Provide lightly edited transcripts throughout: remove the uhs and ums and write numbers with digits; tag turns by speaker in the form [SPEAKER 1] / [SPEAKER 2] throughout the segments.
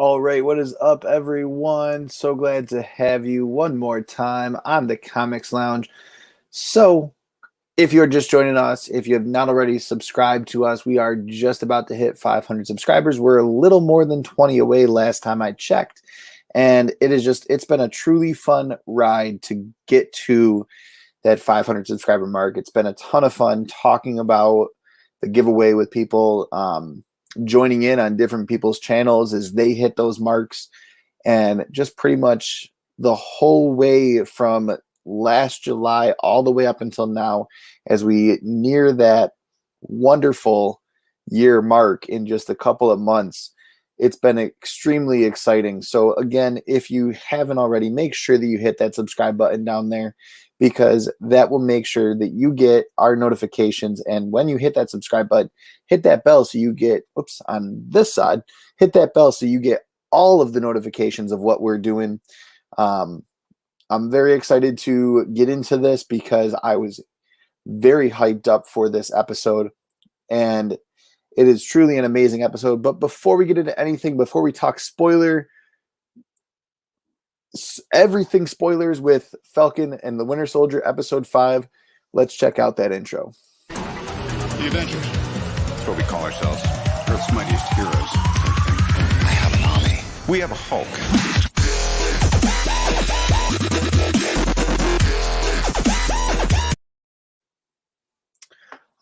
[SPEAKER 1] All right, what is up, everyone? So glad to have you one more time on the Comics Lounge. So, if you're just joining us, if you have not already subscribed to us, we are just about to hit 500 subscribers. We're a little more than 20 away last time I checked. And it's been a truly fun ride to get to that 500 subscriber mark. It's been a ton of fun talking about the giveaway with people, joining in on different people's channels as they hit those marks, and just pretty much the whole way from last July all the way up until now, as we near that wonderful year mark in just a couple of months. It's been extremely exciting. So again, if you haven't already, make sure that you hit that subscribe button down there, because that will make sure that you get our notifications. And when you hit that subscribe button, hit that bell so you get, on this side, hit that bell so you get all of the notifications of what we're doing. I'm very excited to get into this because I was very hyped up for this episode, and it is truly an amazing episode. But before we get into anything, before we talk everything spoilers with Falcon and the Winter Soldier episode 5, let's check out that intro.
[SPEAKER 2] The Avengers. That's what we call ourselves. Earth's mightiest heroes.
[SPEAKER 3] I have an army.
[SPEAKER 2] We have a Hulk.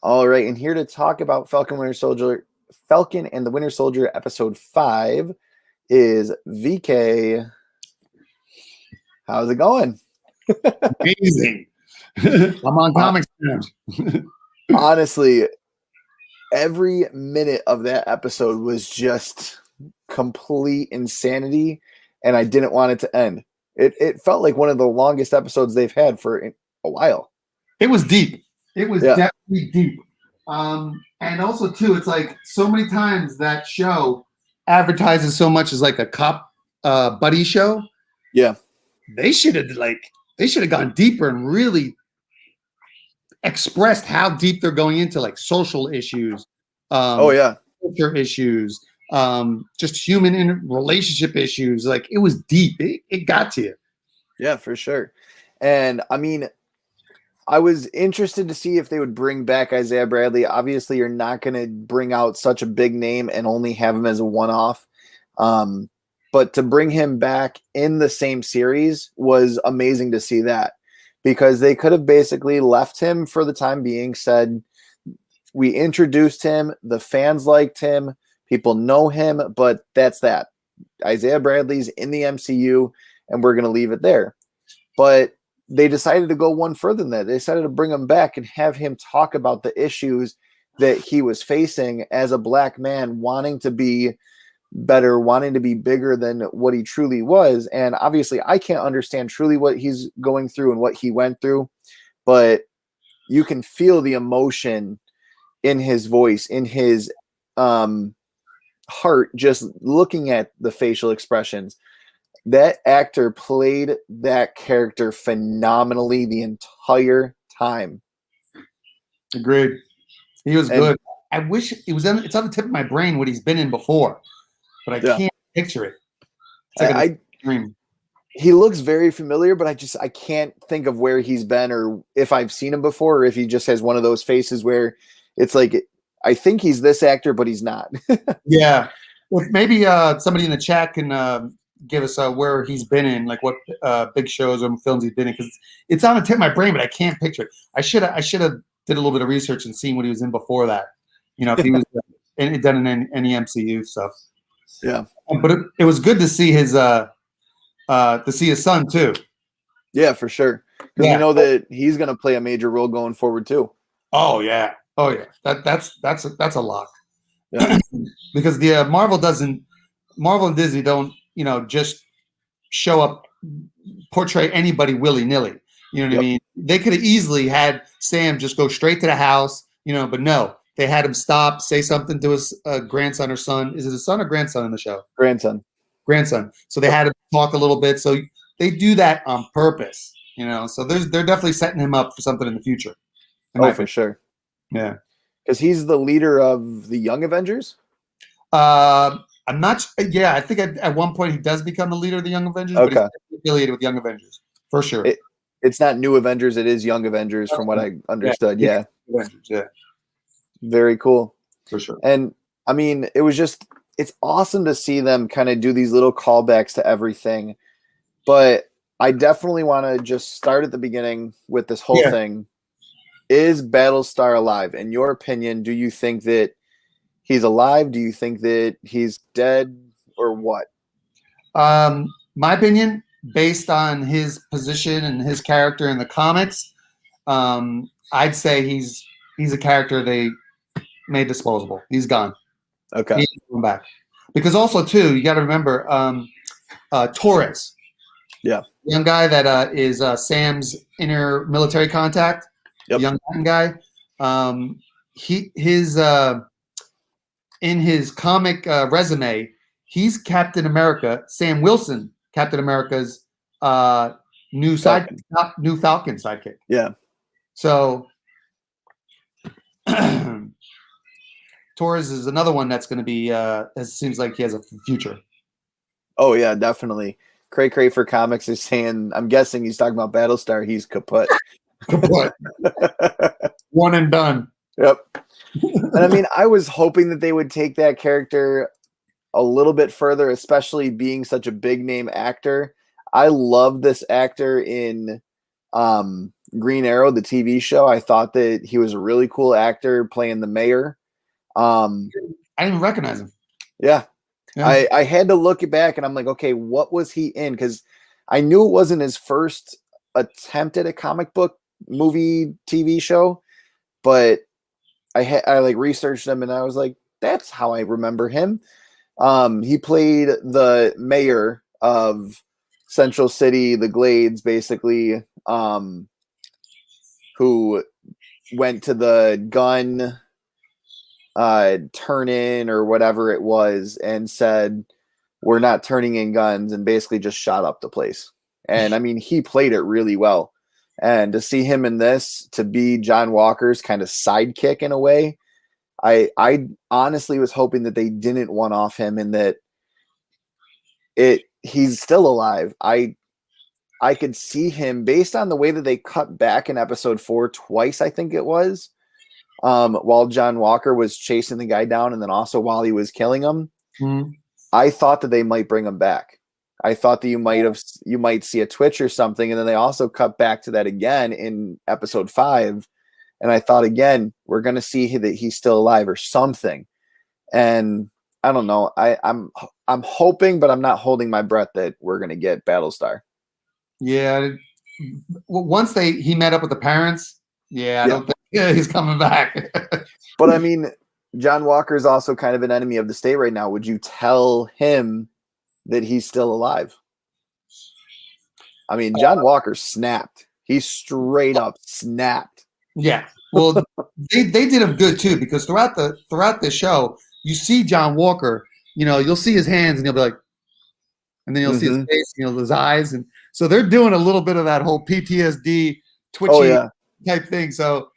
[SPEAKER 1] All right, and here to talk about Falcon and the Winter Soldier episode 5 is VK. How's it going?
[SPEAKER 3] Amazing. I'm on Comics Lounge.
[SPEAKER 1] Honestly, every minute of that episode was just complete insanity, and I didn't want it to end. It felt like one of the longest episodes they've had for a while.
[SPEAKER 3] It was deep. It was definitely deep. And also, too, it's like so many times that show advertises so much as like a cop buddy show.
[SPEAKER 1] Yeah.
[SPEAKER 3] They should have gone deeper and really expressed how deep they're going into like social issues, culture issues, just human relationship issues. Like it was deep. It got to you.
[SPEAKER 1] Yeah, for sure. And I mean, I was interested to see if they would bring back Isaiah Bradley. Obviously, you're not going to bring out such a big name and only have him as a one-off. But to bring him back in the same series was amazing to see that, because they could have basically left him for the time being, said, we introduced him, the fans liked him, people know him, but that's that. Isaiah Bradley's in the MCU, and we're going to leave it there. But they decided to go one further than that. They decided to bring him back and have him talk about the issues that he was facing as a black man, wanting to be better, wanting to be bigger than what he truly was. And obviously I can't understand truly what he's going through and what he went through, but you can feel the emotion in his voice, in his heart, just looking at the facial expressions. That actor played that character phenomenally the entire time.
[SPEAKER 3] Agreed. He was good. I wish it's on the tip of my brain what he's been in before, but I can't picture it. It's like dream.
[SPEAKER 1] He looks very familiar, but I can't think of where he's been, or if I've seen him before, or if he just has one of those faces where it's like, I think he's this actor, but he's not.
[SPEAKER 3] Yeah. Well, maybe somebody in the chat can give us where he's been in, like what big shows or films he's been in, because it's on the tip of my brain, but I can't picture it. I should have did a little bit of research and seen what he was in before that. You know, if he was done in any MCU stuff.
[SPEAKER 1] Yeah,
[SPEAKER 3] but it was good to see his son too.
[SPEAKER 1] Yeah, for sure. Because you know that he's going to play a major role going forward too.
[SPEAKER 3] Oh yeah. That's a lock. Yeah. Because the Marvel and Disney don't, just show up, portray anybody willy-nilly. You know what I mean? They could have easily had Sam just go straight to the house, but no. They had him stop, say something to his grandson or son. Is it a son or grandson in the show?
[SPEAKER 1] Grandson.
[SPEAKER 3] So they had him talk a little bit. So they do that on purpose, So they're definitely setting him up for something in the future.
[SPEAKER 1] For sure.
[SPEAKER 3] Yeah.
[SPEAKER 1] Because he's the leader of the Young Avengers?
[SPEAKER 3] I I'm not. Yeah, I think at one point he does become the leader of the Young Avengers, but
[SPEAKER 1] Okay.
[SPEAKER 3] he's affiliated with Young Avengers for sure.
[SPEAKER 1] It's not New Avengers, it is Young Avengers from what I understood. Yeah.
[SPEAKER 3] Avengers, yeah,
[SPEAKER 1] Very cool.
[SPEAKER 3] for sure.
[SPEAKER 1] And I mean, it's awesome to see them kind of do these little callbacks to everything. But I definitely want to just start at the beginning with this whole thing. Is Battlestar alive? In your opinion, do you think that he's alive? Do you think that he's dead or what?
[SPEAKER 3] My opinion, based on his position and his character in the comics, I'd say he's a character they made disposable. He's gone.
[SPEAKER 1] Okay.
[SPEAKER 3] He's coming back. Because also, too, you got to remember Torres.
[SPEAKER 1] Yeah.
[SPEAKER 3] Young guy that is Sam's inner military contact.
[SPEAKER 1] Yep.
[SPEAKER 3] Young Latin guy. In his comic resume, he's Captain America, Sam Wilson, Captain America's new Falcon sidekick.
[SPEAKER 1] Yeah.
[SPEAKER 3] So Torres is another one that's going to be. It seems like he has a future.
[SPEAKER 1] Oh yeah, definitely. Cray for Comics is saying, I'm guessing he's talking about Battlestar. He's kaput.
[SPEAKER 3] Kaput. One and done.
[SPEAKER 1] Yep. And I mean, I was hoping that they would take that character a little bit further, especially being such a big name actor. I love this actor in Green Arrow, the TV show. I thought that he was a really cool actor playing the mayor.
[SPEAKER 3] I didn't even recognize him.
[SPEAKER 1] Yeah. I had to look it back and I'm like, okay, what was he in? Because I knew it wasn't his first attempt at a comic book movie TV show, but I like researched him and I was like, that's how I remember him. He played the mayor of Central City, the Glades, basically, who went to the gun turn in or whatever it was and said, we're not turning in guns, and basically just shot up the place. And I mean, he played it really well. And to see him in this, to be John Walker's kind of sidekick in a way, I honestly was hoping that they didn't one off him and that he's still alive. I could see him based on the way that they cut back in episode 4 twice, I think it was, while John Walker was chasing the guy down and then also while he was killing him.
[SPEAKER 3] Mm-hmm.
[SPEAKER 1] I thought that they might bring him back. I thought that you might see a twitch or something, and then they also cut back to that again in episode 5. And I thought again, we're gonna see that he's still alive or something. And I don't know. I'm hoping, but I'm not holding my breath that we're gonna get Battlestar.
[SPEAKER 3] Yeah. Once he met up with the parents. I don't think he's coming back.
[SPEAKER 1] But I mean, John Walker is also kind of an enemy of the state right now. Would you tell him that he's still alive? I mean, John Walker snapped. He straight up snapped.
[SPEAKER 3] Yeah. Well, they did him good too, because throughout the show, you see John Walker, you'll see his hands and he'll be like, and then you'll see his face, his eyes. And so they're doing a little bit of that whole PTSD twitchy type thing. So,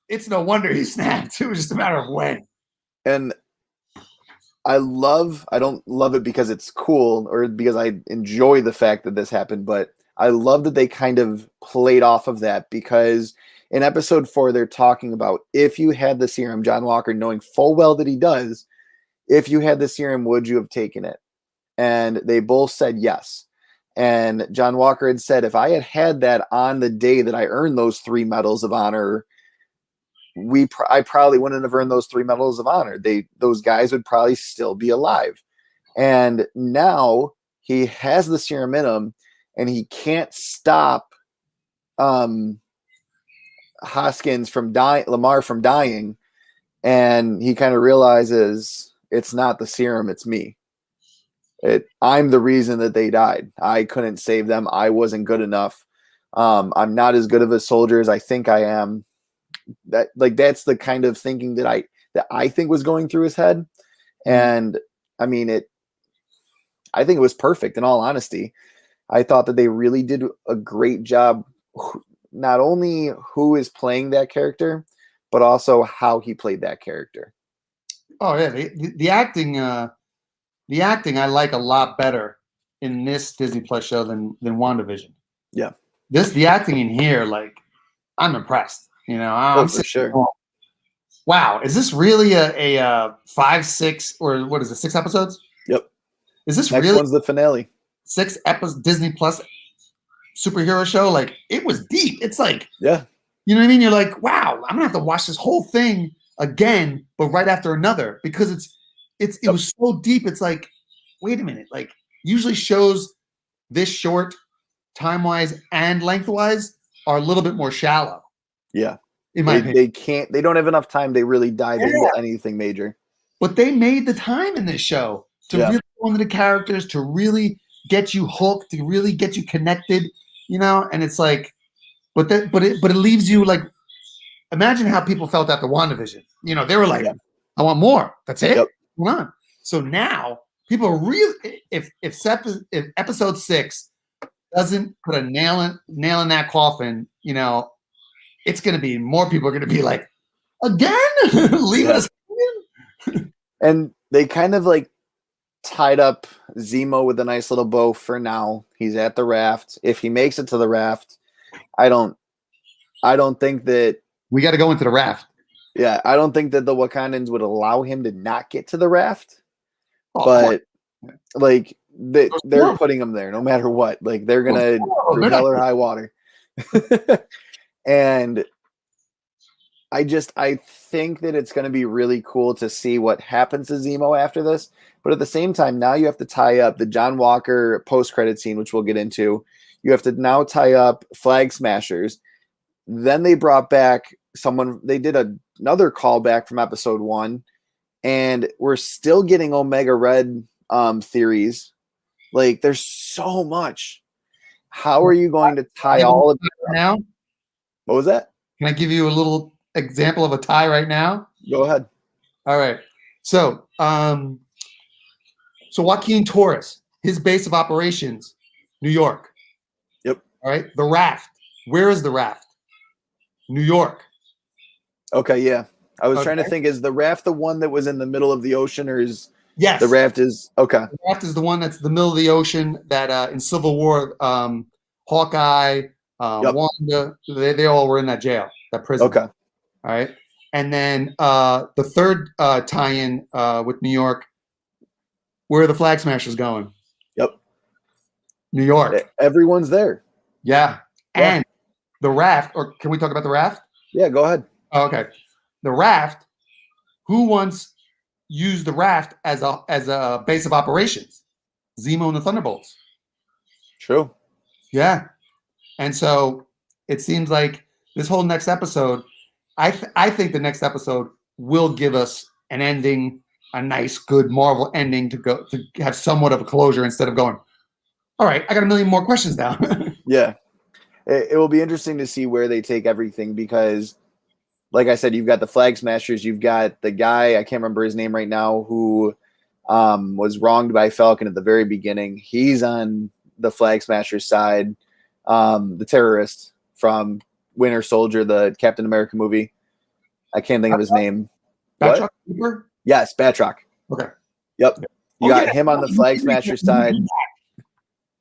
[SPEAKER 3] it's no wonder he snapped. It was just a matter of when.
[SPEAKER 1] And I don't love it because it's cool or because I enjoy the fact that this happened, but I love that they kind of played off of that, because in episode 4, they're talking about if you had the serum, John Walker knowing full well that he does, if you had the serum, would you have taken it? And they both said yes. And John Walker had said, if I had that on the day that I earned those 3 medals of honor, I probably wouldn't have earned those 3 medals of honor. Those guys would probably still be alive. And now he has the serum in him, and he can't stop Hoskins from dying, Lamar from dying, and he kind of realizes it's not the serum, it's me. I'm the reason that they died. I couldn't save them. I wasn't good enough. I'm not as good of a soldier as I think I am. That's the kind of thinking that I think was going through his head. And I mean, I think it was perfect, in all honesty. I thought that they really did a great job, not only who is playing that character, but also how he played that character.
[SPEAKER 3] Oh yeah, the acting the acting I like a lot better in this Disney Plus show than WandaVision.
[SPEAKER 1] Yeah.
[SPEAKER 3] The acting in here, like, I'm impressed. You know, I'm
[SPEAKER 1] for sure.
[SPEAKER 3] Going, wow, is this really a 5, 6, or what is it, 6 episodes?
[SPEAKER 1] Yep.
[SPEAKER 3] Is this
[SPEAKER 1] Next
[SPEAKER 3] really
[SPEAKER 1] one's the finale.
[SPEAKER 3] 6 episodes Disney Plus superhero show? Like, it was deep. It's like,
[SPEAKER 1] yeah,
[SPEAKER 3] you know what I mean? You're like, wow, I'm gonna have to watch this whole thing again, but right after another, because it was so deep. It's like, wait a minute, like usually shows this short time-wise and lengthwise are a little bit more shallow.
[SPEAKER 1] Yeah.
[SPEAKER 3] In my opinion.
[SPEAKER 1] They don't have enough time to really dive into anything major.
[SPEAKER 3] But they made the time in this show to really go into the characters, to really get you hooked, to really get you connected, you know? And it's like, but it leaves you like, imagine how people felt after WandaVision. You know, they were like, I want more. That's it.
[SPEAKER 1] Yep.
[SPEAKER 3] Come on. So now people are really, if episode 6 doesn't put a nail in that coffin, you know, it's going to be, more people are going to be like, again, leave us again.
[SPEAKER 1] And they kind of like tied up Zemo with a nice little bow for now. He's at the raft. If he makes it to the raft, I don't think that
[SPEAKER 3] we got to go into the raft.
[SPEAKER 1] Yeah, I don't think that the Wakandans would allow him to not get to the raft. But like they're putting him there no matter what. Like they're gonna through hell or high water. And I think that it's going to be really cool to see what happens to Zemo after this. But at the same time, now you have to tie up the John Walker post-credit scene, which we'll get into. You have to now tie up Flag Smashers. Then they brought back someone. They did another callback from episode 1, and we're still getting Omega Red theories. Like, there's so much. How are you going to tie all of it
[SPEAKER 3] now?
[SPEAKER 1] What was that?
[SPEAKER 3] Can I give you a little example of a tie right now?
[SPEAKER 1] Go ahead.
[SPEAKER 3] All right. So, Joaquin Torres, his base of operations, New York.
[SPEAKER 1] Yep.
[SPEAKER 3] All right. The raft. Where is the raft? New York.
[SPEAKER 1] Okay. Yeah. I was trying to think, is the raft the one that was in the middle of the ocean, or is
[SPEAKER 3] the
[SPEAKER 1] raft is okay?
[SPEAKER 3] The raft is the one that's in the middle of the ocean that in Civil War, Hawkeye, Wanda, they all were in that jail, that prison.
[SPEAKER 1] Okay.
[SPEAKER 3] All right. And then the third tie-in with New York, where are the Flag Smashers going?
[SPEAKER 1] Yep.
[SPEAKER 3] New York.
[SPEAKER 1] Everyone's there.
[SPEAKER 3] Yeah. And the raft, or can we talk about the raft?
[SPEAKER 1] Yeah, go ahead.
[SPEAKER 3] Oh, okay. The raft, who once used the raft as a base of operations? Zemo and the Thunderbolts.
[SPEAKER 1] True.
[SPEAKER 3] Yeah. And so it seems like this whole next episode, I think the next episode will give us an ending, a nice, good Marvel ending to have somewhat of a closure instead of going, all right, I got a million more questions now.
[SPEAKER 1] Yeah. It will be interesting to see where they take everything because, like I said, you've got the Flag Smashers. You've got the guy, I can't remember his name right now, who was wronged by Falcon at the very beginning. He's on the Flag Smashers side. The terrorist from Winter Soldier, the Captain America movie. I can't think of his name.
[SPEAKER 3] Batroc?
[SPEAKER 1] Yes, Batroc.
[SPEAKER 3] Okay.
[SPEAKER 1] Yep. You got him on the Flag Smashers side.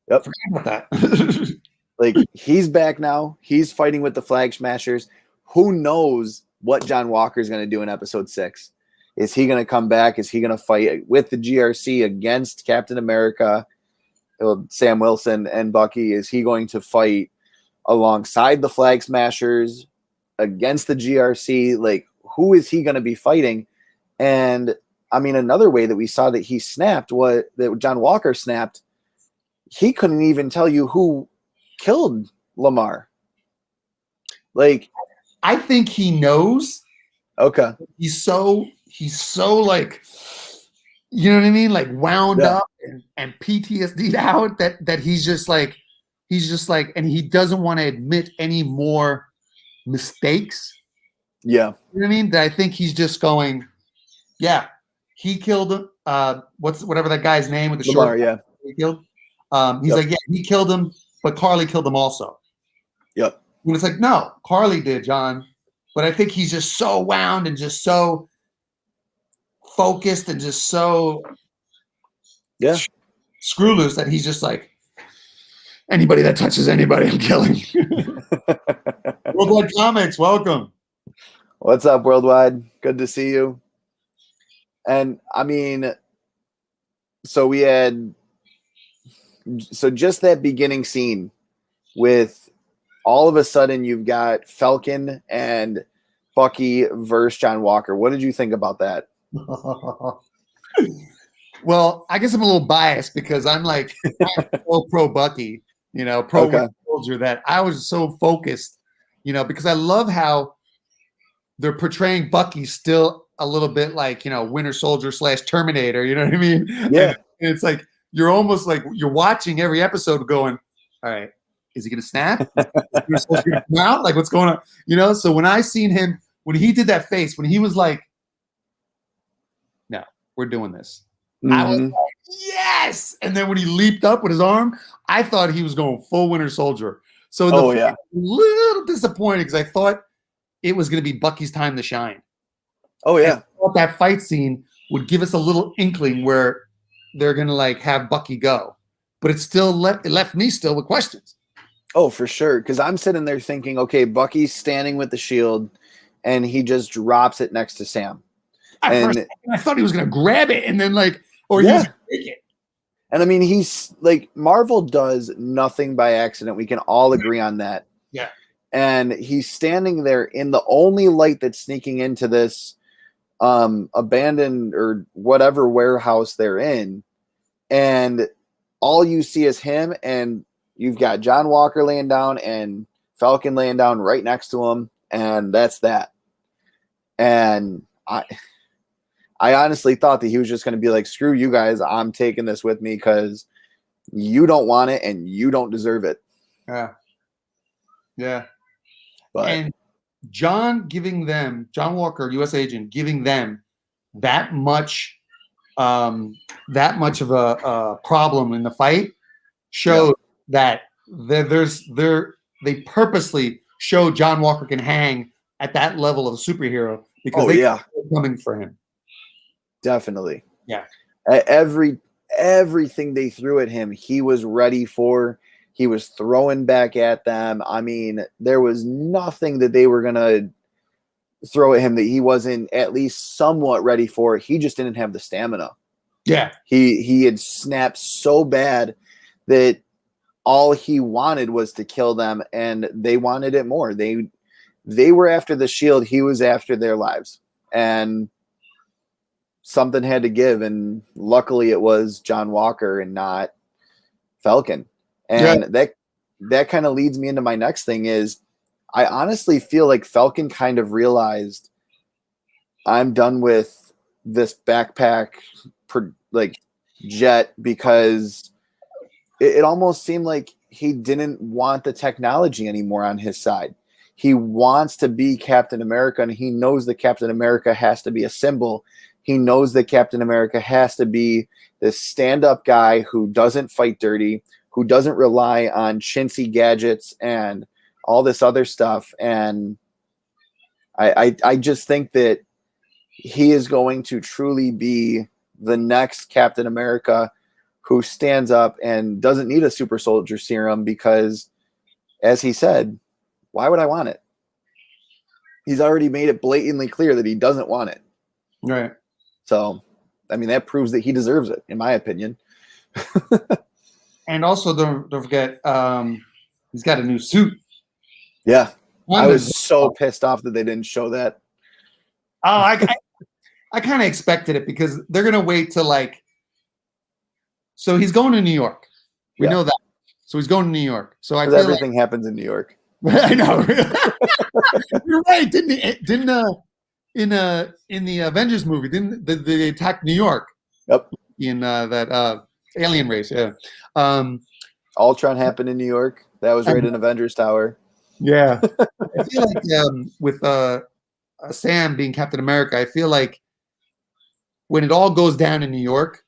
[SPEAKER 1] Yep.
[SPEAKER 3] Forget about that.
[SPEAKER 1] Like, he's back now. He's fighting with the Flag Smashers. Who knows what John Walker is going to do in episode 6? Is he going to come back? Is he going to fight with the GRC against Captain America, Sam Wilson and Bucky? Is he going to fight alongside the Flag Smashers against the GRC? Like, who is he going to be fighting? And I mean, another way that we saw that he snapped, that John Walker snapped, he couldn't even tell you who killed Lamar. Like,
[SPEAKER 3] I think he knows.
[SPEAKER 1] Okay.
[SPEAKER 3] He's so like, you know what I mean? Like wound up and PTSD'd out that he's just like, and he doesn't want to admit any more mistakes.
[SPEAKER 1] Yeah.
[SPEAKER 3] You know what I mean? That I think he's just going, yeah, he killed him. Whatever that guy's name with the
[SPEAKER 1] Lamar,
[SPEAKER 3] short.
[SPEAKER 1] Yeah.
[SPEAKER 3] He killed. He's like, yeah, he killed him, but Carly killed him also.
[SPEAKER 1] Yep.
[SPEAKER 3] And it's like, no, Carly did, John. But I think he's just so wound and just so focused and just so
[SPEAKER 1] Yeah.
[SPEAKER 3] screw loose that he's just like, anybody that touches anybody, I'm killing. Worldwide Comics, welcome.
[SPEAKER 1] What's up, Worldwide? Good to see you. And I mean, so just that beginning scene with all of a sudden you've got Falcon and Bucky versus John Walker. What did you think about that?
[SPEAKER 3] Well, I guess I'm a little biased because I'm like pro Bucky, pro Winter Soldier, that I was so focused, because I love how they're portraying Bucky still a little bit like, Winter Soldier / Terminator, you know what I mean?
[SPEAKER 1] Yeah.
[SPEAKER 3] And it's like, you're almost like you're watching every episode going, all right, is he going to snap? Is Winter Soldier going to come out? Like, what's going on? So when I seen him, when he did that face, when he was like, no, we're doing this.
[SPEAKER 1] Mm-hmm.
[SPEAKER 3] I was like, yes. And then when he leaped up with his arm, I thought he was going full Winter Soldier. So a little disappointed because I thought it was going to be Bucky's time to shine.
[SPEAKER 1] Oh, yeah.
[SPEAKER 3] I thought that fight scene would give us a little inkling where they're going to like have Bucky go. But it left me still with questions.
[SPEAKER 1] Oh, for sure. Because I'm sitting there thinking, okay, Bucky's standing with the shield and he just drops it next to Sam.
[SPEAKER 3] I thought he was going to grab it and then he was going to take it.
[SPEAKER 1] And I mean, he's like, Marvel does nothing by accident. We can all agree on that.
[SPEAKER 3] Yeah.
[SPEAKER 1] And he's standing there in the only light that's sneaking into this abandoned or whatever warehouse they're in. And all you see is him, and you've got John Walker laying down and Falcon laying down right next to him. And that's that. And I honestly thought that he was just going to be like, screw you guys, I'm taking this with me because you don't want it and you don't deserve it.
[SPEAKER 3] Yeah.
[SPEAKER 1] But
[SPEAKER 3] and John Walker, U.S. agent, giving them that much of a problem in the fight showed that they purposely show John Walker can hang at that level of a superhero because they're coming for him.
[SPEAKER 1] Definitely.
[SPEAKER 3] Yeah.
[SPEAKER 1] Everything they threw at him, he was ready for. He was throwing back at them. I mean, there was nothing that they were going to throw at him that he wasn't at least somewhat ready for. He just didn't have the stamina.
[SPEAKER 3] Yeah.
[SPEAKER 1] He had snapped so bad that all he wanted was to kill them, and they wanted it more. They were after the shield. He was after their lives. And something had to give, and luckily it was John Walker and not Falcon. And that kind of leads me into my next thing is I honestly feel like Falcon kind of realized I'm done with this backpack jet because it almost seemed like he didn't want the technology anymore on his side. He wants to be Captain America, and he knows that Captain America has to be a symbol. He knows that Captain America has to be this stand-up guy who doesn't fight dirty, who doesn't rely on chintzy gadgets and all this other stuff. And I just think that he is going to truly be the next Captain America who stands up and doesn't need a super soldier serum because, as he said, why would I want it? He's already made it blatantly clear that he doesn't want it.
[SPEAKER 3] Right.
[SPEAKER 1] So, I mean, that proves that he deserves it, in my opinion.
[SPEAKER 3] And also, don't forget, he's got a new suit.
[SPEAKER 1] Yeah. I was so pissed off that they didn't show that.
[SPEAKER 3] Oh, I kind of expected it because they're going to wait till so he's going to New York. We know that. So he's going to New York. So I feel
[SPEAKER 1] everything happens in New York.
[SPEAKER 3] I know. You're right. Didn't in the Avengers movie, didn't they attack New York?
[SPEAKER 1] Yep.
[SPEAKER 3] In that alien race, yeah.
[SPEAKER 1] Ultron happened in New York. That was right in Avengers Tower.
[SPEAKER 3] Yeah. I feel like with Sam being Captain America, I feel like when it all goes down in New York,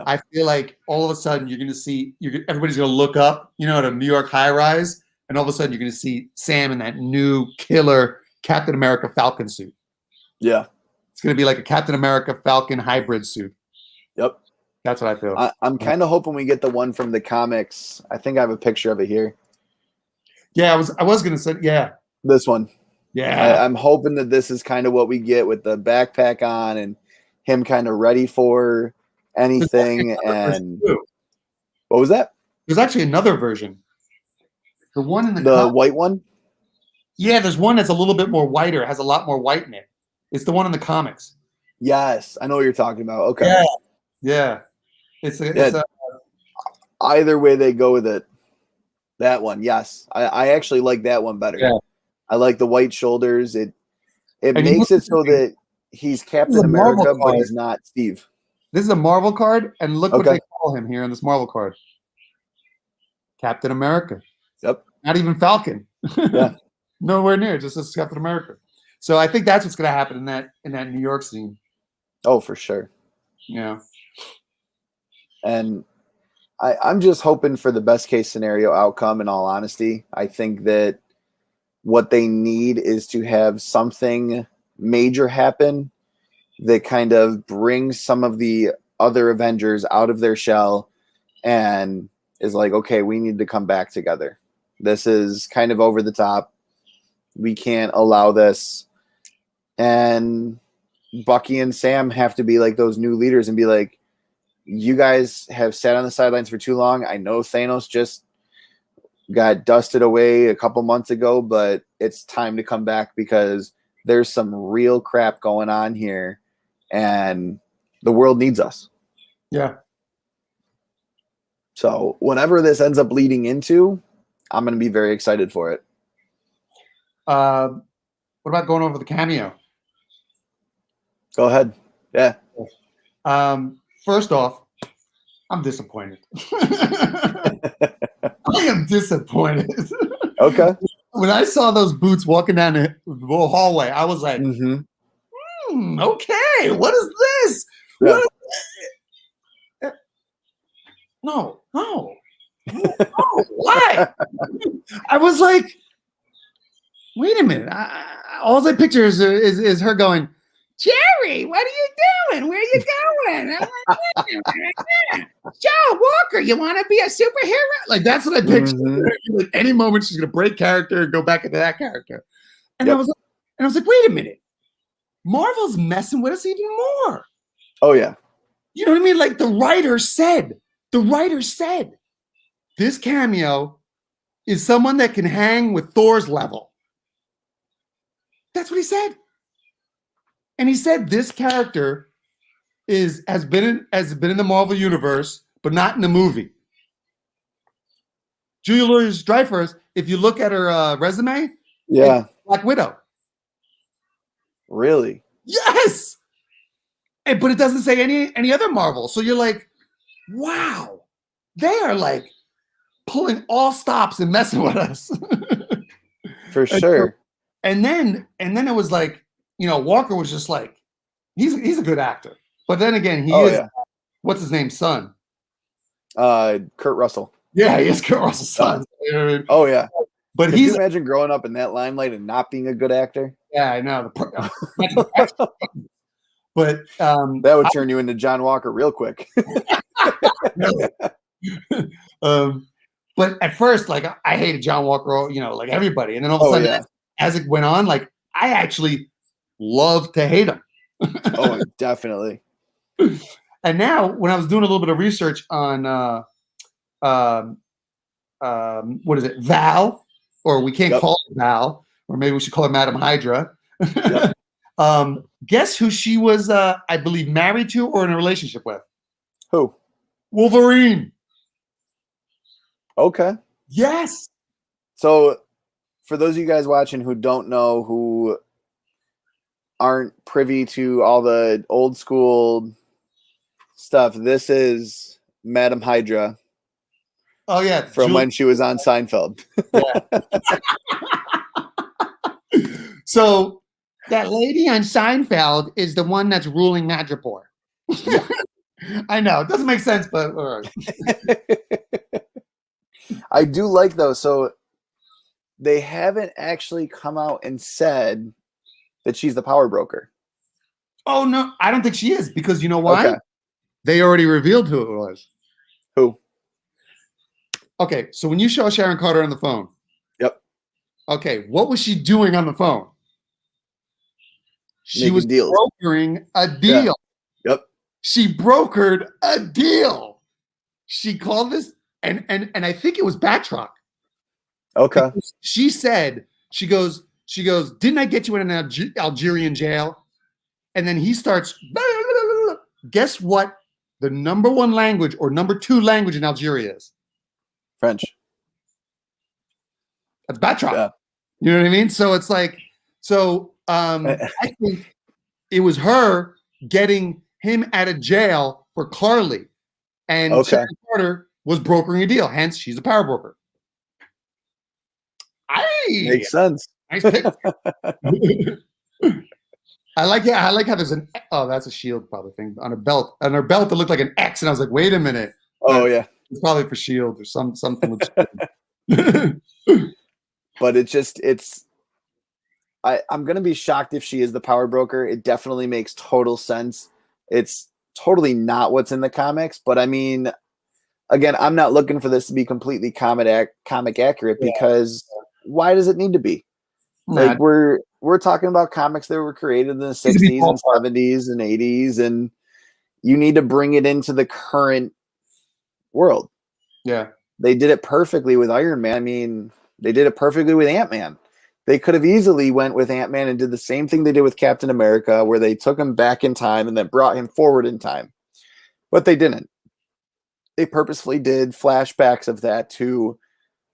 [SPEAKER 3] I feel like all of a sudden you're going to see everybody's going to look up, at a New York high rise, and all of a sudden you're going to see Sam in that new killer Captain America Falcon suit.
[SPEAKER 1] Yeah.
[SPEAKER 3] It's going to be like a Captain America Falcon hybrid suit.
[SPEAKER 1] Yep.
[SPEAKER 3] That's what I feel.
[SPEAKER 1] I'm kind of hoping we get the one from the comics. I think I have a picture of it here.
[SPEAKER 3] Yeah, I was gonna say
[SPEAKER 1] This one.
[SPEAKER 3] Yeah.
[SPEAKER 1] I'm hoping that this is kind of what we get with the backpack on and him kind of ready for anything. And what was that?
[SPEAKER 3] There's actually another version. The one in
[SPEAKER 1] the white one?
[SPEAKER 3] Yeah, there's one that's a little bit more whiter, has a lot more white in it. It's the one in the comics.
[SPEAKER 1] Yes, I know what you're talking about. Okay.
[SPEAKER 3] Yeah. It's a
[SPEAKER 1] either way they go with it. That one, yes. I actually like that one better.
[SPEAKER 3] Yeah.
[SPEAKER 1] I like the white shoulders. It makes it so that he's Captain America, but he's not Steve.
[SPEAKER 3] This is a Marvel card, and look what they call him here in this Marvel card. Captain America.
[SPEAKER 1] Yep.
[SPEAKER 3] Not even Falcon.
[SPEAKER 1] Yeah.
[SPEAKER 3] Nowhere near. Just as Captain America. So I think that's what's going to happen in that New York scene.
[SPEAKER 1] Oh, for sure.
[SPEAKER 3] Yeah.
[SPEAKER 1] And I'm just hoping for the best case scenario outcome, in all honesty. I think that what they need is to have something major happen that kind of brings some of the other Avengers out of their shell and is like, okay, we need to come back together. This is kind of over the top. We can't allow this. And Bucky and Sam have to be like those new leaders and be like, you guys have sat on the sidelines for too long. I know Thanos just got dusted away a couple months ago, but it's time to come back because there's some real crap going on here and the world needs us.
[SPEAKER 3] Yeah.
[SPEAKER 1] So whatever this ends up leading into, I'm going to be very excited for it.
[SPEAKER 3] What about going over the cameo?
[SPEAKER 1] Go ahead. Yeah.
[SPEAKER 3] First off, I'm disappointed. I am disappointed.
[SPEAKER 1] Okay.
[SPEAKER 3] When I saw those boots walking down the hallway, I was like, okay, what is this?
[SPEAKER 1] Yeah.
[SPEAKER 3] What is no, why? I was like, wait a minute. All I picture is her going, Jerry, what are you doing? Where are you going? I'm like, Joe Walker, you want to be a superhero? Like, that's what I pictured. At any moment, she's going to break character and go back into that character. And I was like, wait a minute. Marvel's messing with us even more.
[SPEAKER 1] Oh, yeah.
[SPEAKER 3] You know what I mean? Like the writer said, this cameo is someone that can hang with Thor's level. That's what he said. And he said this character has been in the Marvel universe, but not in the movie. Julia Louis-Dreyfus, if you look at her resume, Black Widow.
[SPEAKER 1] Really?
[SPEAKER 3] Yes. But it doesn't say any other Marvel. So you're like, wow, they are like pulling all stops and messing with us.
[SPEAKER 1] For sure.
[SPEAKER 3] And then it was like, Walker was just like, he's a good actor. But then again, he is, what's his name, son?
[SPEAKER 1] Kurt Russell.
[SPEAKER 3] Yeah, he is Kurt Russell's son. You know what I mean?
[SPEAKER 1] Oh, yeah.
[SPEAKER 3] But
[SPEAKER 1] Can you imagine growing up in that limelight and not being a good actor?
[SPEAKER 3] Yeah, I know. But
[SPEAKER 1] that would turn you into John Walker real quick.
[SPEAKER 3] But at first, like, I hated John Walker, like everybody. And then all of a sudden, as it went on, like, I actually loved to hate him.
[SPEAKER 1] Oh, definitely.
[SPEAKER 3] And now, when I was doing a little bit of research on what is it, Val, or we can't call her Val, or maybe we should call her Madam Hydra. Guess who she was, I believe, married to or in a relationship with?
[SPEAKER 1] Who?
[SPEAKER 3] Wolverine.
[SPEAKER 1] Okay.
[SPEAKER 3] Yes.
[SPEAKER 1] So, for those of you guys watching who don't know, who aren't privy to all the old school stuff, this is Madam Hydra.
[SPEAKER 3] Oh, yeah.
[SPEAKER 1] From when she was on Seinfeld.
[SPEAKER 3] So, that lady on Seinfeld is the one that's ruling Madripoor. I know. It doesn't make sense, but all right.
[SPEAKER 1] I do like, though, so they haven't actually come out and said that she's the power broker.
[SPEAKER 3] Oh, no. I don't think she is, because you know why?
[SPEAKER 1] Okay.
[SPEAKER 3] They already revealed who it was.
[SPEAKER 1] Who?
[SPEAKER 3] Okay, so when you show Sharon Carter on the phone,
[SPEAKER 1] Yep.
[SPEAKER 3] okay, what was she doing on the phone? She
[SPEAKER 1] Making
[SPEAKER 3] was
[SPEAKER 1] deals.
[SPEAKER 3] brokering a deal.
[SPEAKER 1] Yeah. Yep.
[SPEAKER 3] She brokered a deal. She called this, and I think it was Batroc.
[SPEAKER 1] Okay.
[SPEAKER 3] She said, she goes, didn't I get you in an Algerian jail? And then he starts, blah, blah, blah, blah. Guess what the number one language or number two language in Algeria is?
[SPEAKER 1] French.
[SPEAKER 3] That's Batroc.
[SPEAKER 1] Yeah.
[SPEAKER 3] You know what I mean? So it's like, I think it was her getting him out of jail for Carly. And Sharon Carter was brokering a deal. Hence, she's a power broker.
[SPEAKER 1] Makes sense.
[SPEAKER 3] Nice pick. I like how there's an that's a shield probably thing on her belt. On her belt, it looked like an X, and I was like, wait a minute.
[SPEAKER 1] Oh yeah.
[SPEAKER 3] It's probably for shield or something with
[SPEAKER 1] But I'm gonna be shocked if she is the power broker. It definitely makes total sense. It's totally not what's in the comics, but I mean, again, I'm not looking for this to be completely comic accurate because why does it need to be? Like we're talking about comics that were created in the 60s and 70s and 80s, and you need to bring it into the current world.
[SPEAKER 3] Yeah.
[SPEAKER 1] They did it perfectly with Iron Man. I mean, they did it perfectly with Ant-Man. They could have easily went with Ant-Man and did the same thing they did with Captain America, where they took him back in time and then brought him forward in time. But they didn't. They purposefully did flashbacks of that to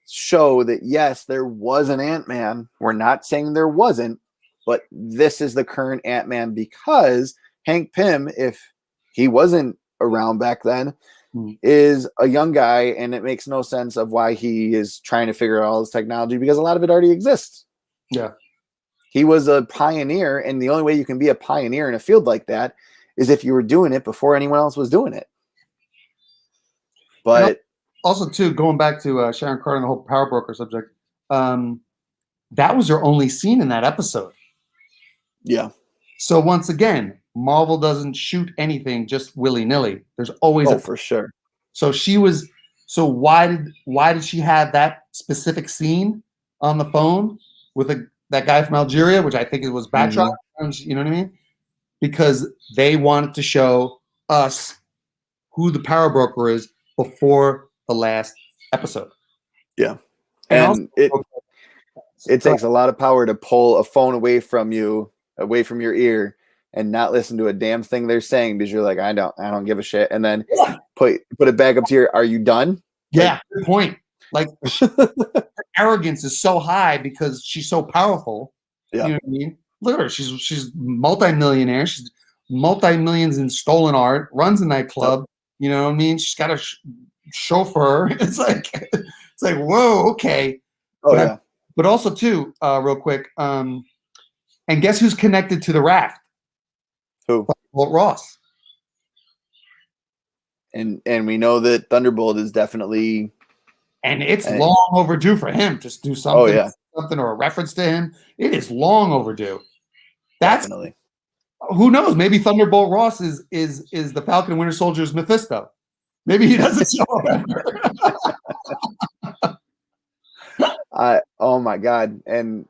[SPEAKER 1] show that, yes, there was an Ant-Man. We're not saying there wasn't, but this is the current Ant-Man because Hank Pym, if he wasn't around back then, is a young guy, and it makes no sense of why he is trying to figure out all this technology because a lot of it already exists.
[SPEAKER 3] Yeah.
[SPEAKER 1] He was a pioneer, and the only way you can be a pioneer in a field like that is if you were doing it before anyone else was doing it. But
[SPEAKER 3] also, too, going back to Sharon Carter and the whole power broker subject, that was her only scene in that episode.
[SPEAKER 1] Yeah.
[SPEAKER 3] So once again, Marvel doesn't shoot anything just willy-nilly. There's always
[SPEAKER 1] for sure.
[SPEAKER 3] So why did she have that specific scene on the phone with that guy from Algeria, which I think it was Batroc? You know what I mean? Because they wanted to show us who the power broker is before the last episode.
[SPEAKER 1] Yeah. And it takes a lot of power to pull a phone away from you, away from your ear, and not listen to a damn thing they're saying because you're like, I don't give a shit. And then put it back up to your, are you done?
[SPEAKER 3] Yeah, good point. Like her arrogance is so high because she's so powerful.
[SPEAKER 1] Yeah.
[SPEAKER 3] You know what I mean? Look at her. She's multi-millionaire. She's multi-millions in stolen art, runs a nightclub. Yep. You know what I mean? She's got a chauffeur. It's like whoa, okay.
[SPEAKER 1] Oh,
[SPEAKER 3] but also too, real quick, and guess who's connected to the raft?
[SPEAKER 1] Who?
[SPEAKER 3] Walt Ross.
[SPEAKER 1] And we know that Thunderbolt is definitely,
[SPEAKER 3] and it's long overdue for him to do something.
[SPEAKER 1] Oh yeah,
[SPEAKER 3] something or a reference to him. It is long overdue. That's
[SPEAKER 1] definitely.
[SPEAKER 3] Who knows? Maybe Thunderbolt Ross is the Falcon and Winter Soldier's Mephisto. Maybe he doesn't show up.
[SPEAKER 1] Oh my God! And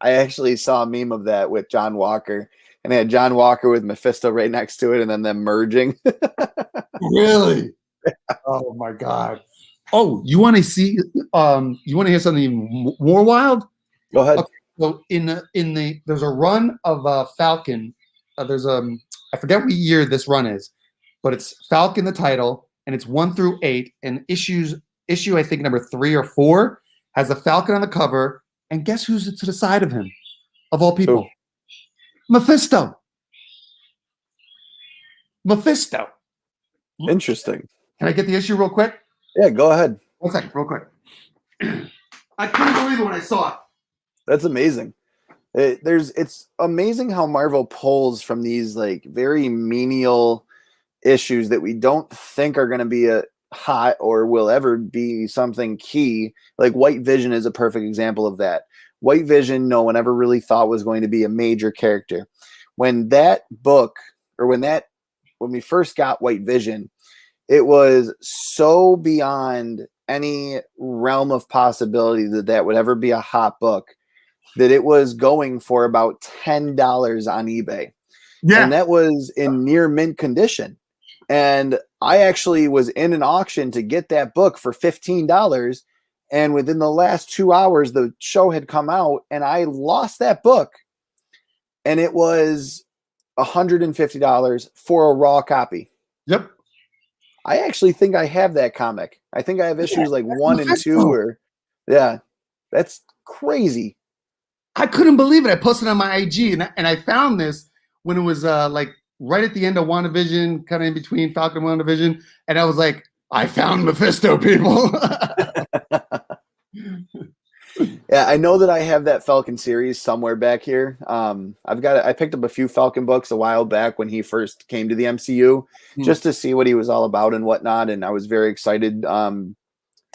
[SPEAKER 1] I actually saw a meme of that with John Walker. And they had John Walker with Mephisto right next to it, and then them merging.
[SPEAKER 3] Really? Oh my God! Oh, you want to see? You want to hear something even more wild?
[SPEAKER 1] Go ahead.
[SPEAKER 3] Okay, so there's a run of Falcon. There's I forget what year this run is, but it's Falcon the title, and it's 1 through 8, and issue I think number 3 or 4 has a Falcon on the cover, and guess who's to the side of him? Of all people.
[SPEAKER 1] Who?
[SPEAKER 3] Mephisto.
[SPEAKER 1] Interesting.
[SPEAKER 3] Can I get the issue real quick?
[SPEAKER 1] Yeah, go ahead.
[SPEAKER 3] 1 second, real quick. I couldn't believe it when I saw it.
[SPEAKER 1] That's amazing. It's amazing how Marvel pulls from these like very menial issues that we don't think are going to be a hot or will ever be something key. Like White Vision is a perfect example of that. White Vision, no one ever really thought was going to be a major character. When that book, or when when we first got White Vision, it was so beyond any realm of possibility that that would ever be a hot book that it was going for about $10 on eBay.
[SPEAKER 3] Yeah.
[SPEAKER 1] And that was in near mint condition. And I actually was in an auction to get that book for $15. And within the last 2 hours, the show had come out and I lost that book. And it was $150 for a raw copy.
[SPEAKER 3] Yep.
[SPEAKER 1] I actually think I have that comic. I think I have issues like 1 and 2 or yeah. That's crazy.
[SPEAKER 3] I couldn't believe it. I posted on my IG and I found this when it was like right at the end of WandaVision, kind of in between Falcon and WandaVision, and I was like, I found Mephisto, people.
[SPEAKER 1] Yeah, I know that I have that Falcon series somewhere back here. I picked up a few Falcon books a while back when he first came to the MCU, just to see what he was all about and whatnot. And I was very excited to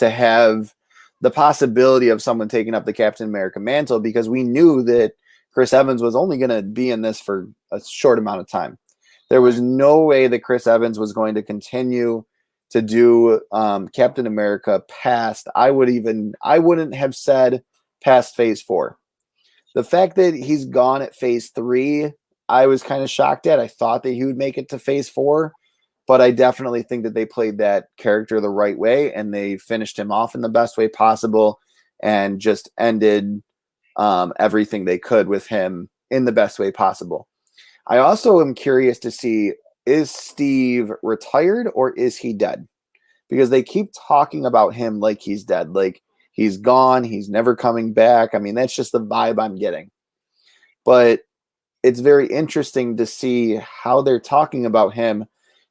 [SPEAKER 1] have the possibility of someone taking up the Captain America mantle, because we knew that Chris Evans was only going to be in this for a short amount of time. There was no way that Chris Evans was going to continue to do Captain America past, I wouldn't have said past phase 4. The fact that he's gone at phase 3, I was kind of shocked at. I thought that he would make it to phase 4, but I definitely think that they played that character the right way and they finished him off in the best way possible and just ended everything they could with him in the best way possible. I also am curious to see, is Steve retired or is he dead? Because they keep talking about him like he's dead, like he's gone, he's never coming back. I mean, that's just the vibe I'm getting. But it's very interesting to see how they're talking about him.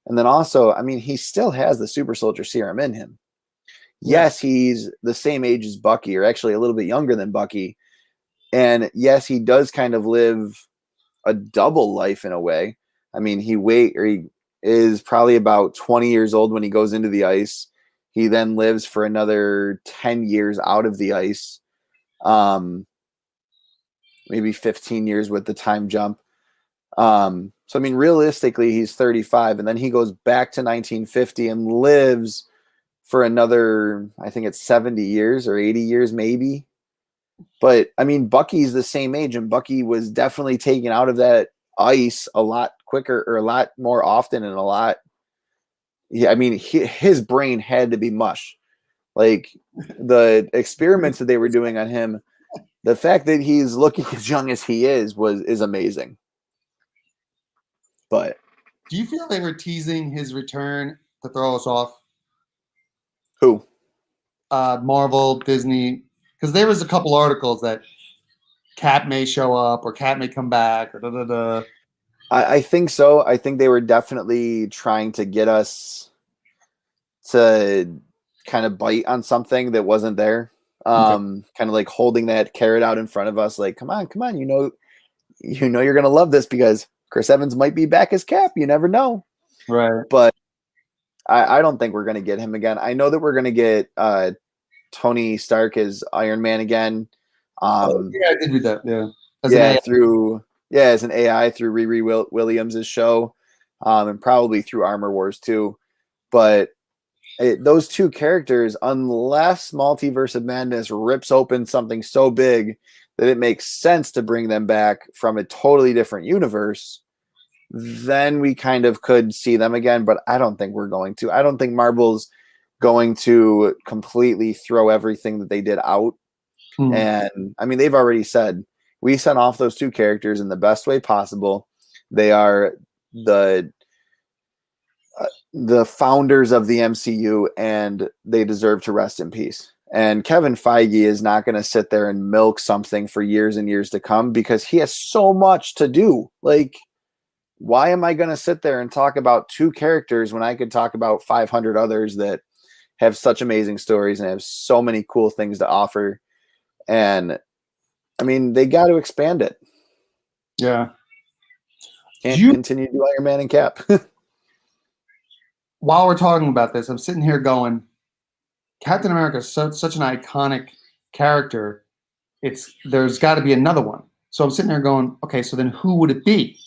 [SPEAKER 1] And then also, I mean, he still has the super soldier serum in him. Yes, he's the same age as Bucky, or actually a little bit younger than Bucky. And yes, he does kind of live a double life in a way. I mean, he is probably about 20 years old when he goes into the ice. He then lives for another 10 years out of the ice. Maybe 15 years with the time jump. So, I mean, realistically, he's 35, and then he goes back to 1950 and lives for another, I think it's 70 years or 80 years, maybe. But, I mean, Bucky's the same age, and Bucky was definitely taken out of that ice a lot quicker or a lot more often and a lot. Yeah, I mean, his brain had to be mush. Like, the experiments that they were doing on him, the fact that he's looking as young as he is amazing. But
[SPEAKER 3] do you feel they were teasing his return to throw us off?
[SPEAKER 1] Who?
[SPEAKER 3] Marvel, Disney, because there was a couple articles that Cap may show up or Cap may come back or da-da-da.
[SPEAKER 1] I think so. I think they were definitely trying to get us to kind of bite on something that wasn't there. Kind of like holding that carrot out in front of us, like, come on, you know you're gonna love this because Chris Evans might be back as Cap. You never know.
[SPEAKER 3] Right.
[SPEAKER 1] But I don't think we're gonna get him again. I know that we're gonna get Tony Stark as Iron Man again.
[SPEAKER 3] Yeah, I did read that. Yeah. As an AI through
[SPEAKER 1] Riri Williams' show, and probably through Armor Wars too. But those two characters, unless Multiverse of Madness rips open something so big that it makes sense to bring them back from a totally different universe, then we kind of could see them again. But I don't think we're going to. I don't think Marvel's going to completely throw everything that they did out. And I mean, they've already said, we sent off those two characters in the best way possible. They are the founders of the MCU, and they deserve to rest in peace. And Kevin Feige is not going to sit there and milk something for years and years to come because he has so much to do. Like, why am I going to sit there and talk about two characters when I could talk about 500 others that have such amazing stories and have so many cool things to offer? And I mean, they got to expand it.
[SPEAKER 3] Yeah.
[SPEAKER 1] Can't continue to do Iron Man and Cap.
[SPEAKER 3] While we're talking about this, I'm sitting here going, Captain America is such an iconic character. There's got to be another one. So I'm sitting there going, okay, so then who would it be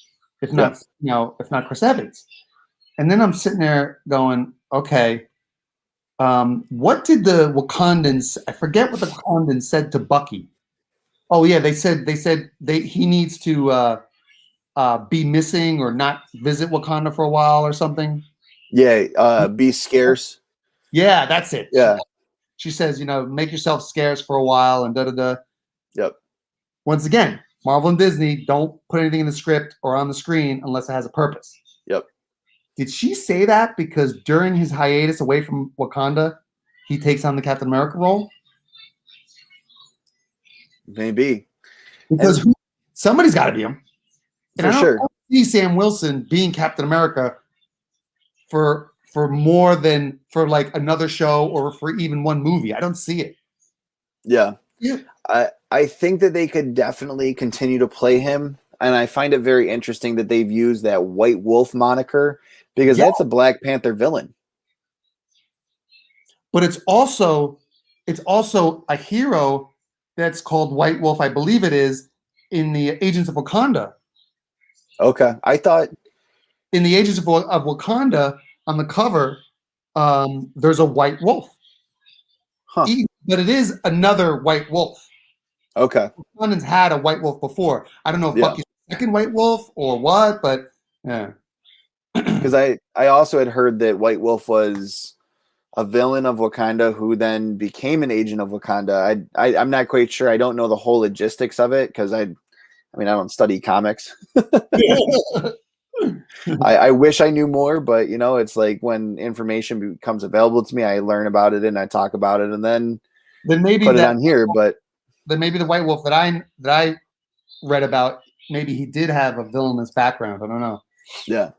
[SPEAKER 3] if not Chris Evans? And then I'm sitting there going, okay, what did the Wakandans? I forget what the Wakandans said to Bucky. Oh yeah, they said he needs to be missing or not visit Wakanda for a while or something.
[SPEAKER 1] Yeah, be scarce.
[SPEAKER 3] Yeah, that's it.
[SPEAKER 1] Yeah.
[SPEAKER 3] She says, make yourself scarce for a while and da-da-da.
[SPEAKER 1] Yep.
[SPEAKER 3] Once again, Marvel and Disney don't put anything in the script or on the screen unless it has a purpose.
[SPEAKER 1] Yep.
[SPEAKER 3] Did she say that because during his hiatus away from Wakanda, he takes on the Captain America role?
[SPEAKER 1] Maybe.
[SPEAKER 3] Because somebody's got to be him. And
[SPEAKER 1] For sure.
[SPEAKER 3] I don't see Sam Wilson being Captain America for more than for like another show or for even one movie. I don't see it.
[SPEAKER 1] Yeah.
[SPEAKER 3] Yeah.
[SPEAKER 1] I think that they could definitely continue to play him. And I find it very interesting that they've used that White Wolf moniker because that's a Black Panther villain.
[SPEAKER 3] But it's also a hero that's called White Wolf, I believe it is, in the Agents of Wakanda.
[SPEAKER 1] Okay. I thought
[SPEAKER 3] in the Agents of Wakanda on the cover, there's a white wolf.
[SPEAKER 1] Huh.
[SPEAKER 3] But it is another white wolf.
[SPEAKER 1] Okay.
[SPEAKER 3] Wakandans had a white wolf before. I don't know if Bucky's the second white wolf or what, but yeah.
[SPEAKER 1] Because I also had heard that White Wolf was a villain of Wakanda who then became an agent of Wakanda. I'm not quite sure. I don't know the whole logistics of it because I don't study comics. I wish I knew more, but it's like when information becomes available to me, I learn about it and I talk about it and then
[SPEAKER 3] maybe
[SPEAKER 1] put it on here. But
[SPEAKER 3] then maybe the White Wolf that I read about, maybe he did have a villainous background. I don't know.
[SPEAKER 1] Yeah.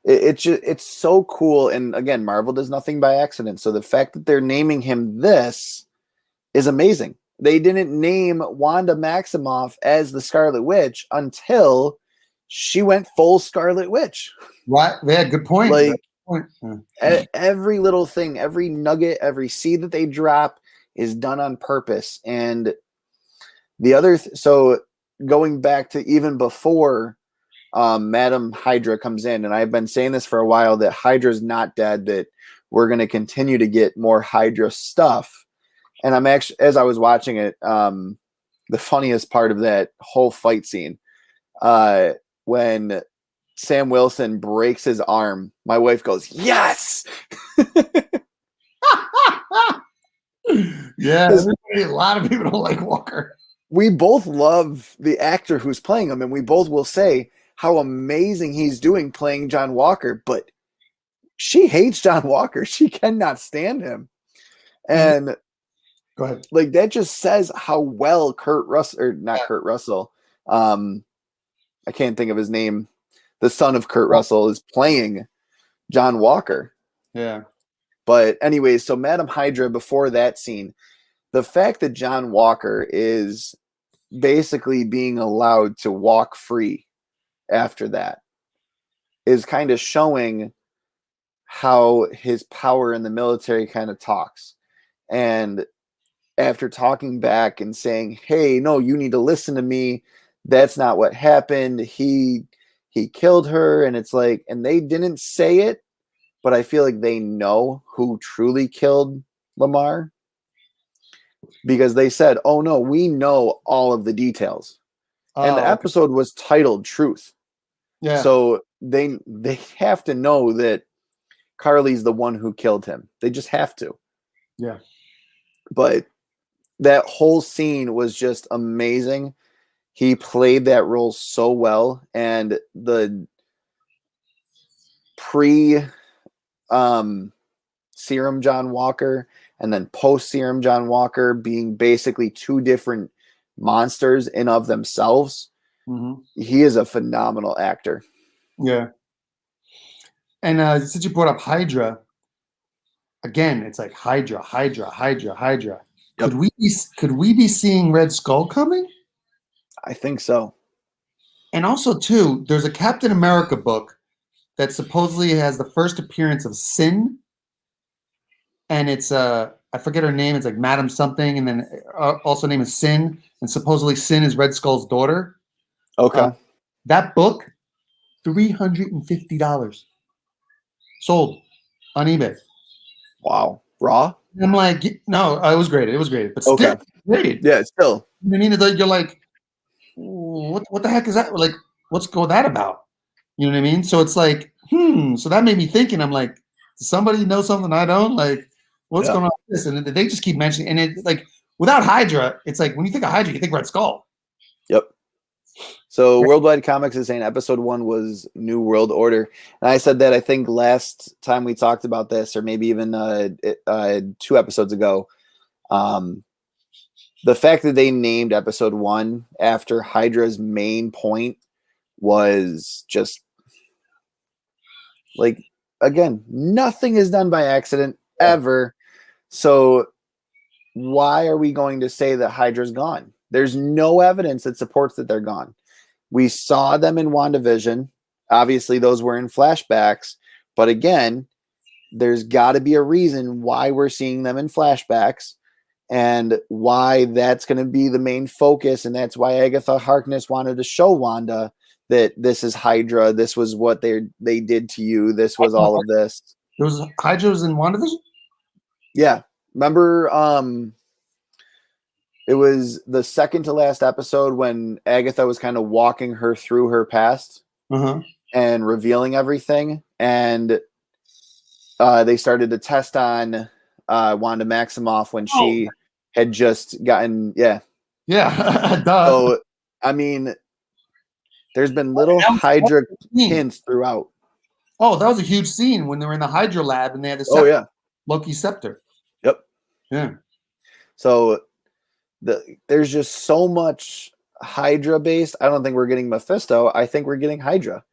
[SPEAKER 1] It's so cool. And again, Marvel does nothing by accident. So the fact that they're naming him this is amazing. They didn't name Wanda Maximoff as the Scarlet Witch until she went full Scarlet Witch.
[SPEAKER 3] Right. Yeah, good point.
[SPEAKER 1] Like every little thing, every nugget, every seed that they drop is done on purpose. And the other, so going back to even before Madam Hydra comes in, and I've been saying this for a while that Hydra's not dead, that we're going to continue to get more Hydra stuff. And I'm actually, as I was watching it, the funniest part of that whole fight scene, when Sam Wilson breaks his arm, my wife goes, "Yes!"
[SPEAKER 3] Yeah, a lot of people don't like Walker.
[SPEAKER 1] We both love the actor who's playing him, and we both will say how amazing he's doing playing John Walker, but she hates John Walker. She cannot stand him. And
[SPEAKER 3] go ahead.
[SPEAKER 1] Like that just says how well Kurt Russell, I can't think of his name. The son of Kurt Russell is playing John Walker.
[SPEAKER 3] Yeah.
[SPEAKER 1] But anyways, so Madam Hydra, before that scene, the fact that John Walker is basically being allowed to walk free after that is kind of showing how his power in the military kind of talks. And after talking back and saying, "Hey, no, you need to listen to me. That's not what happened. He killed her." And it's like, and they didn't say it, but I feel like they know who truly killed Lamar because they said, "Oh no, we know all of the details." And the episode was titled Truth.
[SPEAKER 3] Yeah.
[SPEAKER 1] So they have to know that Carly's the one who killed him. They just have to.
[SPEAKER 3] Yeah.
[SPEAKER 1] But that whole scene was just amazing. He played that role so well. And the serum John Walker and then post serum John Walker being basically two different monsters in of themselves.
[SPEAKER 3] Mm-hmm.
[SPEAKER 1] He is a phenomenal actor.
[SPEAKER 3] Yeah. And since you brought up Hydra, again, it's like Hydra.
[SPEAKER 1] Yep.
[SPEAKER 3] Could we be seeing Red Skull coming?
[SPEAKER 1] I think so.
[SPEAKER 3] And also, too, there's a Captain America book that supposedly has the first appearance of Sin, and it's I forget her name. It's like Madam something, and then also name is Sin, and supposedly Sin is Red Skull's daughter.
[SPEAKER 1] Okay.
[SPEAKER 3] That book, $350. sold on eBay.
[SPEAKER 1] Wow. Raw?
[SPEAKER 3] I'm like, no, it was graded. It was graded, but still
[SPEAKER 1] Okay.
[SPEAKER 3] graded.
[SPEAKER 1] Yeah, still.
[SPEAKER 3] You know what I mean? It's like, you're like, what the heck is that? Like, what's that about? You know what I mean? So it's like, So that made me thinking. I'm like, does somebody know something I don't? Like, what's
[SPEAKER 1] Yeah.
[SPEAKER 3] going on with this? And they just keep mentioning, and it like without Hydra, it's like when you think of Hydra, you think Red Skull.
[SPEAKER 1] Yep. So Worldwide Comics is saying episode 1 was New World Order. And I said that I think last time we talked about this, or maybe even 2 episodes ago. The fact that they named episode 1 after Hydra's main point was just like, again, nothing is done by accident ever. So why are we going to say that Hydra's gone? There's no evidence that supports that they're gone. We saw them in WandaVision. Obviously, those were in flashbacks. But again, there's got to be a reason why we're seeing them in flashbacks and why that's going to be the main focus. And that's why Agatha Harkness wanted to show Wanda that this is Hydra. This was what they did to you. This was all of this.
[SPEAKER 3] There was Hydra was in WandaVision?
[SPEAKER 1] Yeah. Remember, it was the second to last episode when Agatha was kind of walking her through her past and revealing everything. And they started to test on Wanda Maximoff when she had just gotten,
[SPEAKER 3] Yeah.
[SPEAKER 1] So, I mean, there's been little Hydra hints throughout.
[SPEAKER 3] Oh, that was a huge scene when they were in the Hydra lab and they had the scepter, Loki's scepter.
[SPEAKER 1] Yep.
[SPEAKER 3] Yeah.
[SPEAKER 1] So there's just so much Hydra based. I don't think we're getting Mephisto. I think we're getting Hydra.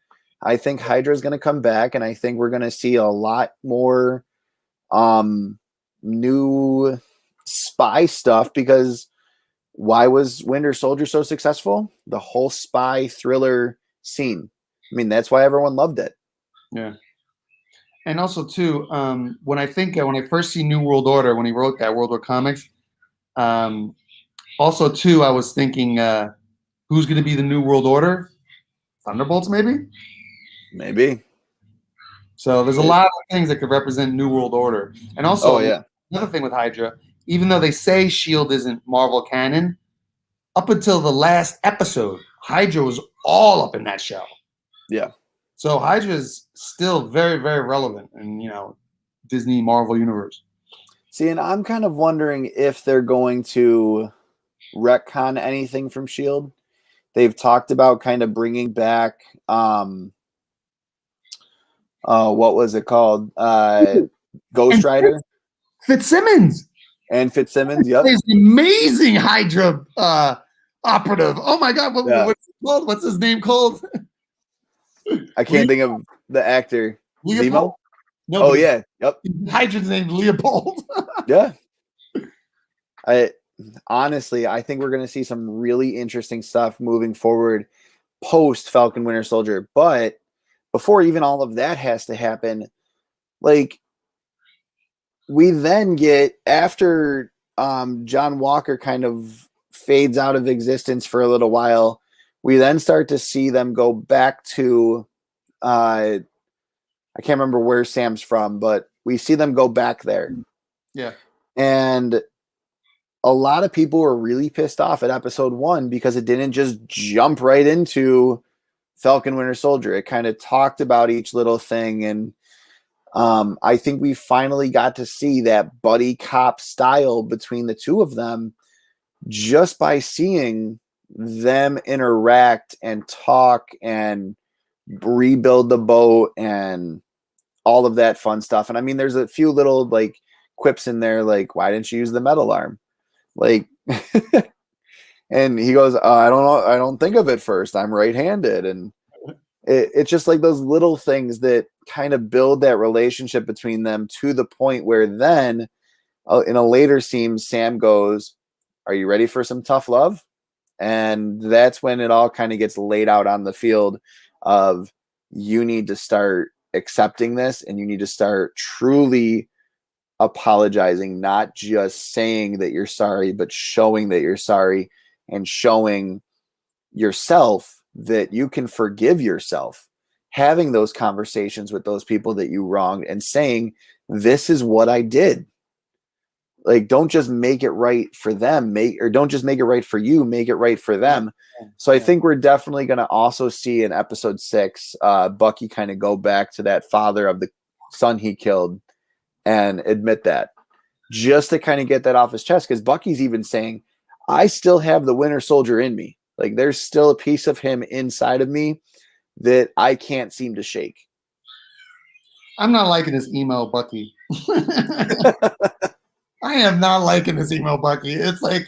[SPEAKER 1] I think Hydra is going to come back, and I think we're going to see a lot more new spy stuff, because why was Winter Soldier so successful? The whole spy thriller scene. I mean, that's why everyone loved it.
[SPEAKER 3] Yeah. And also too, when I first see New World Order, when he wrote that World War Comics, also too, I was thinking, who's going to be the New World Order? Thunderbolts, maybe. So there's a lot of things that could represent New World Order, and also another thing with Hydra. Even though they say Shield isn't Marvel canon, up until the last episode, Hydra was all up in that show.
[SPEAKER 1] Yeah.
[SPEAKER 3] So Hydra is still very, very relevant in, Disney Marvel universe.
[SPEAKER 1] See, and I'm kind of wondering if they're going to retcon anything from Shield. They've talked about kind of bringing back what was it called? Ghost Rider.
[SPEAKER 3] Fitzsimmons.
[SPEAKER 1] And Fitzsimmons, yep.
[SPEAKER 3] He's an amazing Hydra operative. Oh my God, what's it called? What's his name called?
[SPEAKER 1] I can't think of the actor.
[SPEAKER 3] Leopold?
[SPEAKER 1] Zemo? No, yeah. Yep.
[SPEAKER 3] Hydra's named Leopold.
[SPEAKER 1] Yeah. Honestly, I think we're going to see some really interesting stuff moving forward post Falcon Winter Soldier. But before even all of that has to happen, like, we then get, after John Walker kind of fades out of existence for a little while, we then start to see them go back to, I can't remember where Sam's from, but we see them go back there.
[SPEAKER 3] Yeah.
[SPEAKER 1] And a lot of people were really pissed off at episode 1 because it didn't just jump right into Falcon Winter Soldier. It kind of talked about each little thing. And I think we finally got to see that buddy cop style between the two of them just by seeing them interact and talk and rebuild the boat and all of that fun stuff. And I mean, there's a few little like quips in there, like, why didn't you use the metal arm? Like, and he goes, I don't know. I don't think of it first. I'm right-handed. And it's just like those little things that kind of build that relationship between them to the point where then in a later scene, Sam goes, are you ready for some tough love? And that's when it all kind of gets laid out on the field of, you need to start accepting this, and you need to start truly apologizing, not just saying that you're sorry, but showing that you're sorry and showing yourself that you can forgive yourself. having those conversations with those people that you wronged and saying, this is what I did. Like, don't just make it right for them, don't just make it right for you, make it right for them. So I think we're definitely going to also see in episode 6, Bucky kind of go back to that father of the son he killed and admit that, just to kind of get that off his chest. Because Bucky's even saying, I still have the Winter Soldier in me. Like, there's still a piece of him inside of me that I can't seem to shake.
[SPEAKER 3] I'm not liking this emo Bucky. I am not liking this emo Bucky. It's like,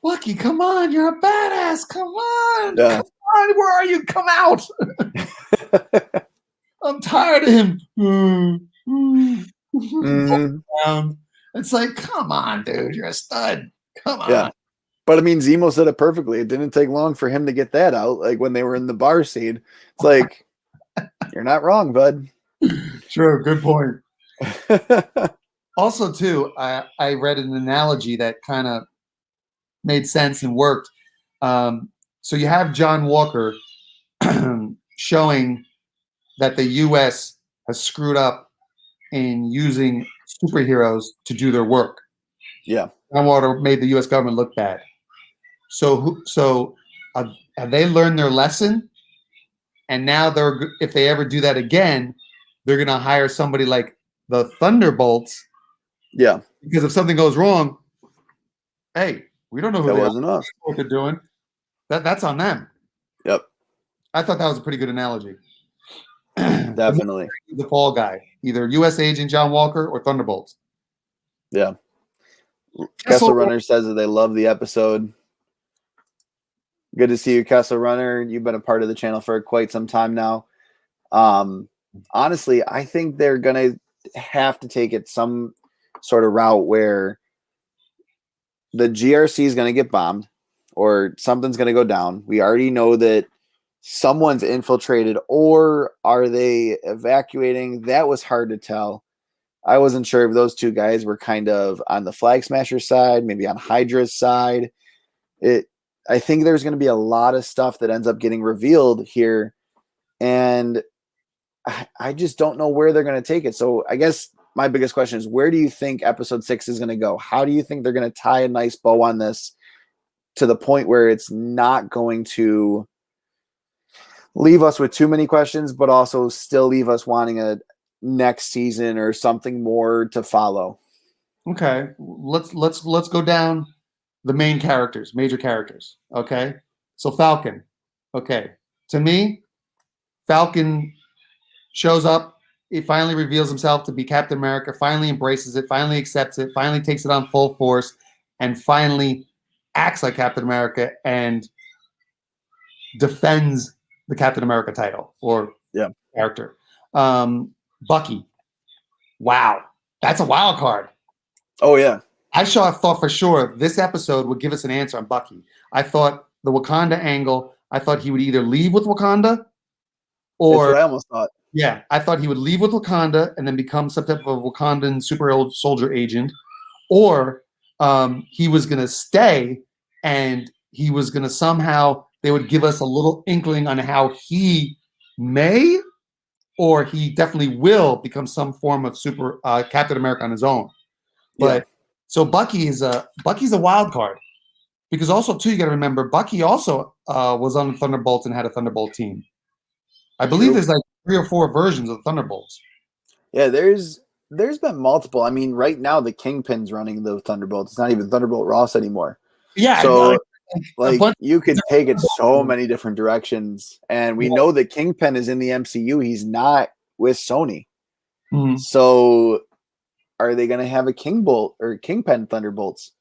[SPEAKER 3] Bucky, come on, you're a badass. Come on.
[SPEAKER 1] Yeah.
[SPEAKER 3] Come on, where are you? Come out. I'm tired of him. It's like, come on, dude. You're a stud. Come on.
[SPEAKER 1] Yeah. But I mean, Zemo said it perfectly. It didn't take long for him to get that out. Like when they were in the bar scene, it's like, you're not wrong, bud.
[SPEAKER 3] True. Good point. Also, too, I read an analogy that kind of made sense and worked. So you have John Walker showing that the U.S. has screwed up in using superheroes to do their work.
[SPEAKER 1] Yeah.
[SPEAKER 3] John Walker made the U.S. government look bad. So have they learned their lesson? And now if they ever do that again, they're going to hire somebody like the Thunderbolts.
[SPEAKER 1] Yeah.
[SPEAKER 3] Because if something goes wrong, hey, we don't know who what they're doing. That's on them.
[SPEAKER 1] Yep.
[SPEAKER 3] I thought that was a pretty good analogy.
[SPEAKER 1] Definitely.
[SPEAKER 3] The fall guy, either U.S. agent John Walker or Thunderbolts.
[SPEAKER 1] Yeah. Kessel Runner says that they love the episode. Good to see you, Kessel Runner. You've been a part of the channel for quite some time now. Honestly, I think they're going to have to take it some sort of route where the GRC is going to get bombed or something's going to go down. We already know that someone's infiltrated, or are they evacuating? That was hard to tell. I wasn't sure if those two guys were kind of on the Flag Smasher side, maybe on Hydra's side. I think there's going to be a lot of stuff that ends up getting revealed here, and I just don't know where they're going to take it. So I guess my biggest question is, where do you think episode 6 is going to go? How do you think they're going to tie a nice bow on this to the point where it's not going to leave us with too many questions, but also still leave us wanting a next season or something more to follow?
[SPEAKER 3] Okay, let's go down the main characters, major characters. Okay, so Falcon. Okay, to me, Falcon shows up. He finally reveals himself to be Captain America, finally embraces it, finally accepts it, finally takes it on full force, and finally acts like Captain America and defends the Captain America title or character. Bucky. Wow. That's a wild card.
[SPEAKER 1] Oh, yeah.
[SPEAKER 3] I thought for sure this episode would give us an answer on Bucky. I thought the Wakanda angle, I thought he would either leave with Wakanda or...
[SPEAKER 1] That's what I almost thought.
[SPEAKER 3] Yeah, I thought he would leave with Wakanda and then become some type of Wakandan super soldier agent, or he was going to stay and he was going to somehow, they would give us a little inkling on how he may, or he definitely will become some form of super Captain America on his own. But so Bucky's a wild card, because also too, you got to remember Bucky also was on the Thunderbolts and had a Thunderbolt team. I believe there's like 3 or 4 versions of Thunderbolts. Yeah,
[SPEAKER 1] there's been multiple. I mean, right now the Kingpin's running the Thunderbolts. It's not even Thunderbolt Ross anymore.
[SPEAKER 3] Yeah,
[SPEAKER 1] so like you could take it so many different directions, and we know that Kingpin is in the MCU. He's not with Sony.
[SPEAKER 3] Mm-hmm.
[SPEAKER 1] So are they going to have a Kingpin Thunderbolts?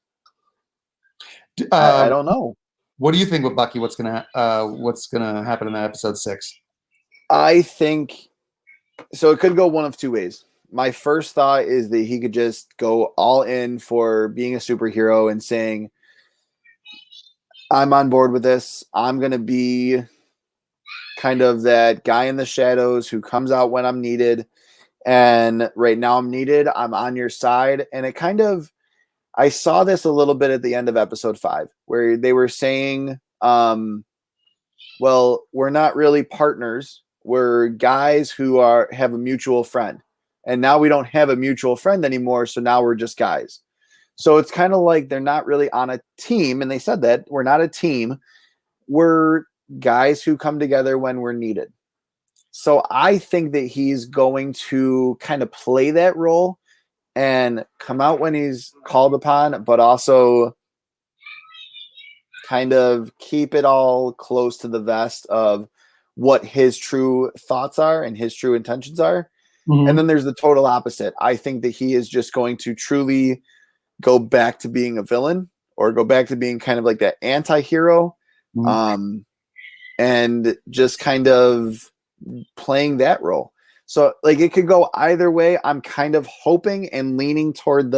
[SPEAKER 1] I don't know.
[SPEAKER 3] What do you think with Bucky? What's gonna happen in that episode 6?
[SPEAKER 1] I think so. It could go one of 2 ways. My first thought is that he could just go all in for being a superhero and saying, I'm on board with this. I'm going to be kind of that guy in the shadows who comes out when I'm needed. And right now I'm needed. I'm on your side. And it kind of, I saw this a little bit at the end of episode 5, where they were saying, well, we're not really partners. We're guys who have a mutual friend. And now we don't have a mutual friend anymore, so now we're just guys. So it's kind of like they're not really on a team, and they said that we're not a team. We're guys who come together when we're needed. So I think that he's going to kind of play that role and come out when he's called upon, but also kind of keep it all close to the vest of what his true thoughts are and his true intentions are.
[SPEAKER 3] Mhm.
[SPEAKER 1] And then there's the total opposite. I think that he is just going to truly go back to being a villain or go back to being kind of like that anti-hero, and just kind of playing that role. So like it could go either way. I'm kind of hoping and leaning toward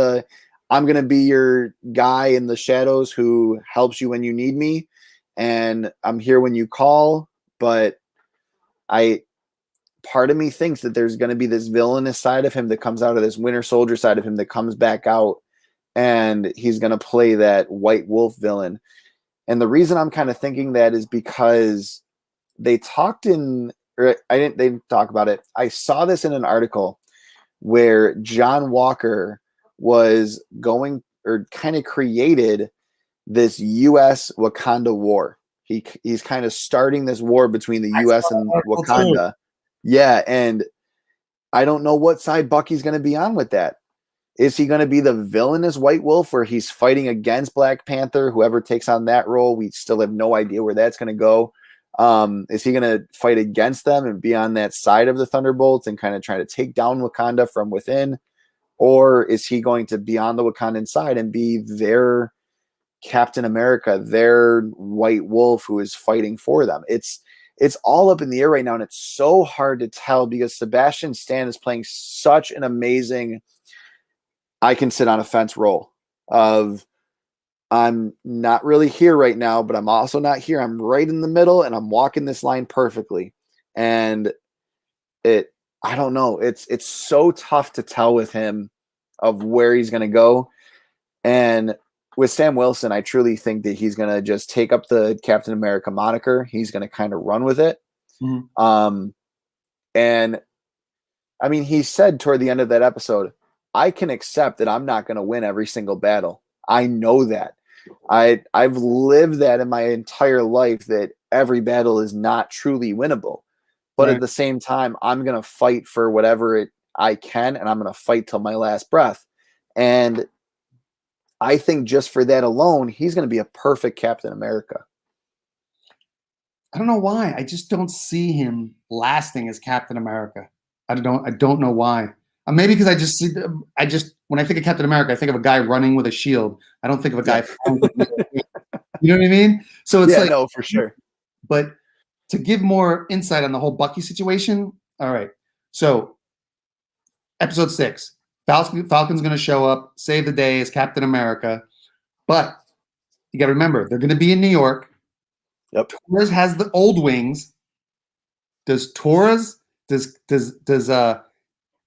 [SPEAKER 1] I'm going to be your guy in the shadows who helps you when you need me, and I'm here when you call. But part of me thinks that there's going to be this villainous side of him that comes out of this Winter Soldier side of him that comes back out, and he's going to play that White Wolf villain. And the reason I'm kind of thinking that is because they didn't talk about it. I saw this in an article where John Walker was going or kind of created this U.S. Wakanda war. He's kind of starting this war between the U.S. and Wakanda. Yeah, and I don't know what side Bucky's going to be on with that. Is he going to be the villainous White Wolf where he's fighting against Black Panther? Whoever takes on that role, we still have no idea where that's going to go. Is he going to fight against them and be on that side of the Thunderbolts and kind of try to take down Wakanda from within? Or is he going to be on the Wakandan side and be their Captain America, their White Wolf who is fighting for them? It's all up in the air right now, and it's so hard to tell because Sebastian Stan is playing such an amazing I can sit on a fence role of I'm not really here right now, but I'm also not here. I'm right in the middle, and I'm walking this line perfectly. And I don't know. It's so tough to tell with him of where he's going to go. And with Sam Wilson, I truly think that he's going to just take up the Captain America moniker. He's going to kind of run with it.
[SPEAKER 3] Mm-hmm.
[SPEAKER 1] And I mean, he said toward the end of that episode, I can accept that I'm not going to win every single battle. I know that. I've lived that in my entire life, that every battle is not truly winnable. But
[SPEAKER 3] Right.
[SPEAKER 1] At the same time, I'm going to fight for whatever I can, and I'm going to fight till my last breath. And I think just for that alone, he's going to be a perfect Captain America.
[SPEAKER 3] I don't know why. I just don't see him lasting as Captain America. I don't know why. Maybe because I just when I think of Captain America, I think of a guy running with a shield. I don't think of a guy. You know what I mean? So it's
[SPEAKER 1] no, for sure.
[SPEAKER 3] But to give more insight on the whole Bucky situation, all right. So episode 6, Falcon's going to show up, save the day as Captain America, but you got to remember they're going to be in New York.
[SPEAKER 1] Yep.
[SPEAKER 3] Torres has the old wings.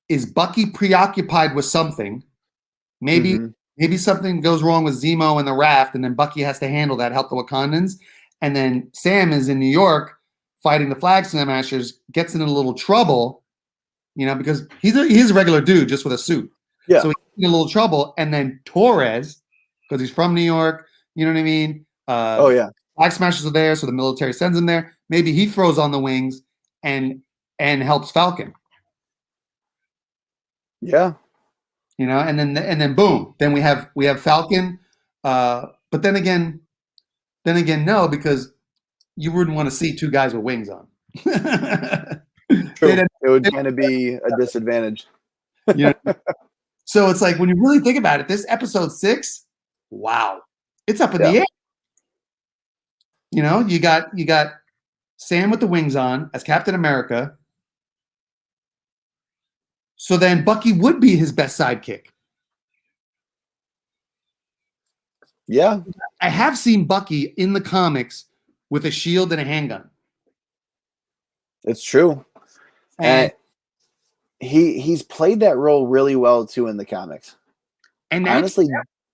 [SPEAKER 3] Is Bucky preoccupied with something? Maybe something goes wrong with Zemo and the raft, and then Bucky has to handle that, help the Wakandans. And then Sam is in New York fighting the Flag Smashers, gets in a little trouble, because he's a regular dude just with a suit.
[SPEAKER 1] Yeah.
[SPEAKER 3] So he's in a little trouble. And then Torres, because he's from New York, you know what I mean?
[SPEAKER 1] Oh, yeah.
[SPEAKER 3] Flag Smashers are there, so the military sends him there. Maybe he throws on the wings and helps Falcon.
[SPEAKER 1] Yeah.
[SPEAKER 3] And then boom, then we have Falcon. But then again, no, because you wouldn't want to see two guys with wings on.
[SPEAKER 1] True. It would kind of be a disadvantage.
[SPEAKER 3] So it's like when you really think about it, this episode 6, wow, it's up in the air. You got Sam with the wings on as Captain America. So then Bucky would be his best sidekick.
[SPEAKER 1] Yeah.
[SPEAKER 3] I have seen Bucky in the comics with a shield and a handgun.
[SPEAKER 1] It's true. And he's played that role really well too in the comics.
[SPEAKER 3] And
[SPEAKER 1] honestly,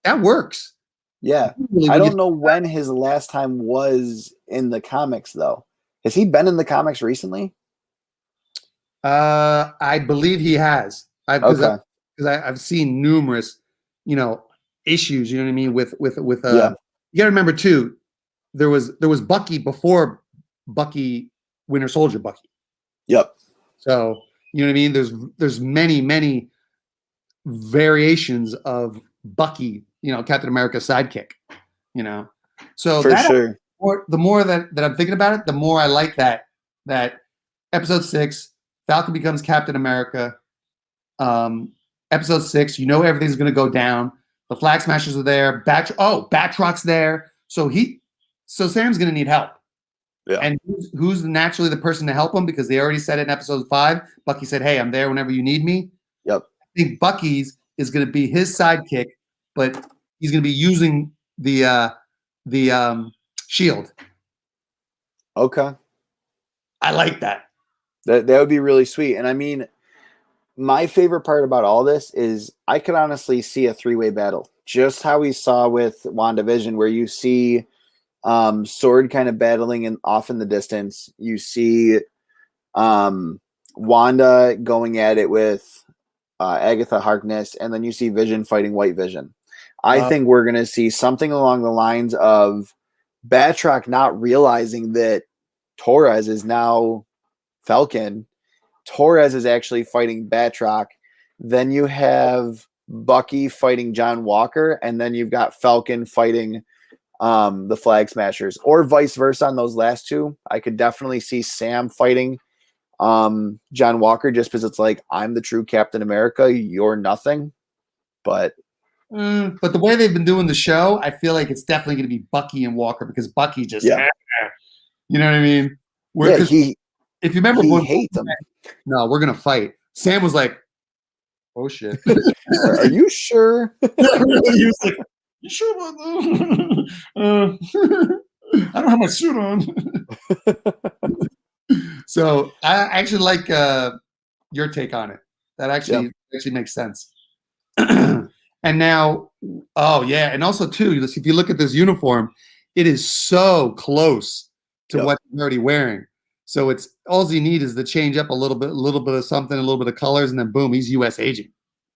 [SPEAKER 3] that works.
[SPEAKER 1] Yeah. I don't know when his last time was in the comics though. Has he been in the comics recently?
[SPEAKER 3] I believe he has.
[SPEAKER 1] Okay.
[SPEAKER 3] I've seen numerous, issues. You know what I mean with
[SPEAKER 1] Yeah.
[SPEAKER 3] You got to remember too. There was Bucky before Bucky, Winter Soldier Bucky.
[SPEAKER 1] Yep.
[SPEAKER 3] So you know what I mean. There's many variations of Bucky. Captain America's sidekick. So
[SPEAKER 1] For sure.
[SPEAKER 3] the more that I'm thinking about it, the more I like that episode 6, Falcon becomes Captain America. Episode 6, everything's going to go down. The Flag Smashers are there. Batrock's there. So Sam's going to need help.
[SPEAKER 1] Yeah.
[SPEAKER 3] And who's naturally the person to help him? Because they already said it in episode 5. Bucky said, "Hey, I'm there whenever you need me."
[SPEAKER 1] Yep.
[SPEAKER 3] I think Bucky's is going to be his sidekick, but he's going to be using the shield.
[SPEAKER 1] Okay.
[SPEAKER 3] I like that.
[SPEAKER 1] That would be really sweet. And I mean, my favorite part about all this is I could honestly see a 3-way battle, just how we saw with WandaVision, where you see Sword kind of battling off in the distance. You see Wanda going at it with Agatha Harkness, and then you see Vision fighting White Vision. I think we're going to see something along the lines of Batroc not realizing that Torres is now Falcon. Torres is actually fighting Batroc. Then you have Bucky fighting John Walker, and then you've got Falcon fighting the Flag Smashers, or vice versa on those last two. I could definitely see Sam fighting John Walker, just because it's like, I'm the true Captain America, you're nothing. But
[SPEAKER 3] the way they've been doing the show, I feel like it's definitely going to be Bucky and Walker, because Bucky just, you know what I mean?
[SPEAKER 1] If you remember,
[SPEAKER 3] he
[SPEAKER 1] hates him.
[SPEAKER 3] No, we're gonna fight. Sam was like, "Oh shit,
[SPEAKER 1] are you sure?"
[SPEAKER 3] He was like, "You sure about that? I don't have my suit on." So I actually like your take on it. That actually makes sense. And now, and also too, if you look at this uniform, it is so close to what he's already wearing. So it's all you need is to change up a little bit of something, a little bit of colors, and then boom, he's U.S. agent.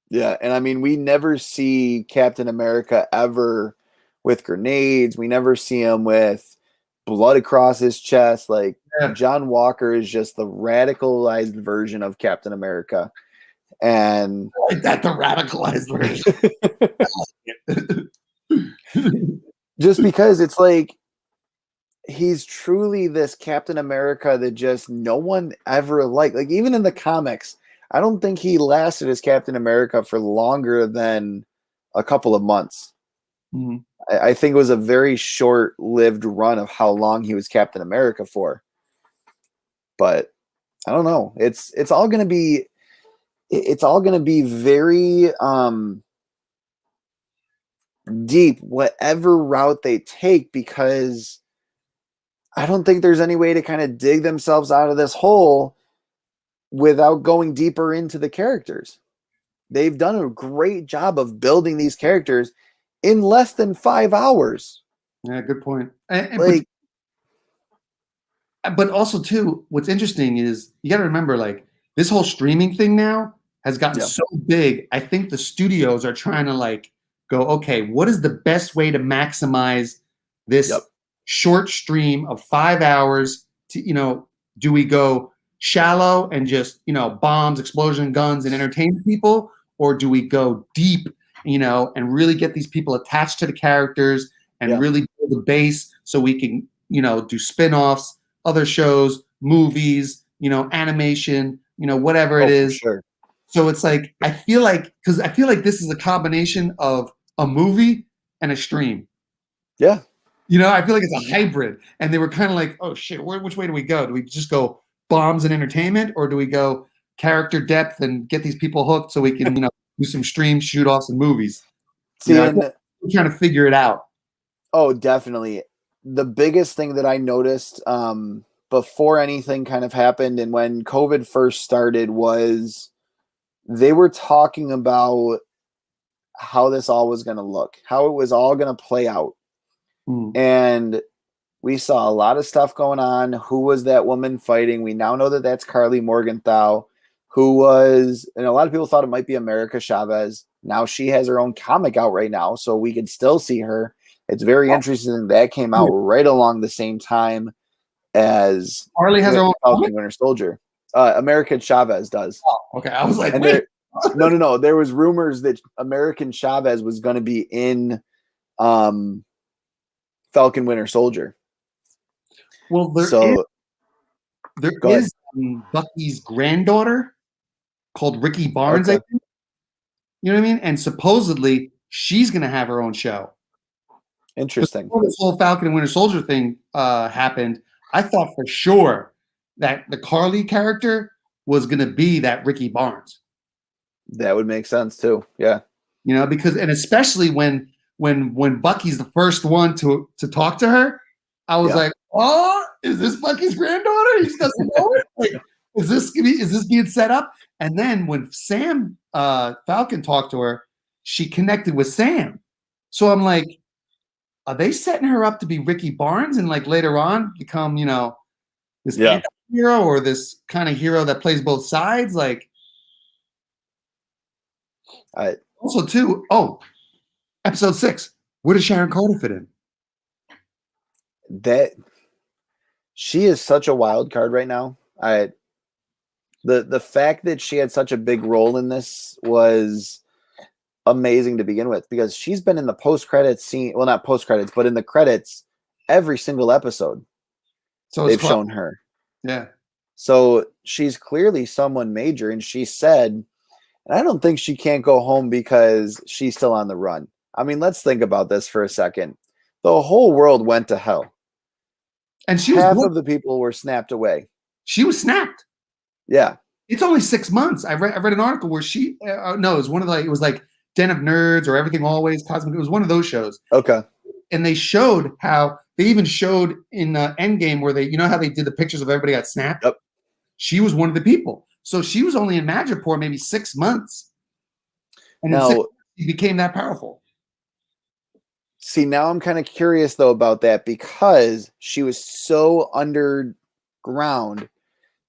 [SPEAKER 1] Yeah, and I mean, we never see Captain America ever with grenades. We never see him with blood across his chest. Like, John Walker is just the radicalized version of Captain America. And
[SPEAKER 3] like that, the radicalized
[SPEAKER 1] version. Just because it's like, he's truly this Captain America that just no one ever liked. Like, even in the comics, I don't think he lasted as Captain America for longer than a couple of months.
[SPEAKER 3] Mm-hmm.
[SPEAKER 1] I think it was a very short-lived run of how long he was Captain America for. But I don't know. It's all going to be very deep, whatever route they take, because I don't think there's any way to kind of dig themselves out of this hole without going deeper into the characters. They've done a great job of building these characters in less than 5 hours.
[SPEAKER 3] Yeah, good point. But also too, what's interesting is you got to remember, like, this whole streaming thing now has gotten so big. I think the studios are trying to like go, okay, what is the best way to maximize this short stream of 5 hours? To do we go shallow and just bombs, explosion, guns, and entertain people, or do we go deep, and really get these people attached to the characters and really build the base so we can do spin-offs, other shows, movies, animation, whatever it is.
[SPEAKER 1] Sure.
[SPEAKER 3] So it's like, I feel like this is a combination of a movie and a stream.
[SPEAKER 1] Yeah.
[SPEAKER 3] I feel like it's a hybrid, and they were kind of like, oh shit, which way do we go? Do we just go bombs and entertainment, or do we go character depth and get these people hooked so we can, do some stream shoot-offs and movies? I'm trying to figure it out.
[SPEAKER 1] Oh, definitely. The biggest thing that I noticed before anything kind of happened and when COVID first started was they were talking about how this all was going to look, how it was all going to play out. And we saw a lot of stuff going on. Who was that woman fighting? We now know that that's Carly Morgenthau. who was, and a lot of people thought it might be America Chavez. Now she has her own comic out right now, so we can still see her. It's very interesting that came out right along the same time as
[SPEAKER 3] Harley has her own
[SPEAKER 1] Falcon Winter Soldier. American Chavez does.
[SPEAKER 3] Oh, okay, I was like,
[SPEAKER 1] and
[SPEAKER 3] wait.
[SPEAKER 1] No. There was rumors that American Chavez was going to be in Falcon Winter Soldier.
[SPEAKER 3] Well, there is Bucky's granddaughter called Ricky Barnes, I think. You know what I mean? And supposedly she's going to have her own show.
[SPEAKER 1] Interesting.
[SPEAKER 3] Before this whole Falcon and Winter Soldier thing happened, I thought for sure that the Carly character was going to be that Ricky Barnes.
[SPEAKER 1] That would make sense too. Yeah.
[SPEAKER 3] You know, because, and especially when Bucky's the first one to talk to her, I was like, oh, is this Bucky's granddaughter? He just doesn't know it. Like, is this being set up? And then when Sam Falcon talked to her, she connected with Sam. So I'm like, are they setting her up to be Ricky Barnes and like later on become, you know, this anti-hero or this kind of hero that plays both sides? Like, also too, episode 6, where does Sharon Carter fit in?
[SPEAKER 1] That she is such a wild card right now. The fact that she had such a big role in this was amazing to begin with, because she's been in the post-credits scene, well, not post-credits, but in the credits every single episode. So they've shown her.
[SPEAKER 3] Yeah.
[SPEAKER 1] So she's clearly someone major, and she said, and I don't think she can't go home because she's still on the run. I mean, let's think about this for a second. The whole world went to hell. And half of the people were snapped away.
[SPEAKER 3] She was snapped.
[SPEAKER 1] Yeah.
[SPEAKER 3] It's only 6 months. I read an article where she, no, it was one of it was like Den of Nerds or Everything Always Cosmic. It was one of those shows.
[SPEAKER 1] Okay.
[SPEAKER 3] And they showed how, they even showed in Endgame where they, you know how they did the pictures of everybody got snapped?
[SPEAKER 1] Yep.
[SPEAKER 3] She was one of the people. So she was only in Madripoor maybe 6 months. And now, in 6 months, she became that powerful.
[SPEAKER 1] See, now I'm kind of curious, though, about that, because she was so underground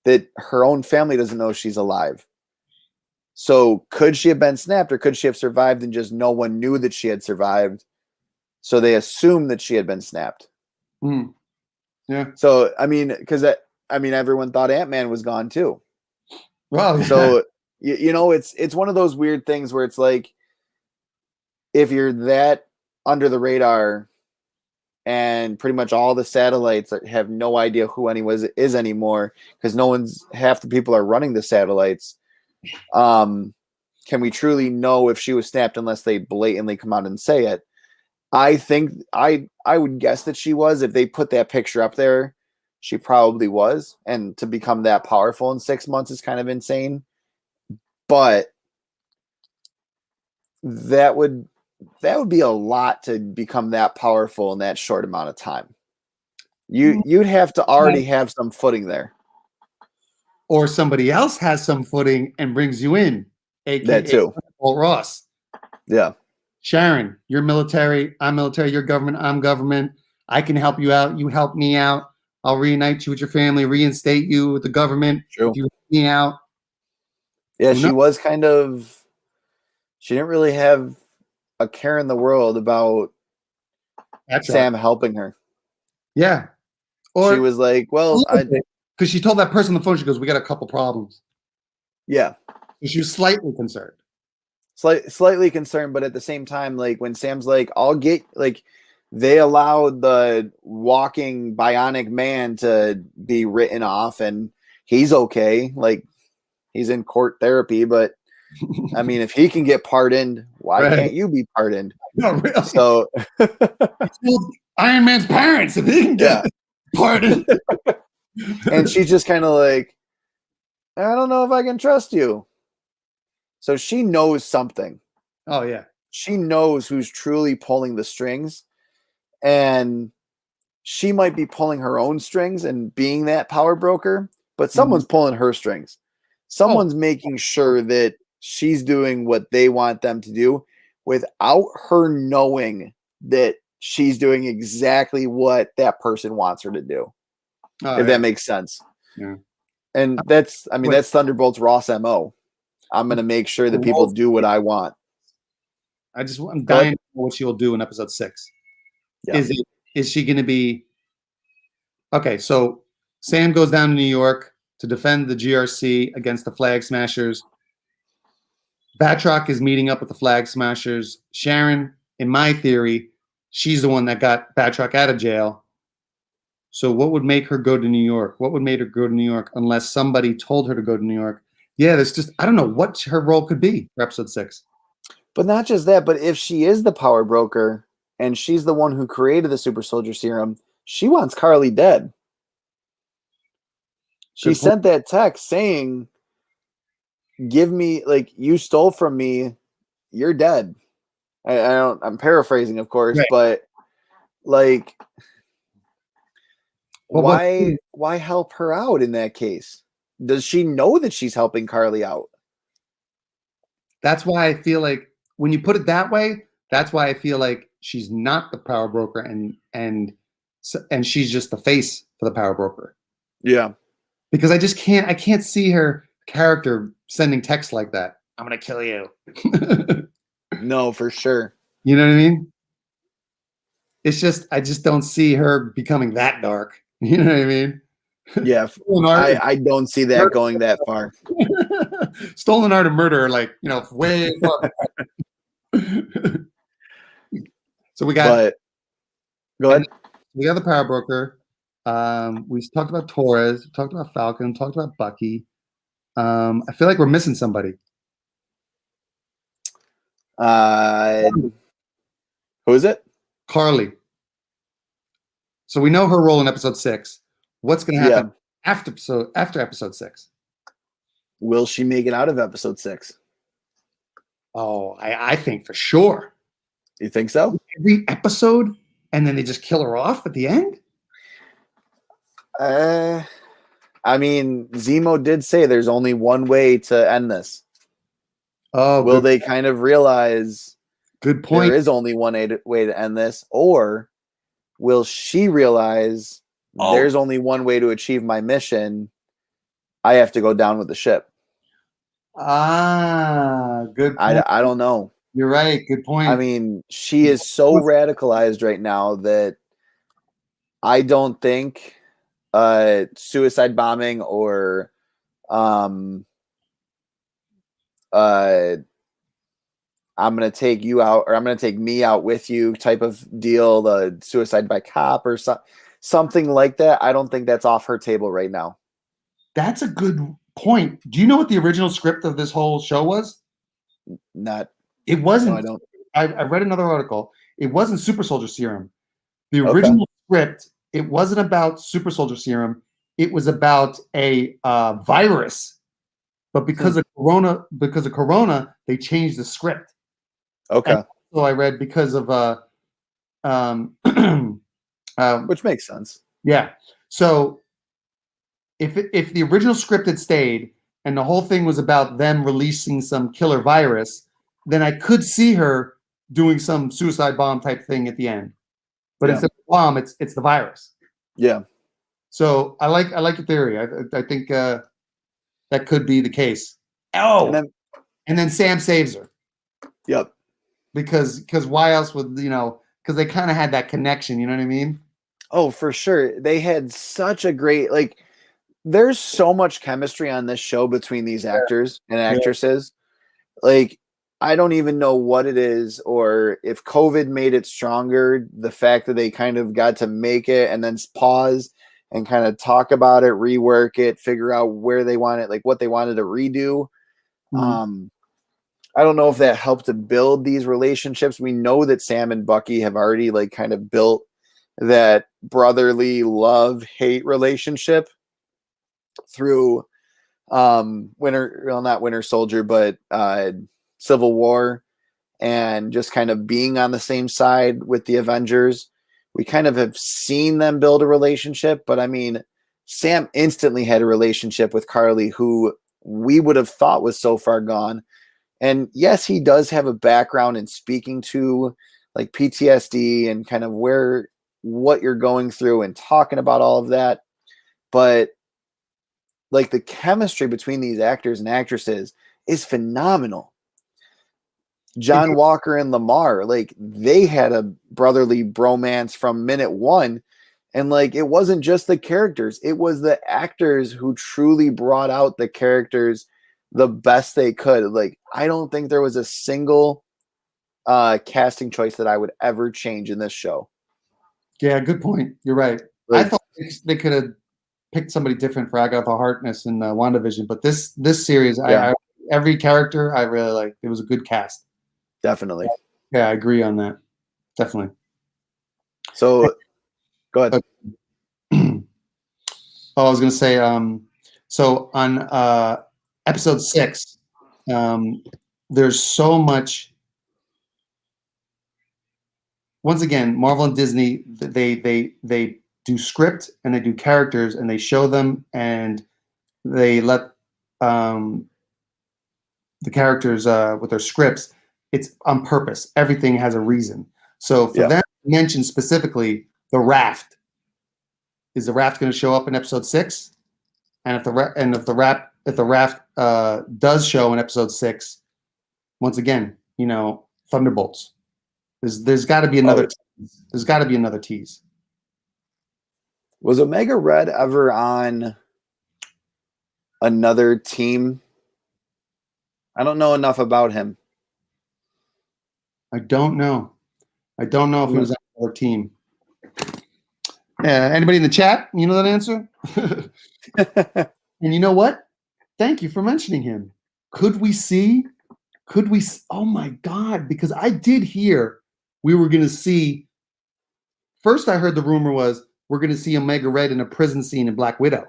[SPEAKER 1] that her own family doesn't know she's alive. So could she have been snapped, or could she have survived and just no one knew that she had survived? So they assumed that she had been snapped.
[SPEAKER 3] Mm. Yeah.
[SPEAKER 1] So, I mean, because everyone thought Ant-Man was gone too.
[SPEAKER 3] Well, yeah.
[SPEAKER 1] So, you know, it's one of those weird things where it's like, if you're that under the radar and pretty much all the satellites have no idea who anyone is anymore, because half the people are running the satellites. Can we truly know if she was snapped unless they blatantly come out and say it? I think I would guess that she was. If they put that picture up there, she probably was. And to become that powerful in 6 months is kind of insane. But that would be a lot to become that powerful in that short amount of time. You'd have to already have some footing there.
[SPEAKER 3] Or somebody else has some footing and brings you in. AKA
[SPEAKER 1] that too.
[SPEAKER 3] Paul Ross.
[SPEAKER 1] Yeah.
[SPEAKER 3] Sharon, you're military. I'm military. You're government. I'm government. I can help you out. You help me out. I'll reunite you with your family, reinstate you with the government.
[SPEAKER 1] True.
[SPEAKER 3] If you help me out.
[SPEAKER 1] Yeah, she was kind of, she didn't really have a care in the world about Sam helping her.
[SPEAKER 3] Yeah. Or
[SPEAKER 1] she was like, well,
[SPEAKER 3] because she told that person on the phone, she goes, we got a couple problems.
[SPEAKER 1] Yeah.
[SPEAKER 3] So she was slightly concerned.
[SPEAKER 1] Slightly concerned, but at the same time, like when Sam's like, I'll get, like, they allowed the walking bionic man to be written off and he's okay. Like, he's in court therapy, but I mean, if he can get pardoned, why can't you be pardoned?
[SPEAKER 3] No, really.
[SPEAKER 1] So
[SPEAKER 3] Iron Man's parents, if he can get pardoned.
[SPEAKER 1] And she's just kind of like, I don't know if I can trust you. So she knows something.
[SPEAKER 3] Oh, yeah.
[SPEAKER 1] She knows who's truly pulling the strings. And she might be pulling her own strings and being that power broker, but someone's pulling her strings. Someone's making sure that she's doing what they want them to do without her knowing that she's doing exactly what that person wants her to do. If that makes sense.
[SPEAKER 3] Yeah.
[SPEAKER 1] And that's Thunderbolt's Ross MO. I'm going to make sure that people do what I want.
[SPEAKER 3] I'm dying to know what she will do in episode 6.
[SPEAKER 1] Yeah.
[SPEAKER 3] Is she going to be okay? So Sam goes down to New York to defend the GRC against the Flag Smashers. Batroc is meeting up with the Flag Smashers. Sharon, in my theory, she's the one that got Batroc out of jail. So what would make her go to New York? What would make her go to New York unless somebody told her to go to New York? Yeah, there's just, I don't know what her role could be for episode 6.
[SPEAKER 1] But not just that, but if she is the power broker and she's the one who created the super soldier serum, she wants Carly dead. She sent that text saying, give me, like, you stole from me, you're dead. I'm paraphrasing, of course,
[SPEAKER 3] right.
[SPEAKER 1] But like, why help her out in that case? Does she know that she's helping Carly out?
[SPEAKER 3] That's why I feel like when you put it that way, that's why I feel like she's not the power broker and she's just the face for the power broker.
[SPEAKER 1] Yeah.
[SPEAKER 3] Because I can't see her character sending text like that. I'm going to kill you.
[SPEAKER 1] No, for sure.
[SPEAKER 3] You know what I mean? It's just, I just don't see her becoming that dark. You know what I mean?
[SPEAKER 1] Yeah. I don't see that going that far.
[SPEAKER 3] Stolen art and murder, like, way far. So we got.
[SPEAKER 1] Go ahead.
[SPEAKER 3] We got the power broker. We talked about Torres. Talked about Falcon. Talked about Bucky. I feel like we're missing somebody.
[SPEAKER 1] Who is it?
[SPEAKER 3] Carly. So we know her role in episode 6. What's going to happen after episode 6?
[SPEAKER 1] Will she make it out of episode 6?
[SPEAKER 3] Oh, I think for sure.
[SPEAKER 1] You think so?
[SPEAKER 3] Every episode, and then they just kill her off at the end?
[SPEAKER 1] I mean, Zemo did say there's only one way to end this.
[SPEAKER 3] Oh,
[SPEAKER 1] will they kind of realize
[SPEAKER 3] good point.
[SPEAKER 1] There is only one way to end this, or will she realize there's only one way to achieve my mission? I have to go down with the ship.
[SPEAKER 3] Good point.
[SPEAKER 1] I don't know.
[SPEAKER 3] You're right. Good point.
[SPEAKER 1] I mean, she is so radicalized right now that I don't think suicide bombing or I'm going to take you out, or I'm going to take me out with you type of deal, the suicide by cop or something like that. I don't think that's off her table right now.
[SPEAKER 3] That's a good point. Do you know what the original script of this whole show was?
[SPEAKER 1] It
[SPEAKER 3] wasn't.
[SPEAKER 1] No, I don't.
[SPEAKER 3] I read another article. It wasn't super soldier serum. The original script, it wasn't about super soldier serum. It was about a virus. But because of Corona, they changed the script.
[SPEAKER 1] Okay.
[SPEAKER 3] And so I read because of
[SPEAKER 1] which makes sense.
[SPEAKER 3] Yeah. So if the original script had stayed and the whole thing was about them releasing some killer virus, then I could see her doing some suicide bomb type thing at the end. But instead of the bomb, it's the virus.
[SPEAKER 1] Yeah.
[SPEAKER 3] So I like your theory. I think that could be the case. And then Sam saves her.
[SPEAKER 1] Yep.
[SPEAKER 3] Because why else would because they kind of had that connection, you know what I mean?
[SPEAKER 1] Oh, for sure. They had such a great, like, there's so much chemistry on this show between these actors and actresses. Like, I don't even know what it is, or if COVID made it stronger, the fact that they kind of got to make it and then pause and kind of talk about it, rework it, figure out where they want it, like what they wanted to redo.
[SPEAKER 3] Mm-hmm.
[SPEAKER 1] I don't know if that helped to build these relationships. We know that Sam and Bucky have already like kind of built that brotherly love-hate relationship through not Winter Soldier, but Civil War, and just kind of being on the same side with the Avengers. We kind of have seen them build a relationship, but I mean, Sam instantly had a relationship with Carly, who we would have thought was so far gone. And yes, he does have a background in speaking to like PTSD and kind of what you're going through and talking about all of that. But like the chemistry between these actors and actresses is phenomenal. John Walker and Lamar, like they had a brotherly bromance from minute one. And like it wasn't just the characters, it was the actors who truly brought out the characters the best they could. Like I don't think there was a single casting choice that I would ever change in this show.
[SPEAKER 3] Yeah, good point. You're right.
[SPEAKER 1] Like,
[SPEAKER 3] I thought they could have picked somebody different for Agatha Harkness in WandaVision, but this series,
[SPEAKER 1] yeah.
[SPEAKER 3] every character I really liked. It was a good cast.
[SPEAKER 1] Definitely.
[SPEAKER 3] Yeah, I agree on that. Definitely.
[SPEAKER 1] So go ahead.
[SPEAKER 3] I was going to say, so on episode 6, there's so much. Once again, Marvel and Disney, they do script and they do characters and they show them and they let the characters with their scripts. It's on purpose. Everything has a reason. So for them to mention specifically the raft, is the raft going to show up in episode 6? And if the raft does show in episode 6, once again, thunderbolts. There's got to be another. There's got to be another tease.
[SPEAKER 1] Was Omega Red ever on another team? I don't know enough about him.
[SPEAKER 3] I don't know. If it was on another team. Anybody in the chat? You know that answer? And you know what? Thank you for mentioning him. Could we see? Oh my God! Because I did hear we were going to see. First, I heard the rumor was we're going to see Omega Red in a prison scene in Black Widow.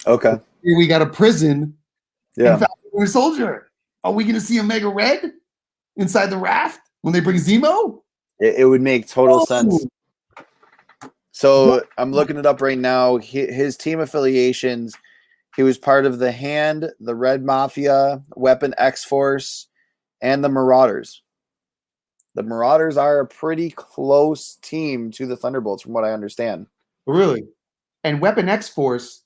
[SPEAKER 1] Okay.
[SPEAKER 3] Here we got a prison.
[SPEAKER 1] Yeah.
[SPEAKER 3] In Falcon Soldier. Are we going to see Omega Red inside the raft when they bring Zemo?
[SPEAKER 1] It would make total sense. So I'm looking it up right now. His team affiliations. He was part of the Hand, the Red Mafia, Weapon X Force, and the Marauders. The Marauders are a pretty close team to the Thunderbolts, from what I understand.
[SPEAKER 3] Really? And Weapon X Force,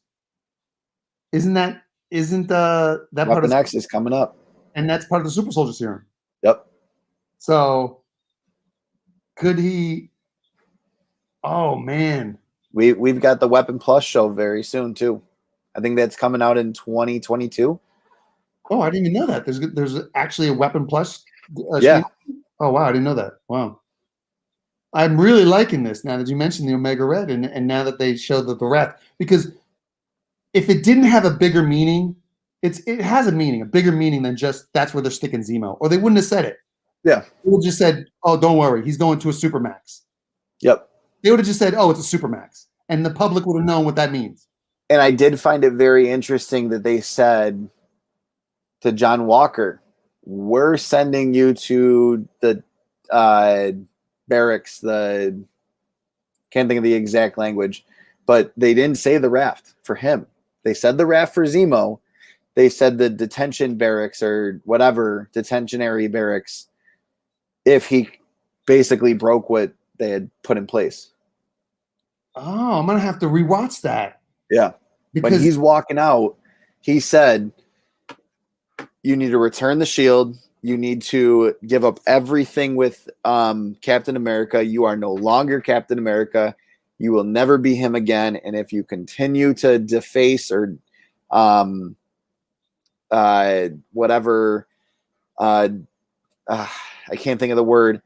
[SPEAKER 3] isn't that
[SPEAKER 1] Weapon
[SPEAKER 3] part of
[SPEAKER 1] X is coming up,
[SPEAKER 3] and that's part of the Super Soldier Serum.
[SPEAKER 1] Yep.
[SPEAKER 3] So could he? Oh man,
[SPEAKER 1] we've got the Weapon Plus show very soon too. I think that's coming out in 2022.
[SPEAKER 3] Oh, I didn't even know that. There's actually a Weapon Plus.
[SPEAKER 1] Yeah.
[SPEAKER 3] Oh wow, I didn't know that. Wow. I'm really liking this now that you mentioned the Omega Red and now that they showed the raft, because if it didn't have a bigger meaning, it has a meaning, a bigger meaning than just that's where they're sticking Zemo, or they wouldn't have said it.
[SPEAKER 1] Yeah.
[SPEAKER 3] They would have just said, "Oh, don't worry, he's going to a Supermax."
[SPEAKER 1] Yep.
[SPEAKER 3] They would have just said, "Oh, it's a Supermax," and the public would have known what that means.
[SPEAKER 1] And I did find it very interesting that they said to John Walker, we're sending you to the barracks, can't think of the exact language, but they didn't say the raft for him. They said the raft for Zemo. They said the detention barracks or whatever, detentionary barracks, if he basically broke what they had put in place.
[SPEAKER 3] Oh, I'm going to have to rewatch that.
[SPEAKER 1] Yeah. When he's walking out, he said, you need to return the shield. You need to give up everything with Captain America. You are no longer Captain America. You will never be him again. And if you continue to deface or whatever, I can't think of the word,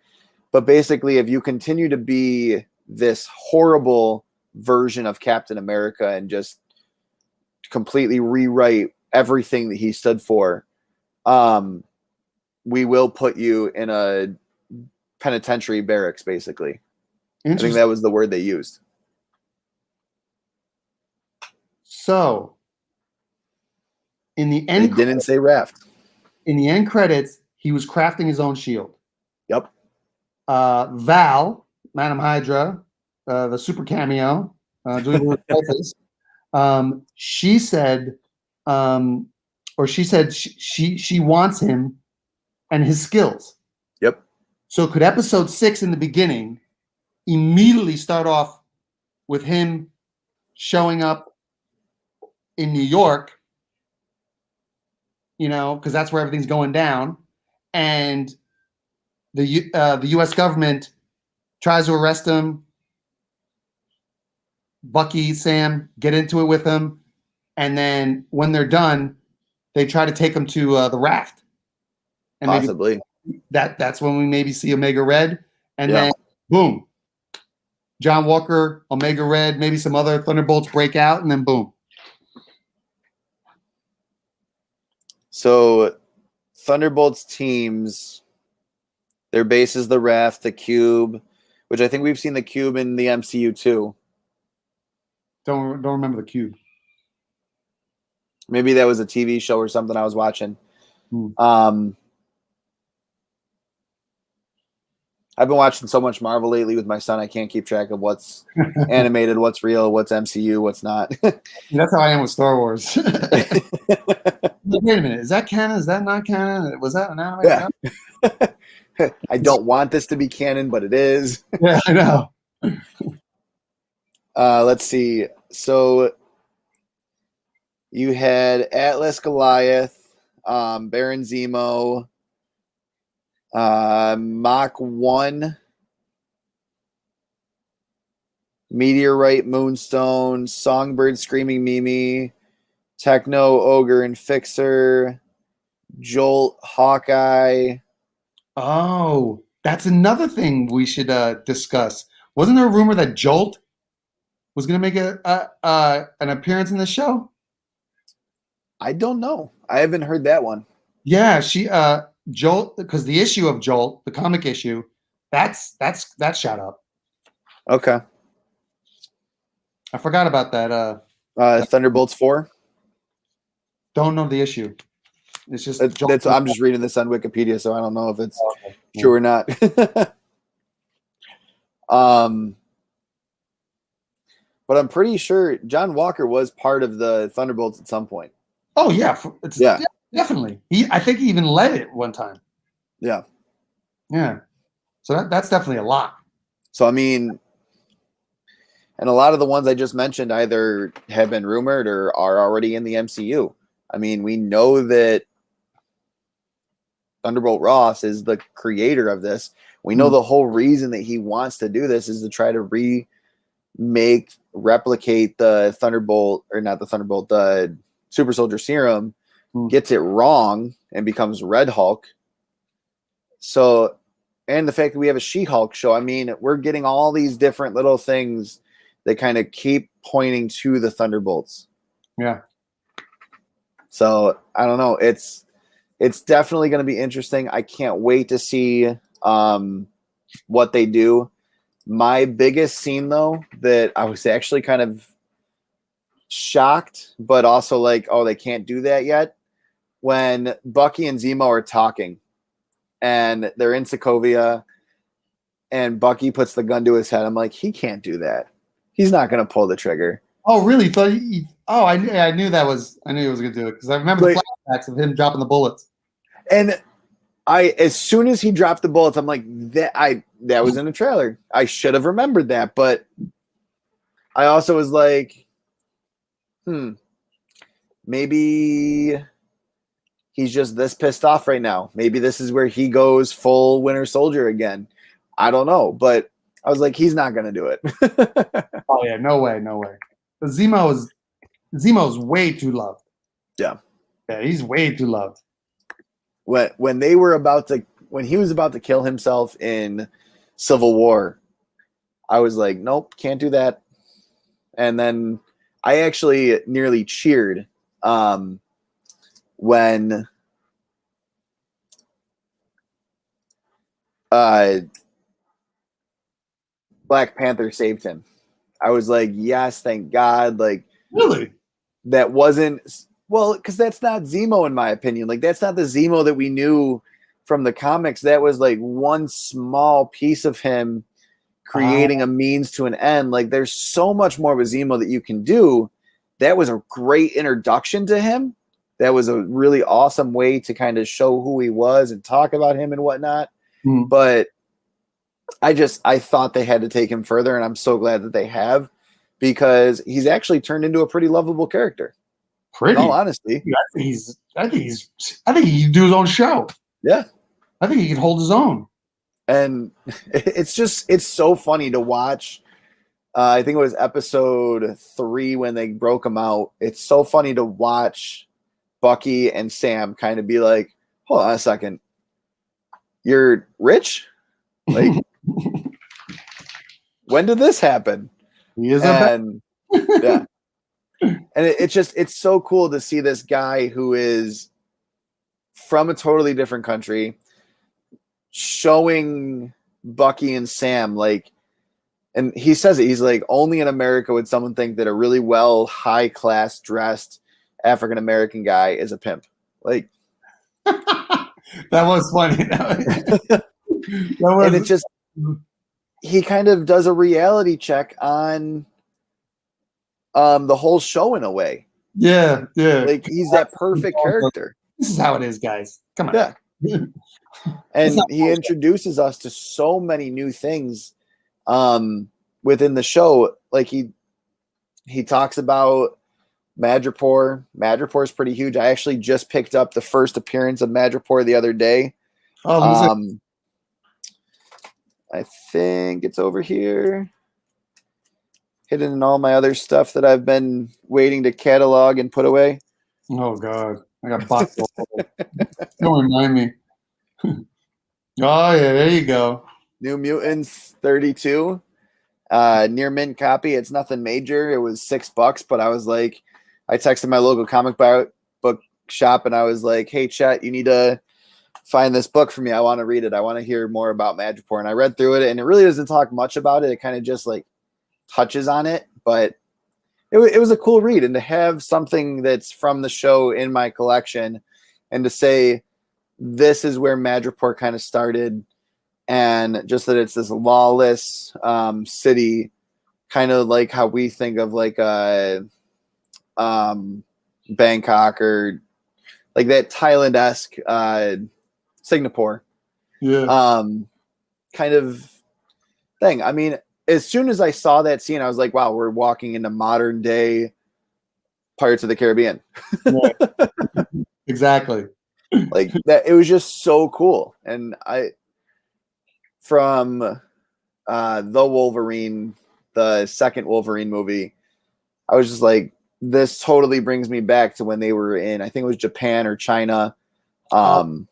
[SPEAKER 1] but basically if you continue to be this horrible version of Captain America and just completely rewrite everything that he stood for, we will put you in a penitentiary barracks, basically. I think that was the word they used.
[SPEAKER 3] So, in the end,
[SPEAKER 1] they didn't say raft.
[SPEAKER 3] In the end credits, he was crafting his own shield.
[SPEAKER 1] Yep.
[SPEAKER 3] Val, Madam Hydra, the super cameo, she said she wants him and his skills.
[SPEAKER 1] Yep.
[SPEAKER 3] So could episode 6 in the beginning immediately start off with him showing up in New York, because that's where everything's going down, and the U.S. government tries to arrest him. Bucky, Sam get into it with him, and then when they're done, they try to take him to the raft, and
[SPEAKER 1] Possibly.
[SPEAKER 3] maybe that's when we maybe see Omega Red, and then boom, John Walker, Omega Red, maybe some other Thunderbolts break out, and then boom.
[SPEAKER 1] So Thunderbolts teams, their base is the raft, the cube, which I think we've seen the cube in the MCU too.
[SPEAKER 3] Don't remember the cube.
[SPEAKER 1] Maybe that was a TV show or something I was watching. I've been watching so much Marvel lately with my son. I can't keep track of what's animated, what's real, what's MCU, what's not.
[SPEAKER 3] That's how I am with Star Wars. Wait a minute. Is that canon? Is that not canon? Was that an anime?
[SPEAKER 1] Yeah. I don't want this to be canon, but it is.
[SPEAKER 3] Yeah, I know.
[SPEAKER 1] Let's see. So you had Atlas Goliath, Baron Zemo, Mach 1, Meteorite Moonstone, Songbird Screaming Mimi, Techno Ogre and Fixer, Jolt Hawkeye.
[SPEAKER 3] Oh, that's another thing we should discuss. Wasn't there a rumor that Jolt was going to make an appearance in the show?
[SPEAKER 1] I don't know. I haven't heard that one.
[SPEAKER 3] Yeah, she Jolt, because the issue of Jolt, the comic issue, that's shot up.
[SPEAKER 1] Okay.
[SPEAKER 3] I forgot about that.
[SPEAKER 1] Thunderbolts 4.
[SPEAKER 3] Don't know the issue. It's just
[SPEAKER 1] I'm just reading this on Wikipedia, so I don't know if it's true or not. But I'm pretty sure John Walker was part of the Thunderbolts at some point.
[SPEAKER 3] Oh yeah, yeah, definitely. I think he even led it one time.
[SPEAKER 1] Yeah.
[SPEAKER 3] Yeah. So that's definitely a lot.
[SPEAKER 1] So I mean, and a lot of the ones I just mentioned either have been rumored or are already in the MCU. I mean, we know that Thunderbolt Ross is the creator of this. We know the whole reason that he wants to do this is to try to replicate the Thunderbolt, or not the Thunderbolt, the Super Soldier Serum, gets it wrong and becomes Red Hulk. So, and the fact that we have a She-Hulk show, I mean, we're getting all these different little things that kind of keep pointing to the Thunderbolts.
[SPEAKER 3] Yeah.
[SPEAKER 1] So I don't know. It's definitely going to be interesting. I can't wait to see what they do. My biggest scene, though, that I was actually kind of shocked, but also like, oh, they can't do that yet. When Bucky and Zemo are talking, and they're in Sokovia, and Bucky puts the gun to his head. I'm like, he can't do that. He's not going to pull the trigger.
[SPEAKER 3] Oh, really? I knew that was. I knew he was going to do it because I remember the flashbacks of him dropping the bullets.
[SPEAKER 1] And as soon as he dropped the bullets, I'm like, that was in a trailer. I should have remembered that, but I also was like, maybe he's just this pissed off right now. Maybe this is where he goes full Winter Soldier again. I don't know, but I was like, he's not going to do it.
[SPEAKER 3] Oh yeah, no way. But Zemo's way too loved.
[SPEAKER 1] Yeah,
[SPEAKER 3] he's way too loved.
[SPEAKER 1] When he was about to kill himself in Civil War, I was like, nope, can't do that. And then I actually nearly cheered when Black Panther saved him. I was like, yes, thank God. Like,
[SPEAKER 3] really?
[SPEAKER 1] That wasn't, well, because that's not Zemo, in my opinion. Like, that's not the Zemo that we knew from the comics. That was like one small piece of him creating a means to an end. Like, there's so much more of a Zemo that you can do. That was a great introduction to him. That was a really awesome way to kind of show who he was and talk about him and whatnot. But I thought they had to take him further, and I'm so glad that they have, because he's actually turned into a pretty lovable character.
[SPEAKER 3] Pretty.
[SPEAKER 1] In all honesty.
[SPEAKER 3] I think he can do his own show.
[SPEAKER 1] Yeah.
[SPEAKER 3] I think he can hold his own.
[SPEAKER 1] And it's so funny to watch. I think it was episode 3 when they broke him out. It's so funny to watch Bucky and Sam kind of be like, hold on a second. You're rich? Like, when did this happen?
[SPEAKER 3] He is
[SPEAKER 1] yeah. And it's so cool to see this guy who is from a totally different country showing Bucky and Sam, like, and he says it, he's like, only in America would someone think that a really well, high class dressed African American guy is a pimp. Like,
[SPEAKER 3] that was funny.
[SPEAKER 1] And it's just, he kind of does a reality check on the whole show in a way.
[SPEAKER 3] Yeah.
[SPEAKER 1] Like, he's that perfect character.
[SPEAKER 3] This is how it is, guys. Come on.
[SPEAKER 1] Yeah. And he introduces us to so many new things within the show. Like, he talks about Madripoor. Madripoor is pretty huge. I actually just picked up the first appearance of Madripoor the other day. I think it's over here, hidden in all my other stuff that I've been waiting to catalog and put away.
[SPEAKER 3] Oh God, I got boxed. Don't remind me. Oh yeah, there you go.
[SPEAKER 1] New Mutants 32, near mint copy. It's nothing major. It was $6, but I was like, I texted my local comic book shop and I was like, hey Chet, you need to find this book for me. I want to read it. I want to hear more about Madripoor. And I read through it and it really doesn't talk much about it. It kind of just like touches on it, but it was a cool read. And to have something that's from the show in my collection and to say, this is where Madripoor kind of started, and just that it's this lawless city, kind of like how we think of like Bangkok or like that Thailand-esque Singapore kind of thing. I mean, as soon as I saw that scene, I was like, wow, we're walking into modern day Pirates of the Caribbean.
[SPEAKER 3] Exactly.
[SPEAKER 1] Like that, it was just so cool. And from the Wolverine, the second Wolverine movie, I was just like, this totally brings me back to when they were in, I think it was Japan or China. And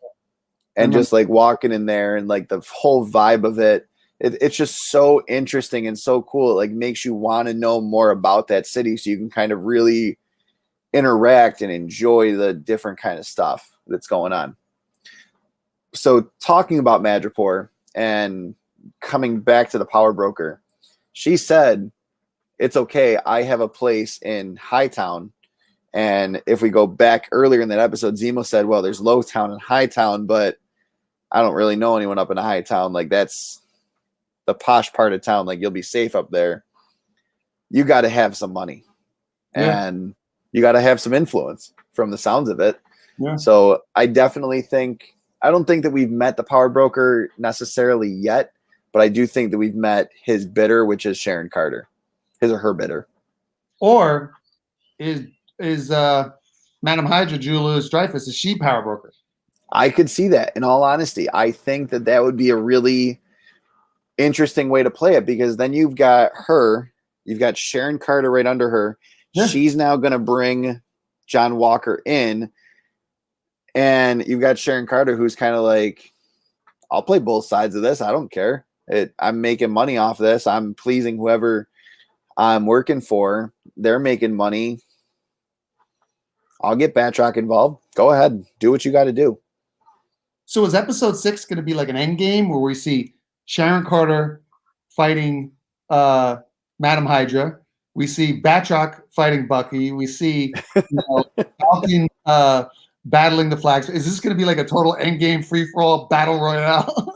[SPEAKER 1] just like walking in there and like the whole vibe of it, it's just so interesting and so cool. It like makes you want to know more about that city so you can kind of really interact and enjoy the different kind of stuff that's going on. So talking about Madripoor and coming back to the power broker, she said, it's okay. I have a place in Hightown. And if we go back earlier in that episode, Zemo said, well, there's Lowtown and Hightown, but I don't really know anyone up in Hightown. Like that's the posh part of town. Like you'll be safe up there. You got to have some money and you got to have some influence from the sounds of it. Yeah. So I definitely think, I don't think that we've met the power broker necessarily yet, but I do think that we've met his bidder, which is Sharon Carter, his or her bidder.
[SPEAKER 3] Or is Madam Hydra, Julius Dreyfus, is she power broker?
[SPEAKER 1] I could see that. In all honesty, I think that that would be a really interesting way to play it, because then you've got her, you've got Sharon Carter right under her. Yeah. She's now going to bring John Walker in, and you've got Sharon Carter, who's kind of like, I'll play both sides of this. I don't care. I'm making money off this. I'm pleasing whoever I'm working for. They're making money. I'll get Batroc involved. Go ahead. Do what you got to do.
[SPEAKER 3] So is episode 6 going to be like an end game where we see Sharon Carter fighting Madam Hydra? We see Batroc fighting Bucky. We see Falcon battling the flags. Is this going to be like a total end game free-for-all battle royale?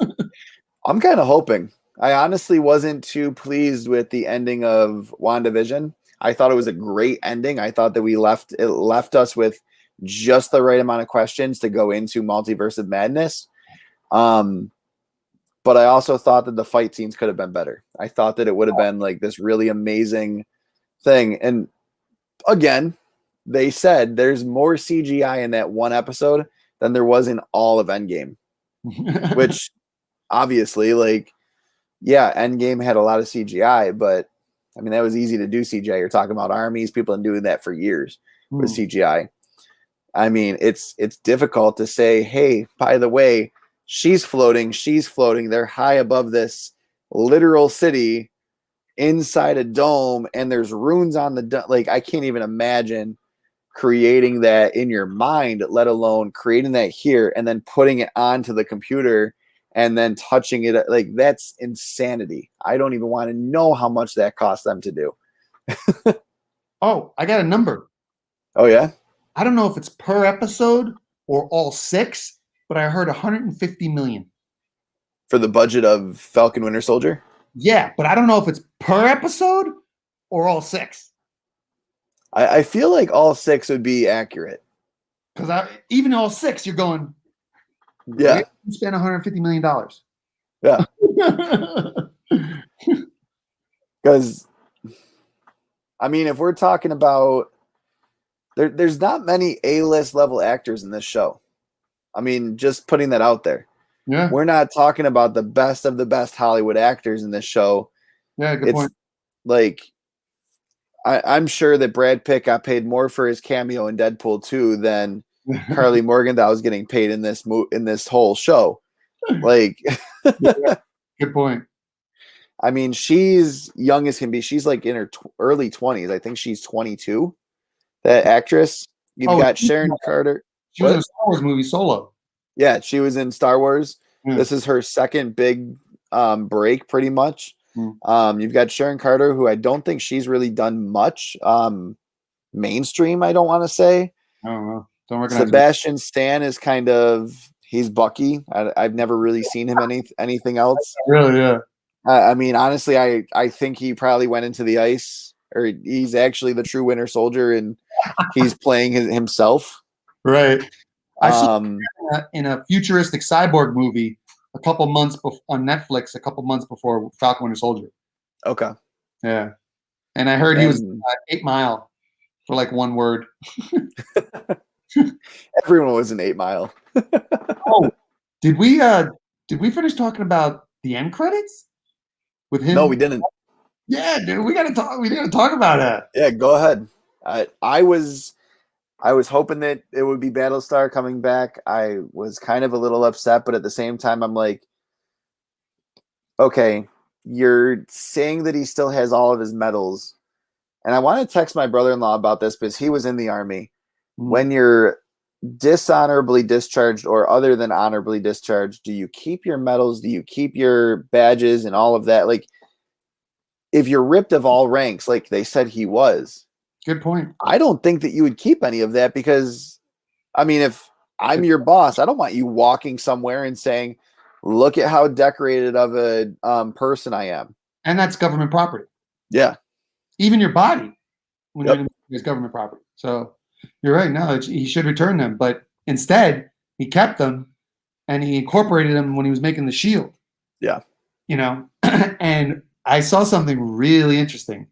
[SPEAKER 1] I'm kind of hoping. I honestly wasn't too pleased with the ending of WandaVision. I thought it was a great ending. I thought that it left us with just the right amount of questions to go into Multiverse of Madness. But I also thought that the fight scenes could have been better. I thought that it would have been like this really amazing thing. And again, they said there's more CGI in that one episode than there was in all of Endgame, which obviously, like, yeah, Endgame had a lot of CGI, but I mean, that was easy to do CGI. You're talking about armies, people have been doing that for years with CGI. I mean, it's difficult to say, hey, by the way, she's floating. They're high above this literal city inside a dome, and there's runes on the dome. Like, I can't even imagine creating that in your mind, let alone creating that here and then putting it onto the computer and then touching it. Like, that's insanity. I don't even want to know how much that cost them to do.
[SPEAKER 3] Oh, I got a number.
[SPEAKER 1] Oh, yeah?
[SPEAKER 3] I don't know if it's per episode or all 6, but I heard 150 million.
[SPEAKER 1] For the budget of Falcon Winter Soldier?
[SPEAKER 3] Yeah, but I don't know if it's per episode or all 6.
[SPEAKER 1] I feel like all 6 would be accurate.
[SPEAKER 3] Because even all 6, you're going,
[SPEAKER 1] yeah,
[SPEAKER 3] you spend $150 million.
[SPEAKER 1] Yeah. Because, I mean, if we're talking about, there's not many A-list level actors in this show. I mean, just putting that out there.
[SPEAKER 3] Yeah.
[SPEAKER 1] We're not talking about the best of the best Hollywood actors in this show.
[SPEAKER 3] Yeah, good point.
[SPEAKER 1] Like, I'm sure that Brad Pitt got paid more for his cameo in Deadpool 2 than Carly Morgenthau was getting paid in this whole show. Like,
[SPEAKER 3] yeah, good point.
[SPEAKER 1] I mean, she's young as can be. She's like in her early 20s. I think she's 22. That actress. You've got Sharon Carter.
[SPEAKER 3] She was in a Star Wars movie Solo.
[SPEAKER 1] Yeah, she was in Star Wars. This is her second big break, pretty much. You've got Sharon Carter, who I don't think she's really done much mainstream, I don't want to say.
[SPEAKER 3] I don't know. Don't recognize
[SPEAKER 1] Sebastian Stan is kind of, he's Bucky. I've never really seen him anything else.
[SPEAKER 3] Really, yeah.
[SPEAKER 1] I mean, honestly, I think he probably went into the ice, or he's actually the true Winter Soldier, and he's playing himself.
[SPEAKER 3] Right. I saw in a futuristic cyborg movie a couple months on Netflix, a couple months before Falcon Winter Soldier.
[SPEAKER 1] Okay.
[SPEAKER 3] Yeah. And I heard he was 8 Mile for like one word.
[SPEAKER 1] Everyone was an 8 Mile.
[SPEAKER 3] Oh, did we finish talking about the end credits with him?
[SPEAKER 1] No, we didn't.
[SPEAKER 3] Yeah, dude, we gotta talk about that.
[SPEAKER 1] Yeah, go ahead. I was hoping that it would be Battlestar coming back. I was kind of a little upset, but at the same time, I'm like, okay, you're saying that he still has all of his medals. And I want to text my brother-in-law about this because he was in the Army. When you're dishonorably discharged or other than honorably discharged, do you keep your medals? Do you keep your badges and all of that? Like, if you're ripped of all ranks, like they said he was.
[SPEAKER 3] Good point.
[SPEAKER 1] I don't think that you would keep any of that because, I mean, if I'm your boss, I don't want you walking somewhere and saying, look at how decorated of a person I am.
[SPEAKER 3] And that's government property.
[SPEAKER 1] Yeah.
[SPEAKER 3] Even your body when you're in is government property. So you're right. No, he should return them. But instead, he kept them and he incorporated them when he was making the shield.
[SPEAKER 1] Yeah.
[SPEAKER 3] You know, and I saw something really interesting.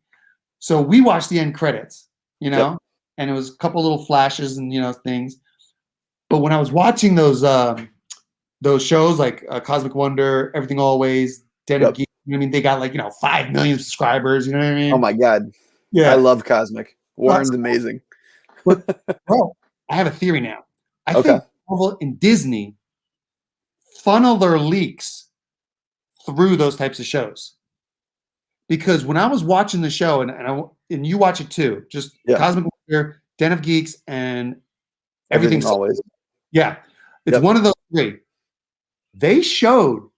[SPEAKER 3] So we watched the end credits, you know, and it was a couple little flashes and, you know, things. But when I was watching those shows like Cosmic Wonder, Everything Always, Den of Geek, I mean, they got like, you know, 5 million subscribers. You know what I mean?
[SPEAKER 1] Oh my God.
[SPEAKER 3] Yeah.
[SPEAKER 1] I love Cosmic. Warren's amazing.
[SPEAKER 3] Bro, I have a theory now. I think Marvel and Disney funnel their leaks through those types of shows. Because when I was watching the show, and you watch it too, just Cosmic Wonder, Den of Geeks, and Everything
[SPEAKER 1] Always.
[SPEAKER 3] Yeah. It's one of those 3. They showed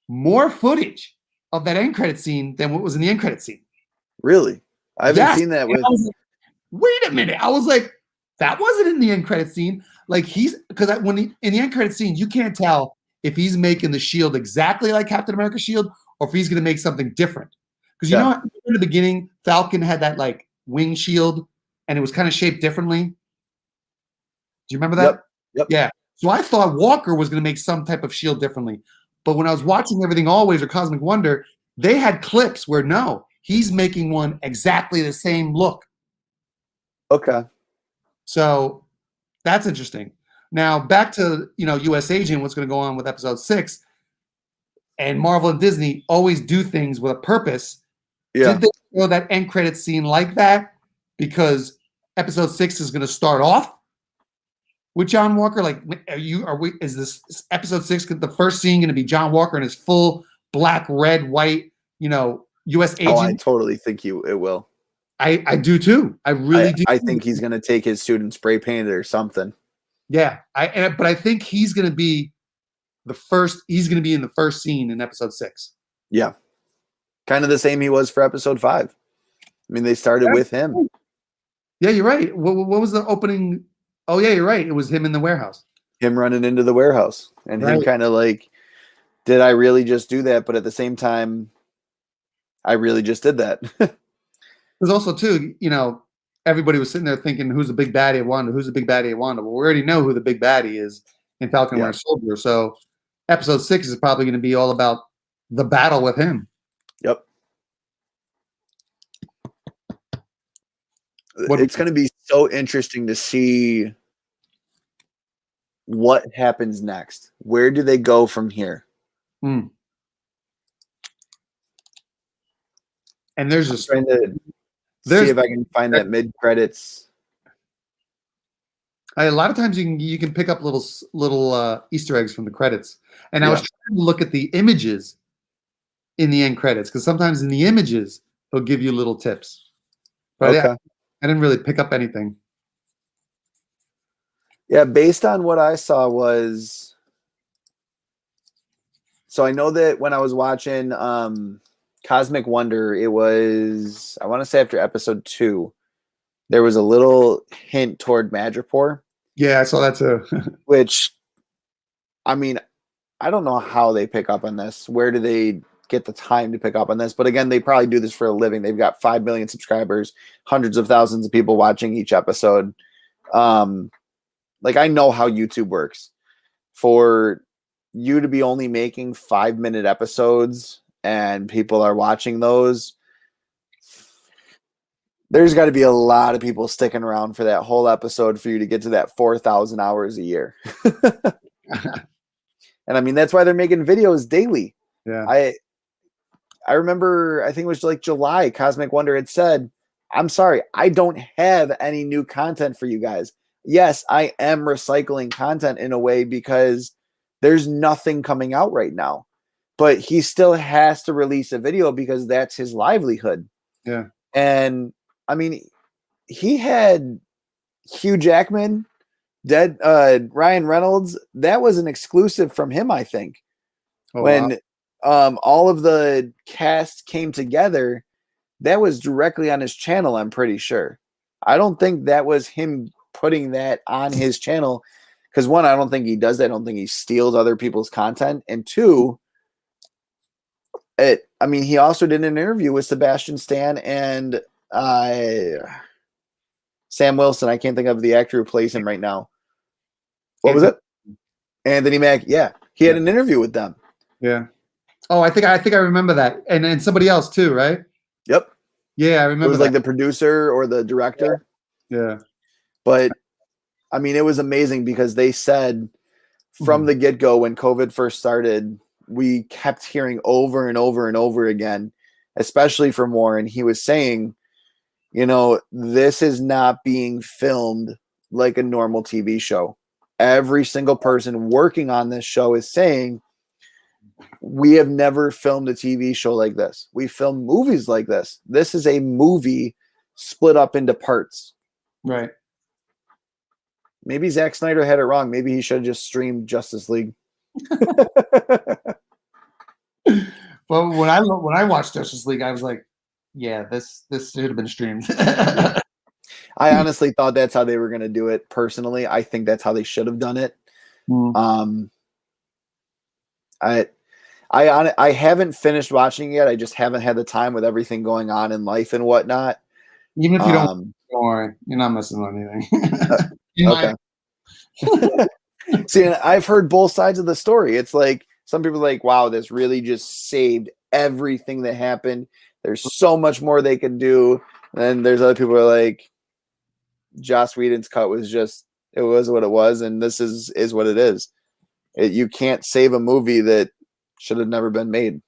[SPEAKER 3] more footage of that end credit scene than what was in the end credit scene.
[SPEAKER 1] Really? I haven't seen that.
[SPEAKER 3] Wait a minute. I was like, that wasn't in the end credit scene. Like because in the end credit scene, you can't tell if he's making the shield exactly like Captain America's shield or if he's going to make something different. Because you know how in the beginning, Falcon had that like wing shield and it was kind of shaped differently. Do you remember that?
[SPEAKER 1] Yep.
[SPEAKER 3] Yeah. So I thought Walker was going to make some type of shield differently. But when I was watching Everything Always or Cosmic Wonder, they had clips where no, he's making one exactly the same look.
[SPEAKER 1] Okay.
[SPEAKER 3] So that's interesting. Now back to U.S. Agent. What's going to go on with episode 6? And Marvel and Disney always do things with a purpose.
[SPEAKER 1] Yeah.
[SPEAKER 3] Did they show that end credit scene like that because episode 6 is going to start off with John Walker? Like, is this episode 6 the first scene going to be John Walker in his full black, red, white, U.S. agent?
[SPEAKER 1] Oh, I totally think it will.
[SPEAKER 3] I do too. I really do.
[SPEAKER 1] I think he's going to take his student spray painted or something.
[SPEAKER 3] Yeah, but I think he's going to be He's going to be in the first scene in episode 6.
[SPEAKER 1] Yeah, kind of the same he was for episode 5. I mean, they started with him.
[SPEAKER 3] Yeah, you're right. What was the opening? Oh yeah, you're right. It was him in the warehouse.
[SPEAKER 1] Him running into the warehouse, and him kind of like, did I really just do that? But at the same time, I really just did that.
[SPEAKER 3] There's also too, everybody was sitting there thinking, who's the big baddie at Wanda? Who's the big baddie at Wanda? Well, we already know who the big baddie is in Falcon Winter Soldier. So episode 6 is probably going to be all about the battle with him.
[SPEAKER 1] Yep. It's going to be so interesting to see what happens next. Where do they go from here?
[SPEAKER 3] And there's just
[SPEAKER 1] trying to see if I can find that mid credits.
[SPEAKER 3] A lot of times you can pick up little Easter eggs from the credits. And I was trying to look at the images in the end credits because sometimes in the images they'll give you little tips. But yeah, I didn't really pick up anything.
[SPEAKER 1] Yeah, based on what I saw was, so I know that when I was watching Cosmic Wonder, it was, I want to say after episode 2, there was a little hint toward Madripoor.
[SPEAKER 3] Yeah, I saw that too.
[SPEAKER 1] Which, I mean, I don't know how they pick up on this. Where do they get the time to pick up on this? But again, they probably do this for a living. They've got 5 million subscribers, hundreds of thousands of people watching each episode. Like, I know how YouTube works. For you to be only making 5-minute episodes and people are watching those, there's got to be a lot of people sticking around for that whole episode for you to get to that 4,000 hours a year. And I mean, that's why they're making videos daily.
[SPEAKER 3] Yeah.
[SPEAKER 1] I remember, I think it was like July, Cosmic Wonder had said, I'm sorry, I don't have any new content for you guys. Yes, I am recycling content in a way because there's nothing coming out right now. But he still has to release a video because that's his livelihood.
[SPEAKER 3] Yeah.
[SPEAKER 1] And I mean, he had Hugh Jackman, Ryan Reynolds. That was an exclusive from him, I think.
[SPEAKER 3] Oh,
[SPEAKER 1] when all of the cast came together, that was directly on his channel, I'm pretty sure. I don't think that was him putting that on his channel because, one, I don't think he does that. I don't think he steals other people's content. And two, I mean, he also did an interview with Sebastian Stan and Sam Wilson. I can't think of the actor who plays him right now. What was it? Anthony Mack. Yeah, he had an interview with them.
[SPEAKER 3] Yeah. Oh, I think I remember that, and somebody else too, right?
[SPEAKER 1] Yep.
[SPEAKER 3] Yeah, I remember.
[SPEAKER 1] It was like the producer or the director.
[SPEAKER 3] Yeah.
[SPEAKER 1] But I mean, it was amazing because they said from the get-go when COVID first started, we kept hearing over and over and over again, especially from Warren. He was saying, this is not being filmed like a normal TV show. Every single person working on this show is saying, we have never filmed a TV show like this. We film movies like this. This is a movie split up into parts.
[SPEAKER 3] Right.
[SPEAKER 1] Maybe Zack Snyder had it wrong. Maybe he should have just streamed Justice League.
[SPEAKER 3] Well, when I watched Justice League, I was like, yeah, this should have been streamed.
[SPEAKER 1] I honestly thought that's how they were going to do it. Personally, I think that's how they should have done it. I haven't finished watching it yet. I just haven't had the time with everything going on in life and whatnot.
[SPEAKER 3] Even if you don't worry, you're not missing anything.
[SPEAKER 1] Okay. See, I've heard both sides of the story. It's like some people are like, wow, this really just saved everything that happened. There's so much more they could do. And then there's other people who are like, Joss Whedon's cut was just, it was what it was, and this is what it is. You can't save a movie that should have never been made.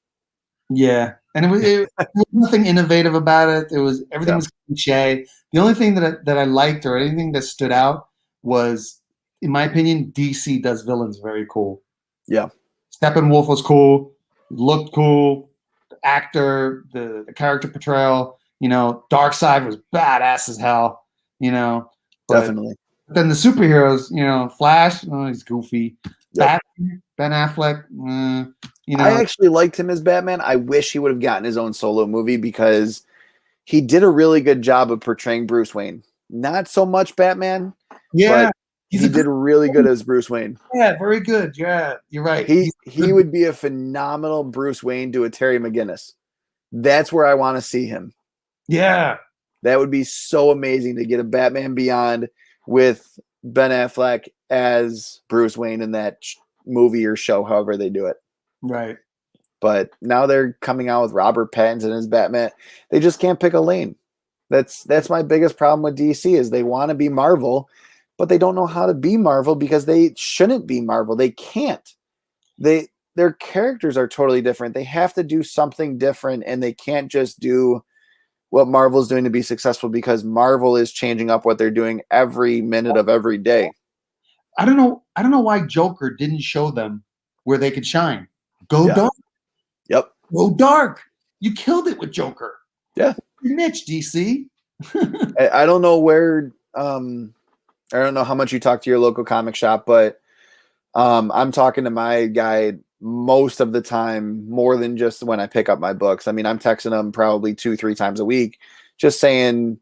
[SPEAKER 3] Yeah, and it was nothing innovative about it. It was everything was cliche. The only thing that I liked or anything that stood out was, in my opinion, DC does villains very cool.
[SPEAKER 1] Yeah.
[SPEAKER 3] Steppenwolf was cool, looked cool. The actor, the character portrayal, Darkseid was badass as hell,
[SPEAKER 1] Definitely.
[SPEAKER 3] But then the superheroes, Flash, he's goofy.
[SPEAKER 1] Yep.
[SPEAKER 3] Ben Affleck,
[SPEAKER 1] I actually liked him as Batman. I wish he would have gotten his own solo movie because he did a really good job of portraying Bruce Wayne. Not so much Batman, but he did really good as Bruce Wayne.
[SPEAKER 3] Yeah, very good. Yeah, you're right.
[SPEAKER 1] He would be a phenomenal Bruce Wayne to a Terry McGinnis. That's where I want to see him.
[SPEAKER 3] Yeah.
[SPEAKER 1] That would be so amazing to get a Batman Beyond with Ben Affleck as Bruce Wayne in that movie or show, however they do it.
[SPEAKER 3] Right.
[SPEAKER 1] But now they're coming out with Robert Pattinson as Batman. They just can't pick a lane. That's my biggest problem with DC is they want to be Marvel, but they don't know how to be Marvel because they shouldn't be Marvel. They can't. Their characters are totally different. They have to do something different, and they can't just do what Marvel's doing to be successful because Marvel is changing up what they're doing every minute of every day.
[SPEAKER 3] I don't know why Joker didn't show them where they could shine. Go dark.
[SPEAKER 1] Yep.
[SPEAKER 3] Go dark. You killed it with Joker.
[SPEAKER 1] Yeah.
[SPEAKER 3] Niche, DC.
[SPEAKER 1] I don't know where I don't know how much you talk to your local comic shop, but I'm talking to my guy most of the time, more than just when I pick up my books. I mean, I'm texting them probably 2-3 times a week, just saying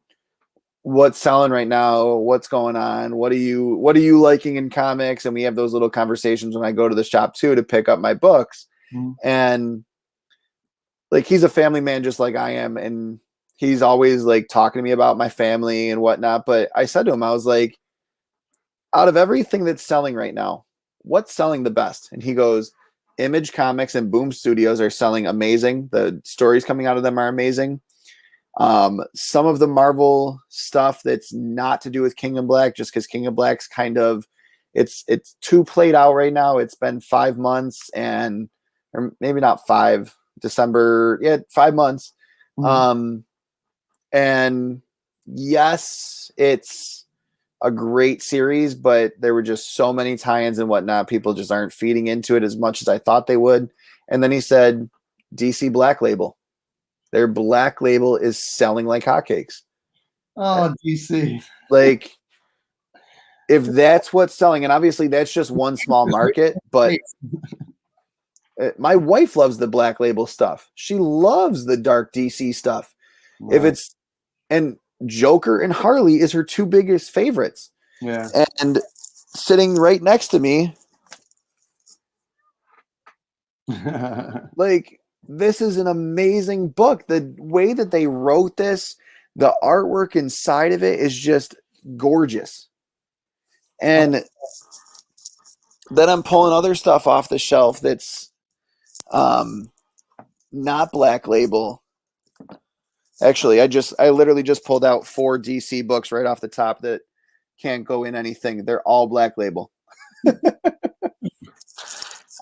[SPEAKER 1] what's selling right now, what's going on, what are you liking in comics? And we have those little conversations when I go to the shop too to pick up my books. And like, he's a family man just like I am, and he's always like talking to me about my family and whatnot. But I said to him, I was like, out of everything that's selling right now, what's selling the best? And he goes, Image Comics and Boom Studios are selling amazing. The stories coming out of them are amazing. Some of the Marvel stuff that's not to do with King of Black, just because King of Black's kind of it's too played out right now. It's been 5 months, or maybe not 5. December, 5 months. And yes, it's a great series, but there were just so many tie-ins and whatnot. People just aren't feeding into it as much as I thought they would. And then he said, DC Black Label. Their Black Label is selling like hotcakes.
[SPEAKER 3] Oh, DC.
[SPEAKER 1] Like, if that's what's selling, and obviously that's just one small market, but my wife loves the Black Label stuff. She loves the dark DC stuff. Wow. And Joker and Harley is her 2 biggest favorites.
[SPEAKER 3] Yeah.
[SPEAKER 1] And sitting right next to me, like, this is an amazing book. The way that they wrote this, the artwork inside of it is just gorgeous. And then I'm pulling other stuff off the shelf that's not Black Label. Actually, I literally just pulled out 4 DC books right off the top that can't go in anything. They're all Black Label.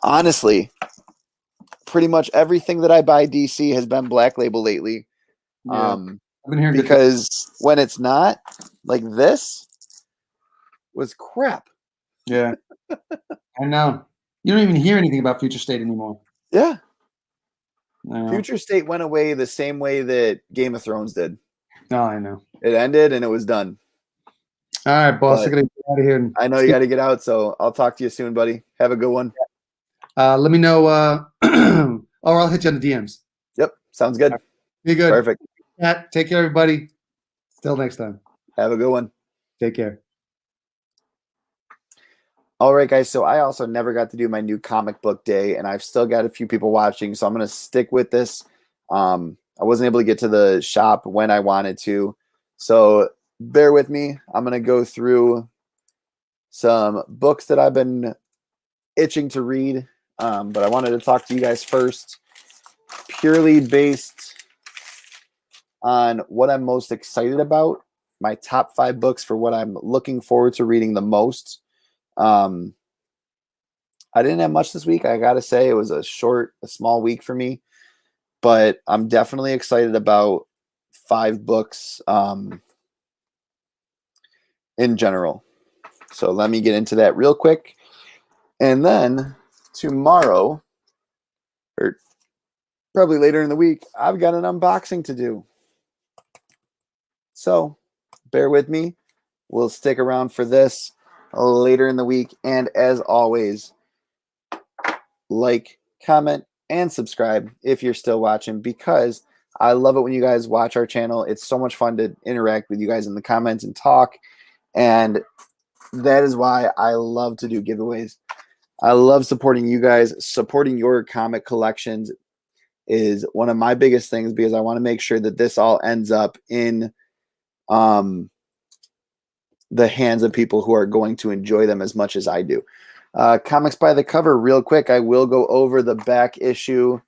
[SPEAKER 1] Honestly, pretty much everything that I buy DC has been Black Label lately.
[SPEAKER 3] Yeah. I've been hearing
[SPEAKER 1] because when it's not, like, this was crap.
[SPEAKER 3] Yeah. I know. You don't even hear anything about Future State anymore.
[SPEAKER 1] Yeah.
[SPEAKER 3] No.
[SPEAKER 1] Future State went away the same way that Game of Thrones did.
[SPEAKER 3] No, I know.
[SPEAKER 1] It ended and it was done.
[SPEAKER 3] All right, boss. I gotta get out of here.
[SPEAKER 1] I know you got to get out, so I'll talk to you soon, buddy. Have a good one.
[SPEAKER 3] Let me know. Or I'll hit you on the DMs.
[SPEAKER 1] Yep. Sounds good.
[SPEAKER 3] Be good.
[SPEAKER 1] Perfect.
[SPEAKER 3] Take care, everybody. Till next time.
[SPEAKER 1] Have a good one.
[SPEAKER 3] Take care.
[SPEAKER 1] All right, guys. So I also never got to do my new comic book day, and I've still got a few people watching, so I'm going to stick with this. I wasn't able to get to the shop when I wanted to, so bear with me. I'm going to go through some books that I've been itching to read, but I wanted to talk to you guys first, purely based on what I'm most excited about, my top 5 books for what I'm looking forward to reading the most. I didn't have much this week. I got to say it was a small week for me, but I'm definitely excited about 5 books in general. So let me get into that real quick. And then tomorrow, or probably later in the week, I've got an unboxing to do. So bear with me. We'll stick around for this later in the week. And as always, like, comment, and subscribe if you're still watching, because I love it when you guys watch our channel. It's so much fun to interact with you guys in the comments and talk. And that is why I love to do giveaways. I love supporting you guys. Supporting your comic collections is one of my biggest things, because I want to make sure that this all ends up in the hands of people who are going to enjoy them as much as I do. Comics by the cover, real quick. I will go over the back issue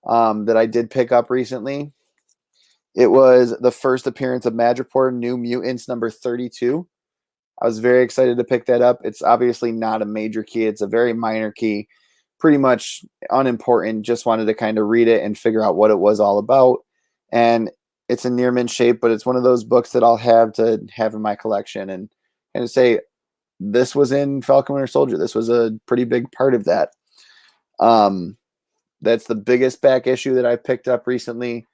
[SPEAKER 1] that I did pick up recently. It was the first appearance of Madripoor, New Mutants number 32. I was very excited to pick that up. It's obviously not a major key. It's a very minor key, pretty much unimportant. Just wanted to kind of read it and figure out what it was all about. And it's a near mint shape, but it's one of those books that I'll have in my collection and say, this was in Falcon Winter Soldier. This was a pretty big part of that. That's the biggest back issue that I picked up recently.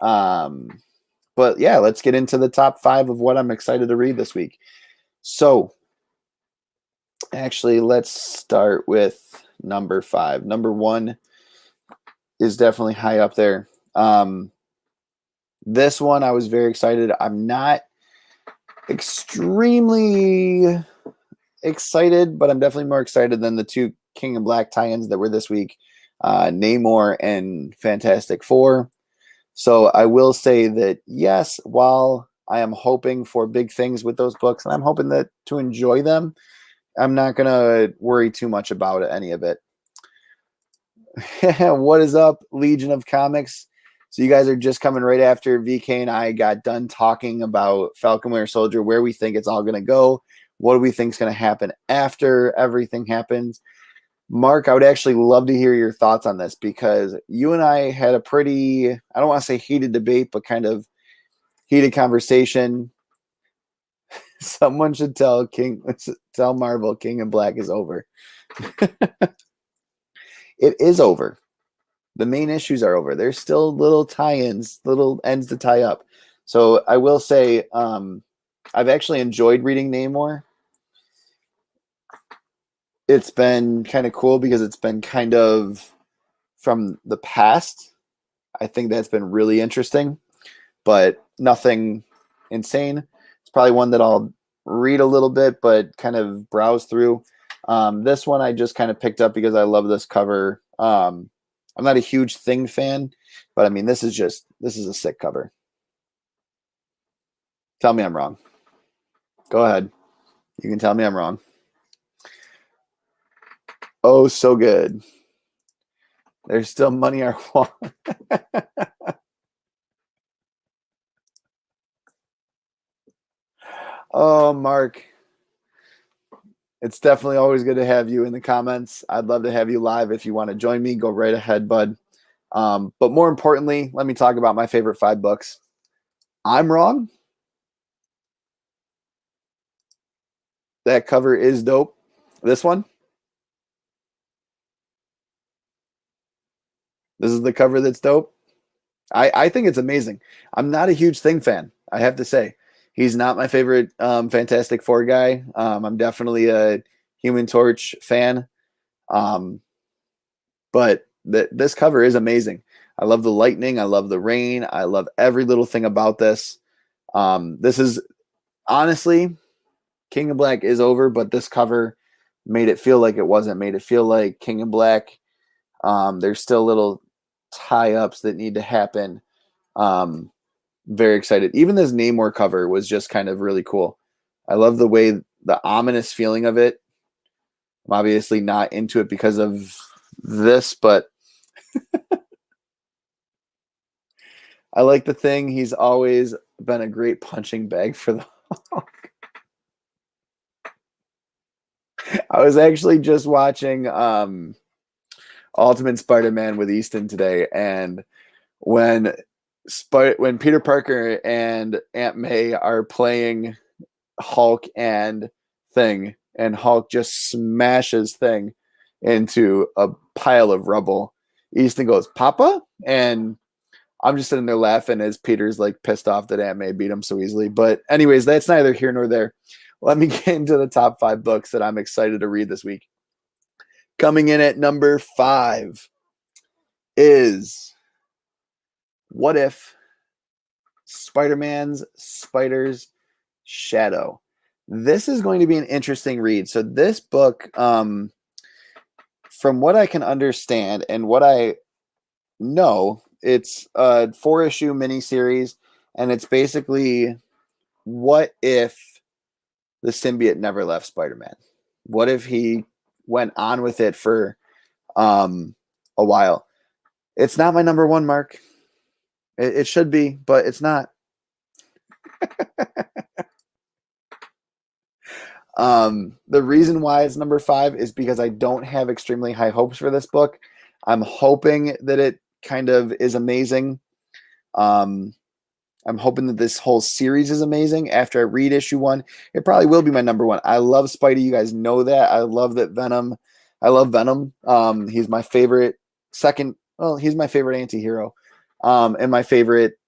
[SPEAKER 1] But yeah, let's get into the top 5 of what I'm excited to read this week. So actually, let's start with number 5. Number 1 is definitely high up there. This one I was very excited. I'm not extremely excited, but I'm definitely more excited than the 2 King and Black tie-ins that were this week, Namor and Fantastic Four. So I will say that, yes, while I am hoping for big things with those books, and I'm hoping that to enjoy them, I'm not going to worry too much about any of it. What is up, Legion of Comics? So you guys are just coming right after VK and I got done talking about Falcon Winter Soldier, where we think it's all going to go. What do we think is going to happen after everything happens? Mark, I would actually love to hear your thoughts on this, because you and I had a pretty, I don't want to say heated debate, but kind of heated conversation. Someone should tell Marvel King and Black is over. It is over. The main issues are over. There's still little tie-ins, little ends to tie up. So I will say, I've actually enjoyed reading Namor. It's been kind of cool because it's been kind of from the past. I think that's been really interesting, but nothing insane. It's probably one that I'll read a little bit, but kind of browse through. This one I just kind of picked up because I love this cover. I'm not a huge Thing fan, but I mean, this is a sick cover. Tell me I'm wrong. Go ahead. You can tell me I'm wrong. Oh, so good. There's still money I want. Oh, Mark. It's definitely always good to have you in the comments. I'd love to have you live. If you want to join me, go right ahead, bud. But more importantly, let me talk about my favorite 5 books. I'm wrong. That cover is dope. This one. This is the cover that's dope. I think it's amazing. I'm not a huge Thing fan, I have to say. He's not my favorite Fantastic Four guy. I'm definitely a Human Torch fan. But this cover is amazing. I love the lightning. I love the rain. I love every little thing about this. This is, honestly, King of Black is over, but this cover made it feel like it wasn't. Made it feel like King of Black. There's still little tie-ups that need to happen. Very excited. Even this Namor cover was just kind of really cool. I love the way, the ominous feeling of it. I'm obviously not into it because of this, but I like the Thing. He's always been a great punching bag for the Hulk. I was actually just watching Ultimate Spider-Man with Easton today, and when Peter Parker and Aunt May are playing Hulk and Thing, and Hulk just smashes Thing into a pile of rubble, Easton goes, "Papa?" And I'm just sitting there laughing as Peter's like pissed off that Aunt May beat him so easily. But anyways, that's neither here nor there. Let me get into the top 5 books that I'm excited to read this week. Coming in at number 5 is What If Spider-Man's Spider's Shadow. This is going to be an interesting read. So this book, from what I can understand and what I know, it's a 4-issue miniseries, and it's basically what if the symbiote never left Spider-Man? What if he went on with it for a while? It's not my number 1, Mark. It should be, but it's not. The reason why it's number 5 is because I don't have extremely high hopes for this book. I'm hoping that it kind of is amazing. I'm hoping that this whole series is amazing. After I read issue 1, it probably will be my number 1. I love Spidey. You guys know that. I love Venom. He's my favorite he's my favorite anti-hero. And my favorite,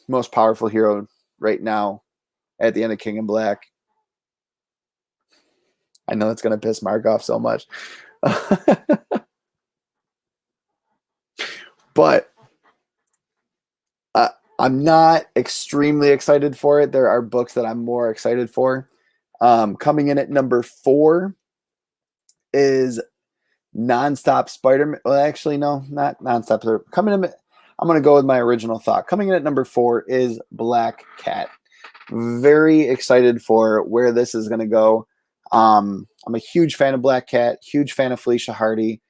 [SPEAKER 1] most powerful hero right now at the end of King in Black. I know it's going to piss Mark off so much. But I'm not extremely excited for it. There are books that I'm more excited for. Coming in at number 4 is Nonstop Spider-Man. Well, actually, no, not Nonstop. I'm going to go with my original thought. Coming in at number 4 is Black Cat. Very excited for where this is going to go. I'm a huge fan of Black Cat, huge fan of Felicia Hardy.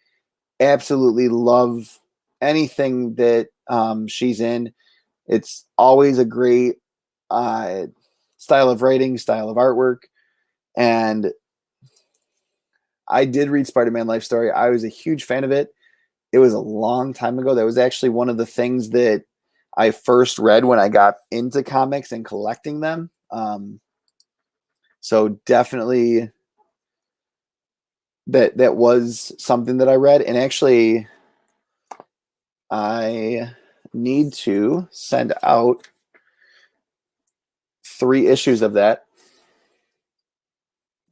[SPEAKER 1] Absolutely love anything that she's in. It's always a great style of writing, style of artwork. And I did read Spider-Man Life Story. I was a huge fan of it. It was a long time ago. That was actually one of the things that I first read when I got into comics and collecting them. So definitely that was something that I read. And actually, I need to send out 3 issues of that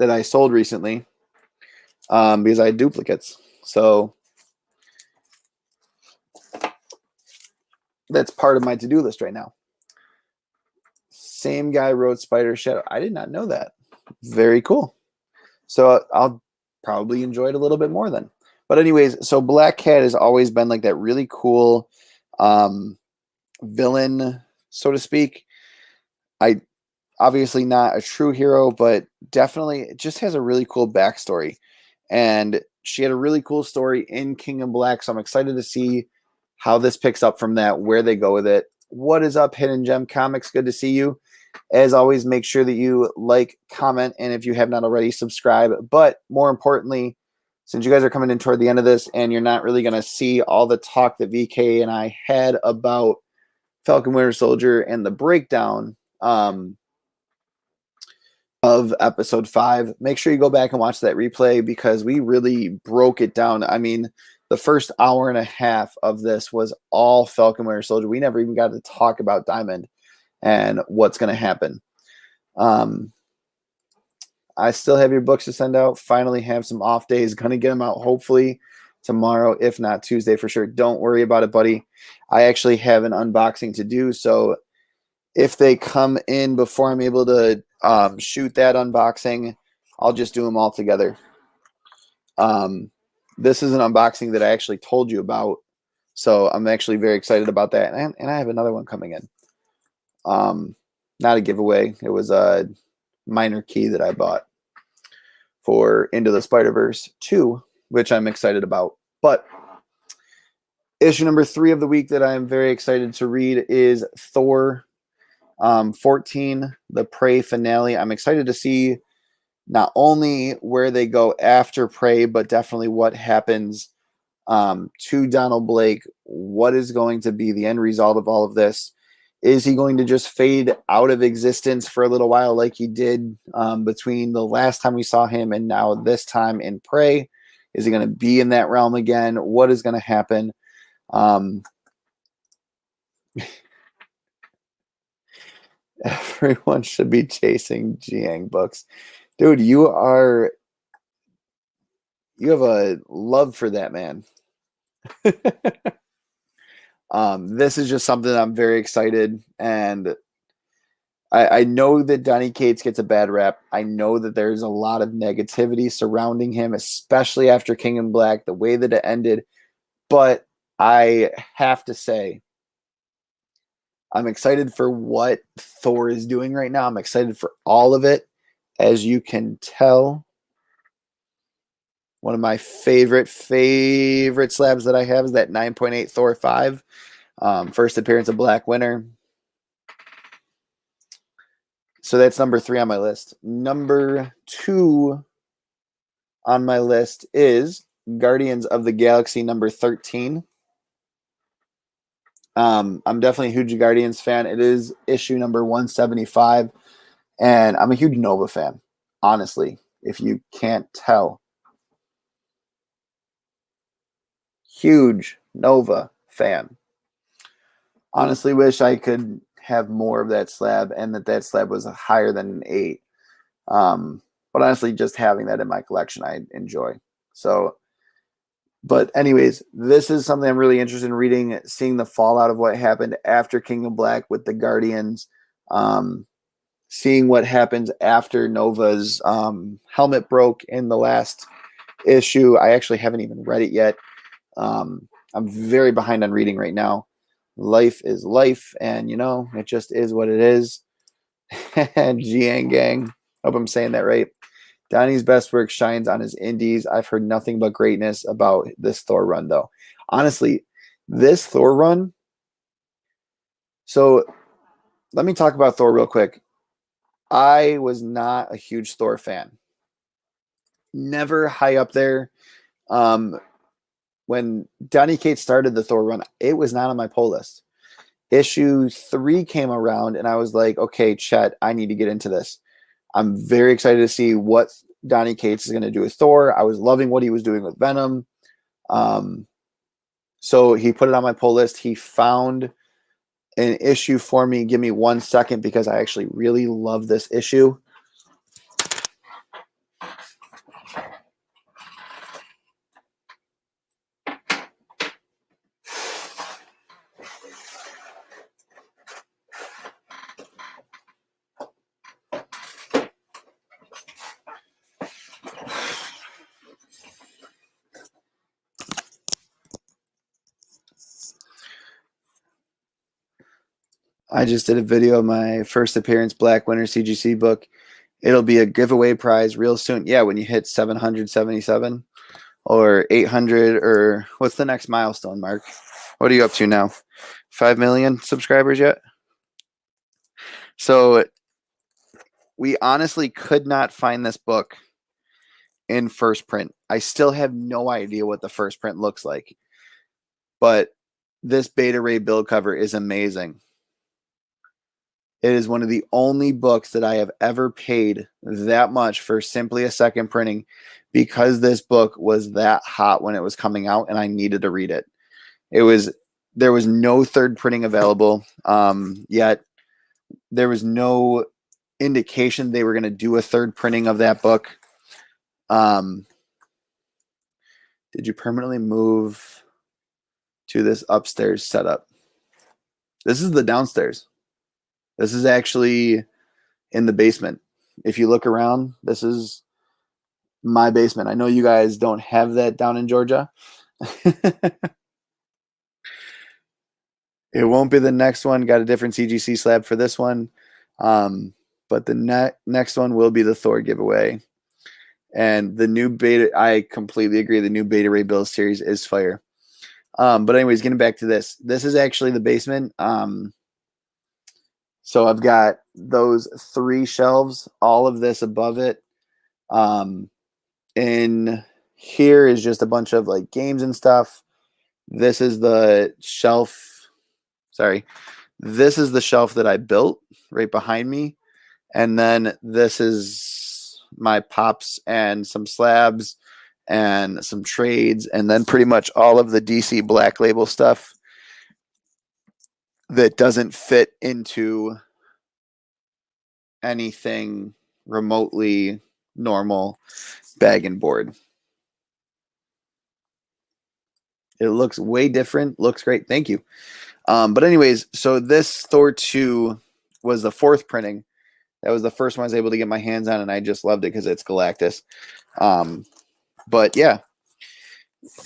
[SPEAKER 1] I sold recently because I had duplicates. So that's part of my to-do list right now. Same guy wrote Spider Shadow. I did not know that. Very cool. So I'll probably enjoy it a little bit more then. But anyways, so Black Cat has always been like that really cool villain, so to speak. I obviously not a true hero, but definitely just has a really cool backstory. And she had a really cool story in King in Black, so I'm excited to see how this picks up from that, where they go with it. What is up, Hidden Gem Comics? Good to see you. As always, make sure that you like, comment, and if you have not already, subscribe. But more importantly, since you guys are coming in toward the end of this and you're not really going to see all the talk that VK and I had about Falcon Winter Soldier and the breakdown of episode 5, make sure you go back and watch that replay because we really broke it down. I mean, the first hour and a half of this was all Falcon Winter Soldier. We never even got to talk about Diamond and what's going to happen. I still have your books to send out. Finally have some off days. Going to get them out hopefully tomorrow, if not Tuesday for sure. Don't worry about it, buddy. I actually have an unboxing to do. So if they come in before I'm able to shoot that unboxing, I'll just do them all together. This is an unboxing that I actually told you about. So I'm actually very excited about that. And I have another one coming in. Not a giveaway. It was a minor key that I bought for Into the Spider-Verse 2, which I'm excited about. But Issue number 3 of the week that I am very excited to read is Thor 14, the Prey finale. I'm excited to see not only where they go after Prey, but definitely what happens to Donald Blake. What is going to be the end result of all of this? Is he going to just fade out of existence for a little while like he did between the last time we saw him and now this time in Prey? Is he going to be in that realm again? What is going to happen? Everyone should be chasing Jiang books. Dude, you have a love for that man. This is just something I'm very excited, and I know that Donny Cates gets a bad rap. I know that there's a lot of negativity surrounding him, especially after King in Black, the way that it ended. But I have to say, I'm excited for what Thor is doing right now. I'm excited for all of it. As you can tell, one of my favorite slabs that I have is that 9.8 Thor 5. First appearance of Black Winter. So that's number 3 on my list. Number 2 on my list is Guardians of the Galaxy number 13. I'm definitely a huge Guardians fan. It is issue number 175, and I'm a huge Nova fan, honestly, if you can't tell. Huge Nova fan. Honestly wish I could have more of that slab and that slab was higher than an 8. But honestly, just having that in my collection, I enjoy. So, but anyways, this is something I'm really interested in reading, seeing the fallout of what happened after King of Black with the Guardians, seeing what happens after Nova's helmet broke in the last issue. I actually haven't even read it yet. I'm very behind on reading right now. Life is life, and it just is what it is. Jiang gang. Hope I'm saying that right. Donnie's best work shines on his indies. I've heard nothing but greatness about this Thor run, though. Honestly, this Thor run. So let me talk about Thor real quick. I was not a huge Thor fan. Never high up there. When Donny Cates started the Thor run, it was not on my pull list. Issue 3 came around, and I was like, okay, Chet, I need to get into this. I'm very excited to see what Donny Cates is going to do with Thor. I was loving what he was doing with Venom. So he put it on my pull list. He found an issue for me. Give me 1 second because I actually really love this issue. I just did a video of my first appearance Black Winter CGC book. It'll be a giveaway prize real soon. Yeah, when you hit 777 or 800, or what's the next milestone, Mark? What are you up to now? 5 million subscribers yet? So we honestly could not find this book in first print. I still have no idea what the first print looks like. But this Beta Ray build cover is amazing. It is one of the only books that I have ever paid that much for simply a second printing, because this book was that hot when it was coming out and I needed to read it. There was no third printing available, yet there was no indication they were going to do a third printing of that book. Did you permanently move to this upstairs setup? This is the downstairs. This is actually in the basement. If you look around, this is my basement. I know you guys don't have that down in Georgia. It won't be the next one. Got a different CGC slab for this one. But the next one will be the Thor giveaway. And the new beta, I completely agree. The new Beta Ray Bills series is fire. But anyways, getting back to this. This is actually the basement. So I've got those 3 shelves, all of this above it. In here is just a bunch of like games and stuff. This is the shelf. Sorry. This is the shelf that I built right behind me. And then this is my pops and some slabs and some trades, and then pretty much all of the DC Black Label stuff that doesn't fit into anything remotely normal bag and board. It looks way different. Looks great. Thank you. But anyways, so this Thor 2 was the 4th printing. That was the first one I was able to get my hands on, and I just loved it because it's Galactus. But yeah,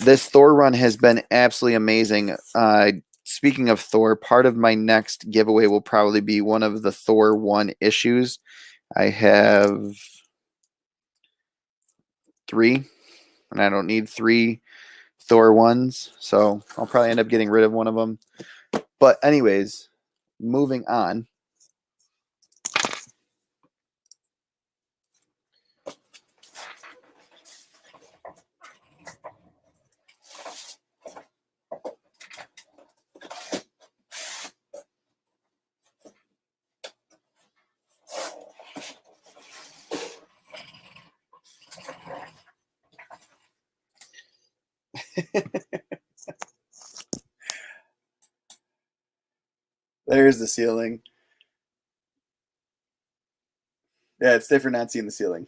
[SPEAKER 1] this Thor run has been absolutely amazing. Speaking of Thor, part of my next giveaway will probably be one of the Thor 1 issues. I have 3, and I don't need 3 Thor 1s, so I'll probably end up getting rid of one of them. But anyways, moving on. There's the ceiling. Yeah, it's different not seeing the ceiling.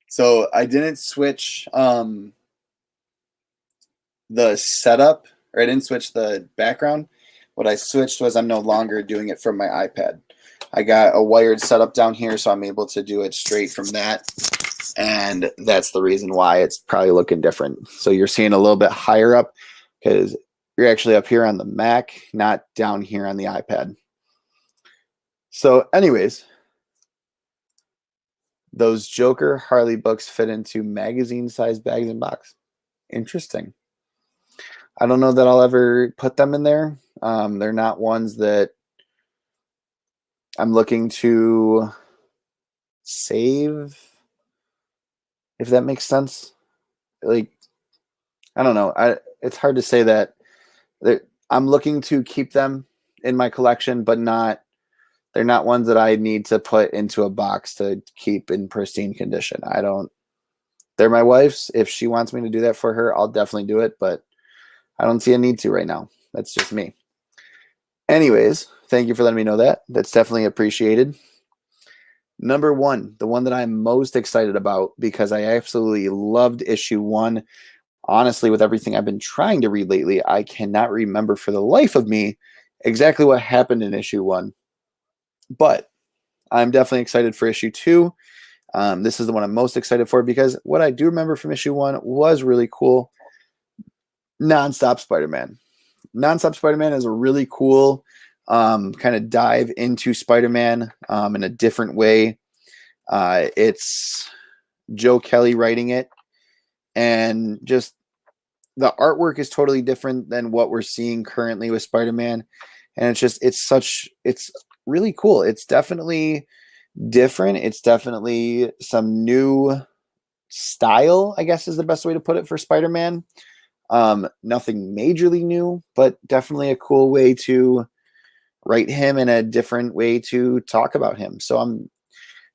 [SPEAKER 1] So I didn't switch the setup, or I didn't switch the background. What I switched was I'm no longer doing it from my iPad. I got a wired setup down here, so I'm able to do it straight from that. And that's the reason why it's probably looking different. So you're seeing a little bit higher up because you're actually up here on the Mac, not down here on the iPad. So anyways, those Joker Harley books fit into magazine-sized bags and box. Interesting. I don't know that I'll ever put them in there. They're not ones that I'm looking to save, if that makes sense. Like, I don't know. It's hard to say that. I'm looking to keep them in my collection, but they're not ones that I need to put into a box to keep in pristine condition. They're my wife's. If she wants me to do that for her, I'll definitely do it, but I don't see a need to right now. That's just me. Anyways, thank you for letting me know that. That's definitely appreciated. Number 1, the one that I'm most excited about because I absolutely loved issue 1. Honestly, with everything I've been trying to read lately, I cannot remember for the life of me exactly what happened in issue 1. But I'm definitely excited for issue 2. This is the one I'm most excited for because what I do remember from issue 1 was really cool. Nonstop Spider-Man. Nonstop Spider-Man is a really cool kind of dive into Spider-Man in a different way. It's Joe Kelly writing it, and just the artwork is totally different than what we're seeing currently with Spider-Man, and it's really cool. It's definitely different. It's definitely some new style, I guess is the best way to put it for Spider-Man. Nothing majorly new, but definitely a cool way to write him and a different way to talk about him. So I'm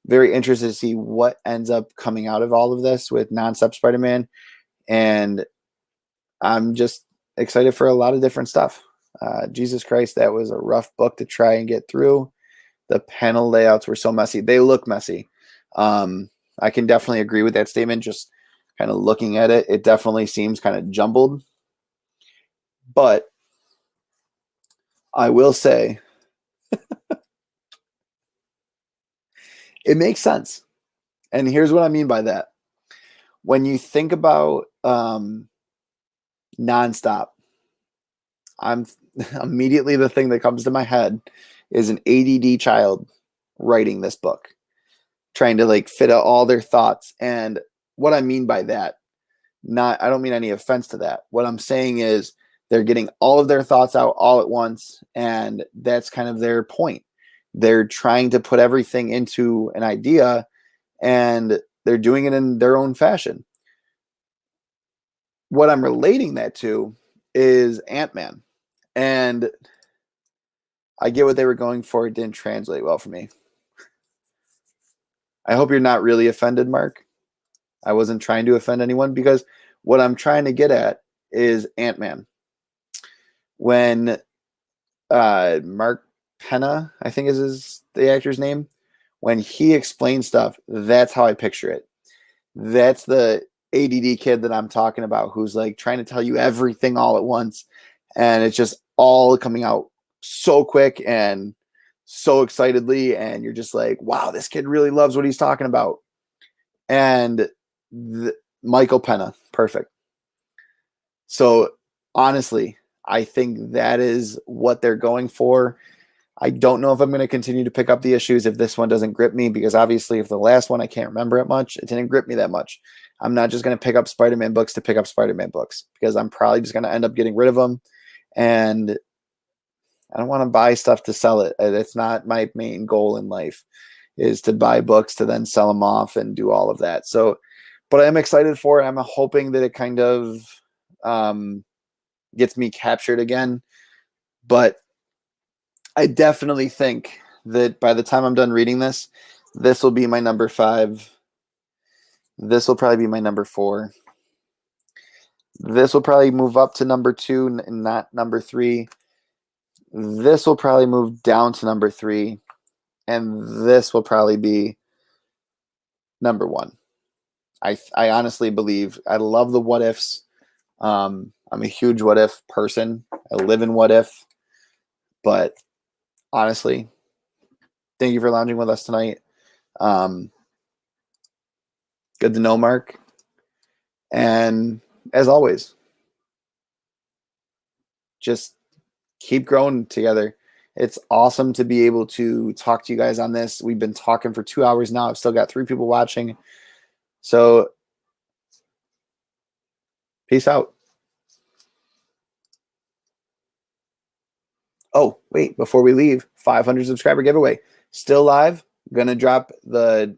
[SPEAKER 1] very interested to see what ends up coming out of all of this with Nonstop Spider-Man. And I'm just excited for a lot of different stuff. Jesus Christ, that was a rough book to try and get through. The panel layouts were so messy. They look messy. I can definitely agree with that statement. Just kind of looking at it, it definitely seems kind of jumbled. But I will say it makes sense. And here's what I mean by that. When you think about Nonstop, I'm immediately the thing that comes to my head is an ADD child writing this book, trying to like fit out all their thoughts. And what I mean by that I don't mean any offense to that. What I'm saying is they're getting all of their thoughts out all at once, and that's kind of their point. They're trying to put everything into an idea, and they're doing it in their own fashion. What I'm relating that to is Ant-Man. And I get what they were going for. It didn't translate well for me. I hope you're not really offended, Mark. I wasn't trying to offend anyone, because what I'm trying to get at is Ant-Man. When Mark Penna, I think is the actor's name, when he explains stuff, that's how I picture it. That's the ADD kid that I'm talking about, who's like trying to tell you everything all at once, and it's just all coming out so quick and so excitedly, and you're just like, wow, this kid really loves what he's talking about. And Michael Penna, perfect. So honestly, I think that is what they're going for. I don't know if I'm going to continue to pick up the issues if this one doesn't grip me, because obviously if the last one, I can't remember it much, it didn't grip me that much. I'm not just going to pick up Spider-Man books to pick up Spider-Man books, because I'm probably just going to end up getting rid of them. And I don't want to buy stuff to sell it. That's not my main goal in life, is to buy books to then sell them off and do all of that. So, but I'm excited for it. I'm hoping that it kind of gets me captured again. But I definitely think that by the time I'm done reading this, this will be my number 5. This will probably be my number 4. This will probably move up to number 2 and not number 3. This will probably move down to number 3. And this will probably be number 1. I honestly believe, I love the what ifs. I'm a huge what if person. I live in what if. But honestly, thank you for lounging with us tonight. Good to know, Mark. And as always, just keep growing together. It's awesome to be able to talk to you guys on this. We've been talking for 2 hours now. I've still got 3 people watching. So peace out. Oh, wait, before we leave, 500 subscriber giveaway. Still live. Going to drop the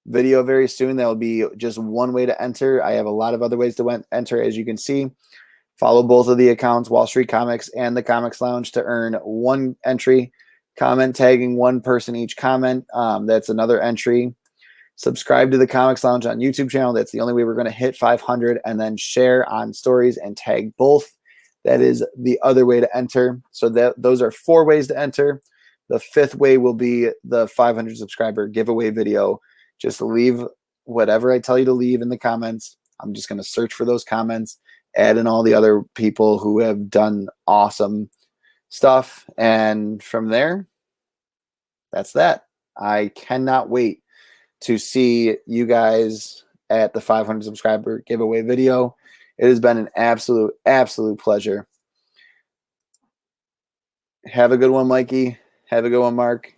[SPEAKER 1] video very soon. That will be just one way to enter. I have a lot of other ways to enter, as you can see. Follow both of the accounts, Wall Street Comics and the Comics Lounge, to earn 1 entry. Comment tagging 1 person each comment. That's another entry. Subscribe to the Comics Lounge on YouTube channel. That's the only way we're going to hit 500. And then share on stories and tag both. That is the other way to enter. So those are 4 ways to enter. The 5th way will be the 500 subscriber giveaway video. Just leave whatever I tell you to leave in the comments. I'm just going to search for those comments, add in all the other people who have done awesome stuff. And from there, that's that. I cannot wait to see you guys at the 500 subscriber giveaway video. It has been an absolute, absolute pleasure. Have a good one, Mikey. Have a good one, Mark.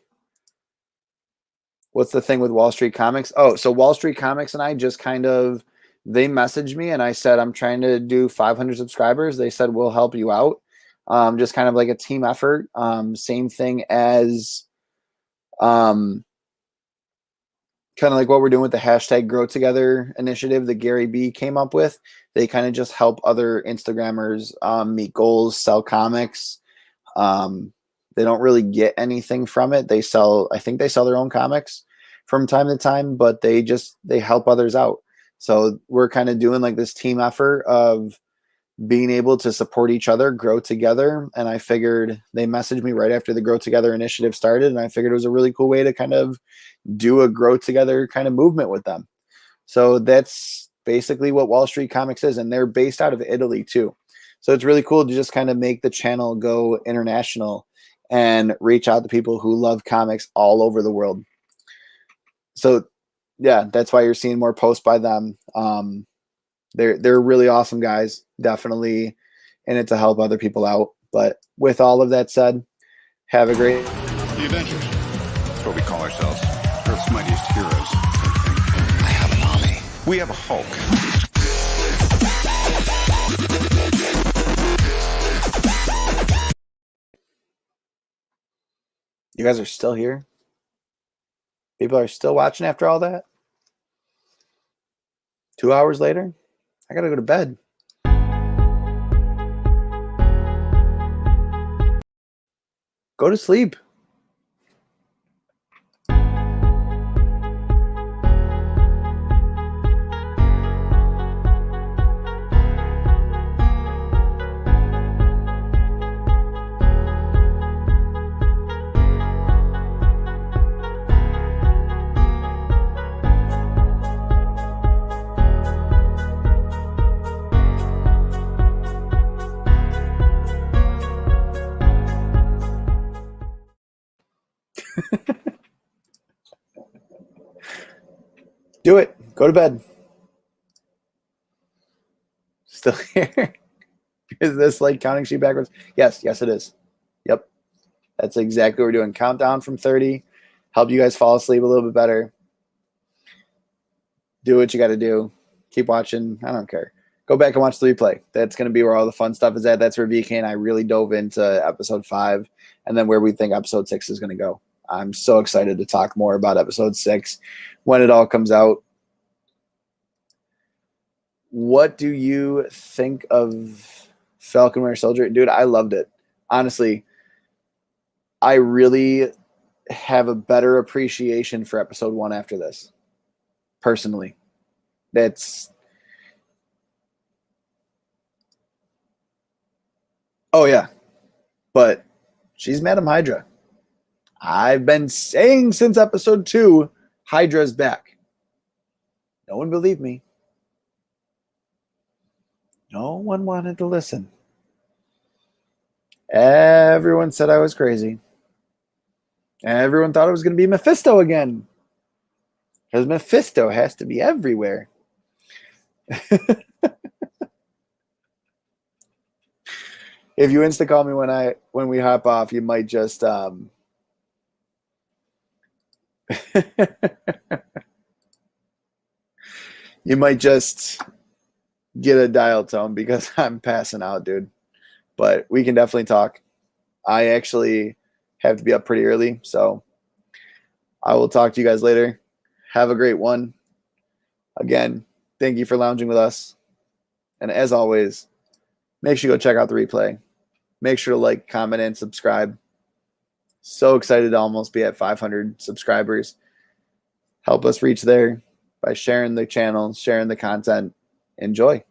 [SPEAKER 1] What's the thing with Wall Street Comics? Oh, so Wall Street Comics and I just kind of, they messaged me and I said, I'm trying to do 500 subscribers. They said, we'll help you out. Just kind of like a team effort. Same thing as kind of like what we're doing with the hashtag Grow Together initiative that Gary B came up with. They kind of just help other Instagrammers meet goals, sell comics. They don't really get anything from it. I think they sell their own comics from time to time, but they help others out. So we're kind of doing like this team effort of being able to support each other, grow together. And I figured, they messaged me right after the Grow Together initiative started, and I figured it was a really cool way to kind of do a grow together kind of movement with them. So that's basically what Wall Street Comics is. And they're based out of Italy too. So it's really cool to just kind of make the channel go international and reach out to people who love comics all over the world. So yeah, that's why you're seeing more posts by them. They're really awesome guys, definitely in it to help other people out. But with all of that said, have a great.
[SPEAKER 2] The Avengers. That's what we call ourselves. Earth's mightiest heroes.
[SPEAKER 4] I have an army.
[SPEAKER 2] We have a Hulk.
[SPEAKER 1] You guys are still here? People are still watching after all that? 2 hours later? I gotta go to bed. Go to sleep. Do it. Go to bed. Still here? Is this like counting sheet backwards? Yes, it is. Yep. That's exactly what we're doing. Countdown from 30. Help you guys fall asleep a little bit better. Do what you got to do. Keep watching. I don't care. Go back and watch the replay. That's going to be where all the fun stuff is at. That's where VK and I really dove into episode 5 and then where we think episode 6 is going to go. I'm so excited to talk more about episode 6 when it all comes out. What do you think of Falcon Winter Soldier? Dude, I loved it. Honestly, I really have a better appreciation for episode 1 after this. Personally. Oh, yeah. But she's Madam Hydra. I've been saying since episode 2, Hydra's back. No one believed me. No one wanted to listen. Everyone said I was crazy. Everyone thought it was going to be Mephisto again. Because Mephisto has to be everywhere. If you insta call me when we hop off, you might just you might just get a dial tone because I'm passing out, dude. But we can definitely talk. I actually have to be up pretty early, so I will talk to you guys later. Have a great one. Again, thank you for lounging with us. And as always, make sure you go check out the replay. Make sure to like, comment, and subscribe. So excited to almost be at 500 subscribers. Help us reach there by sharing the channel, sharing the content. Enjoy.